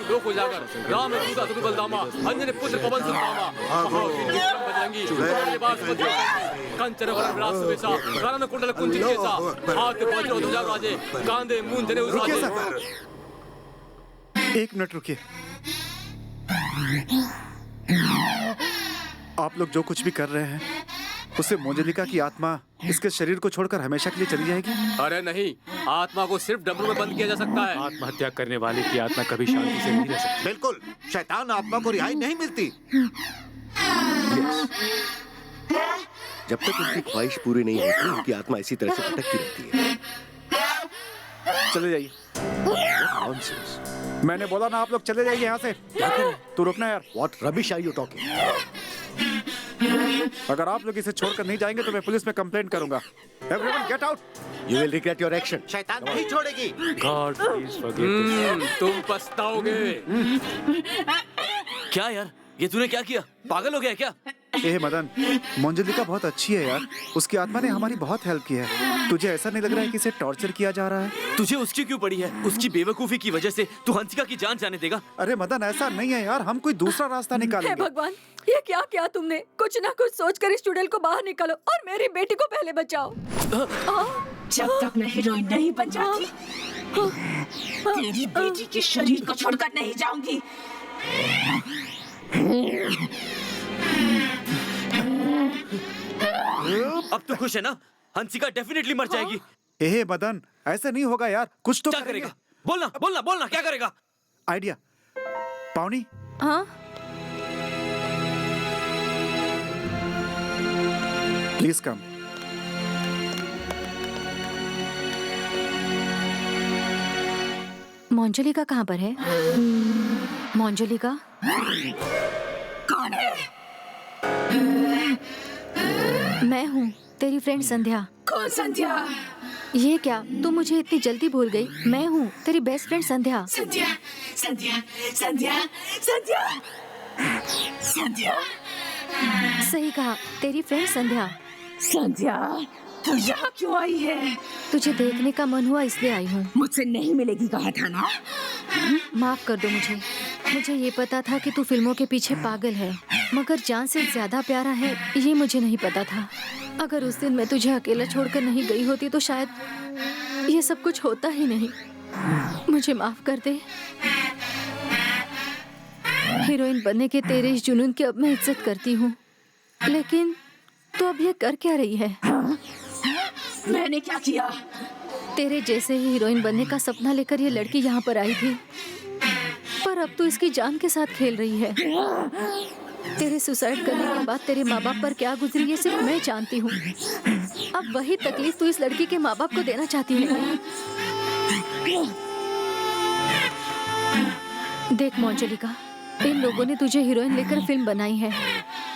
लोक उजागर राम दूता तुम बलदामा अंजनी पुत्र पवन सुदामा महावीर विक्रम बजरंगी लिबास कंचन वरण विलास वेशा करण कुंडल कुंचित केसा हाथ वज्र ध्वजा राजे कांधे मूंज जनेऊ रुकिए साजे। सर, 1 मिनट रुकिए। आप लोग जो कुछ भी कर रहे हैं उससे मोंजलिका की आत्मा इसके शरीर को छोड़कर हमेशा के लिए चली जाएगी। अरे नहीं, आत्मा को सिर्फ डमरू में बंद किया जा सकता है। आत्महत्या करने वाले की आत्मा कभी शांति से नहीं रह सकती। बिल्कुल, शैतान आत्मा को रिहाई नहीं मिलती। जब तक उनकी ख्वाहिश पूरी नहीं होती उनकी आत्मा इसी तरह से भटकती रहती है। चले जाइए। Nonsense. मैंने बोला ना आप लोग चले जाइए यहाँ से। तू रुकना यार। What rubbish are you talking? अगर आप लोग इसे छोड़कर नहीं जाएंगे तो मैं पुलिस में कंप्लेंट करूंगा। Everyone get out. You will regret your action. शैतान नहीं छोड़ेगी। God please forgive this. तुम पछताओगे। क्या यार, ये तूने क्या किया? पागल हो गया क्या? ए मदन, मोंजलिका बहुत अच्छी है यार। उसकी आत्मा ने हमारी बहुत हेल्प की है। तुझे ऐसा नहीं लग रहा है कि इसे टॉर्चर किया जा रहा है? तुझे उसकी क्यों पड़ी है? उसकी बेवकूफी की वजह से तू हंसिका की जान जाने देगा? अरे मदन, ऐसा नहीं है यार, हम कोई दूसरा रास्ता हे निकालेंगे। भगवान, ये क्या किया तुमने? कुछ ना कुछ सोचकर इस चुड़ैल को बाहर निकालो और मेरी बेटी को पहले बचाओ। जब तक मैं हीरोइन नहीं बन जाती तेरी बेटी के शरीर को छोड़कर नहीं जाऊंगी। अब तू खुश है ना? हंसिका डेफिनेटली मर जाएगी। ए मदन, ऐसे नहीं होगा यार, कुछ तो क्या करेगा? बोलना बोलना बोलना, क्या करेगा? आइडिया। पावनी, हाँ, प्लीज कम। मोंजलिका कहाँ पर है? मोंजलिका? कौन है? मैं हूँ, तेरी फ्रेंड संध्या। कौन संध्या? ये क्या, तुम मुझे इतनी जल्दी भूल गई? मैं हूँ, तेरी बेस्ट फ्रेंड संध्या। संध्या, संध्या, संध्या, संध्या, संध्या। सही कहा, तेरी फ्रेंड संध्या। संध्या, तू यहाँ क्यों आई है? तुझे देखने का मन हुआ इसलिए आई हूँ। मुझसे नहीं मिलेगी कहा था ना? माफ कर दो मुझे। मुझे ये पता था कि तू फिल्मों के पीछे पागल है, मगर जान से ज्यादा प्यारा है ये मुझे नहीं पता था। अगर उस दिन मैं तुझे अकेला छोड़कर नहीं गई होती तो शायद ये सब कुछ होता ही नहीं। मुझे माफ कर दे। हीरोइन बनने के तेरे इस जुनून की अब मैं इज्जत करती हूँ, लेकिन तू अब ये कर क्या रही है? मैंने क्या किया? तेरे जैसे ही हीरोइन बनने का सपना लेकर ये लड़की यहाँ पर आई थी, पर अब तो इसकी जान के साथ खेल रही है। तेरे सुसाइड करने के बाद तेरे माँ बाप पर क्या गुजरी ये सिर्फ मैं जानती हूँ। अब वही तकलीफ तू इस लड़की के माँ बाप को देना चाहती है। देख मोंजलिका, इन लोगों ने तुझे हीरोइन लेकर फिल्म बनाई है।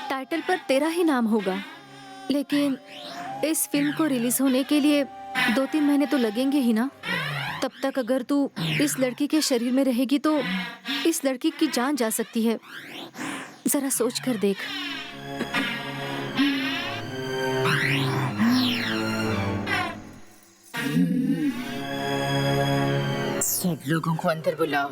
टाइटल पर तेरा ही नाम होगा, लेकिन इस फिल्म को रिलीज होने के लिए 2-3 महीने तो लगेंगे ही ना। तब तक अगर तू इस लड़की के शरीर में रहेगी तो इस लड़की की जान जा सकती है। जरा सोच कर देख। सब लोगों को अंदर बुलाओ।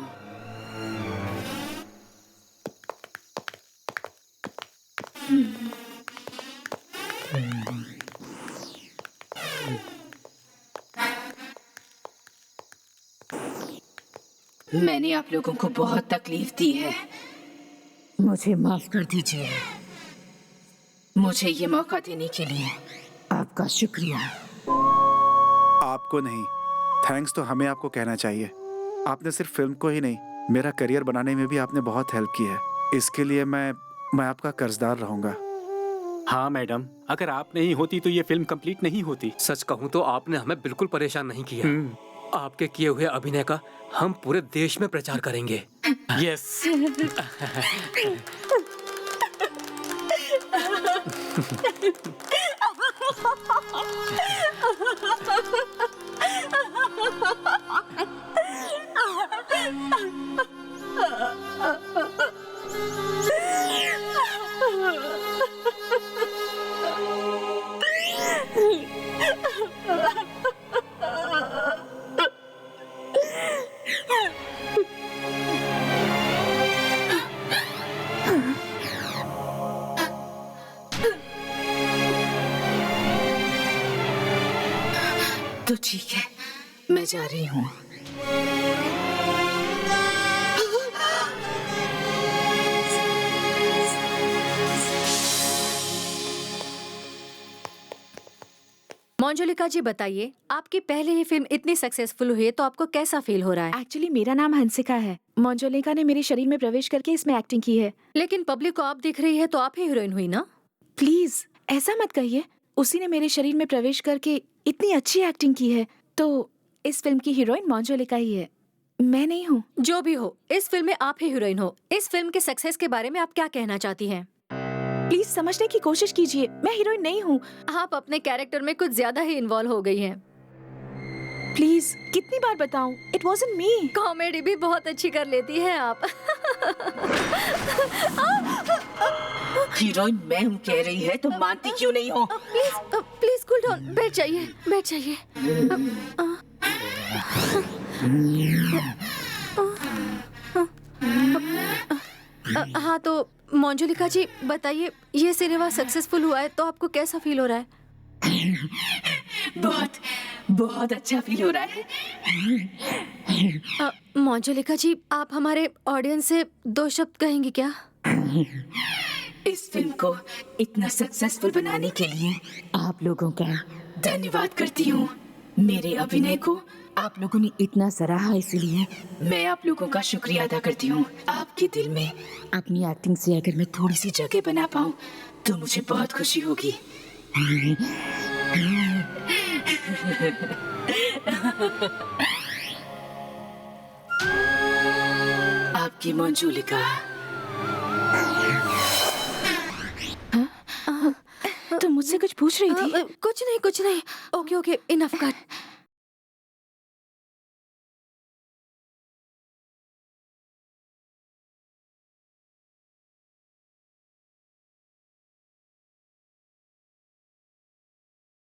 मैंने आप लोगों को बहुत तकलीफ दी है, मुझे माफ कर दीजिए। मुझे ये मौका देने के लिए आपका शुक्रिया। आपको नहीं, थैंक्स तो हमें आपको कहना चाहिए। आपने सिर्फ फिल्म को ही नहीं, मेरा करियर बनाने में भी आपने बहुत हेल्प की है। इसके लिए मैं आपका कर्जदार रहूंगा। हाँ मैडम, अगर आप नहीं होती तो ये फिल्म कंप्लीट नहीं होती। सच कहूँ तो आपने हमें बिल्कुल परेशान नहीं किया। आपके किए हुए अभिनय का हम पूरे देश में प्रचार करेंगे। यस। तो ठीक है, मैं जा रही हूँ। मंजुलिका जी बताइए, आपकी पहले ही फिल्म इतनी सक्सेसफुल हुई है तो आपको कैसा फील हो रहा है? एक्चुअली मेरा नाम हंसिका है। मंजुलिका ने मेरे शरीर में प्रवेश करके इसमें एक्टिंग की है। लेकिन पब्लिक को आप दिख रही है तो आप ही हीरोइन हुई ना? प्लीज ऐसा मत कहिए। उसी ने मेरे शरीर में प्रवेश करके इतनी अच्छी एक्टिंग की है, तो इस फिल्म की हीरोइन मंजुलिका ही है, मैं नहीं हूँ। जो भी हो, इस फिल्म में आप ही हीरोइन हो। इस फिल्म के सक्सेस के बारे में आप क्या कहना चाहती हैं? प्लीज समझने की कोशिश कीजिए, मैं हीरोइन नहीं हूँ। आप अपने कैरेक्टर में कुछ ज्यादा ही इन्वॉल्व हो गई हैं। प्लीज कितनी बार बताऊं? It wasn't me. कॉमेडी भी बहुत अच्छी कर लेती हैं आप। हीरोइन मैं हूँ कह रही है तो मानती क्यों नहीं हो? प्लीज प्लीज कूल डाउन, बैठ जाइए, बैठ जाइए। हाँ तो मंजुलिका जी बताइए, ये सिनेमा सक्सेसफुल हुआ है तो आपको कैसा फील हो रहा है? बहुत बहुत अच्छा फील हो रहा है। मंजुलिका जी, आप हमारे ऑडियंस से 2 शब्द कहेंगी क्या? इस फिल्म को इतना सक्सेसफुल बनाने के लिए आप लोगों का धन्यवाद करती हूँ। मेरे अभिनय को आप लोगों ने इतना सराहा, इसलिए मैं आप लोगों का शुक्रिया अदा करती हूँ। आपके दिल में अपनी एक्टिंग से अगर मैं थोड़ी सी जगह बना पाऊँ तो मुझे बहुत खुशी होगी। आपकी मंजुलिका। तुम मुझसे कुछ पूछ रही थी? कुछ नहीं, कुछ नहीं। Okay okay, enough cut.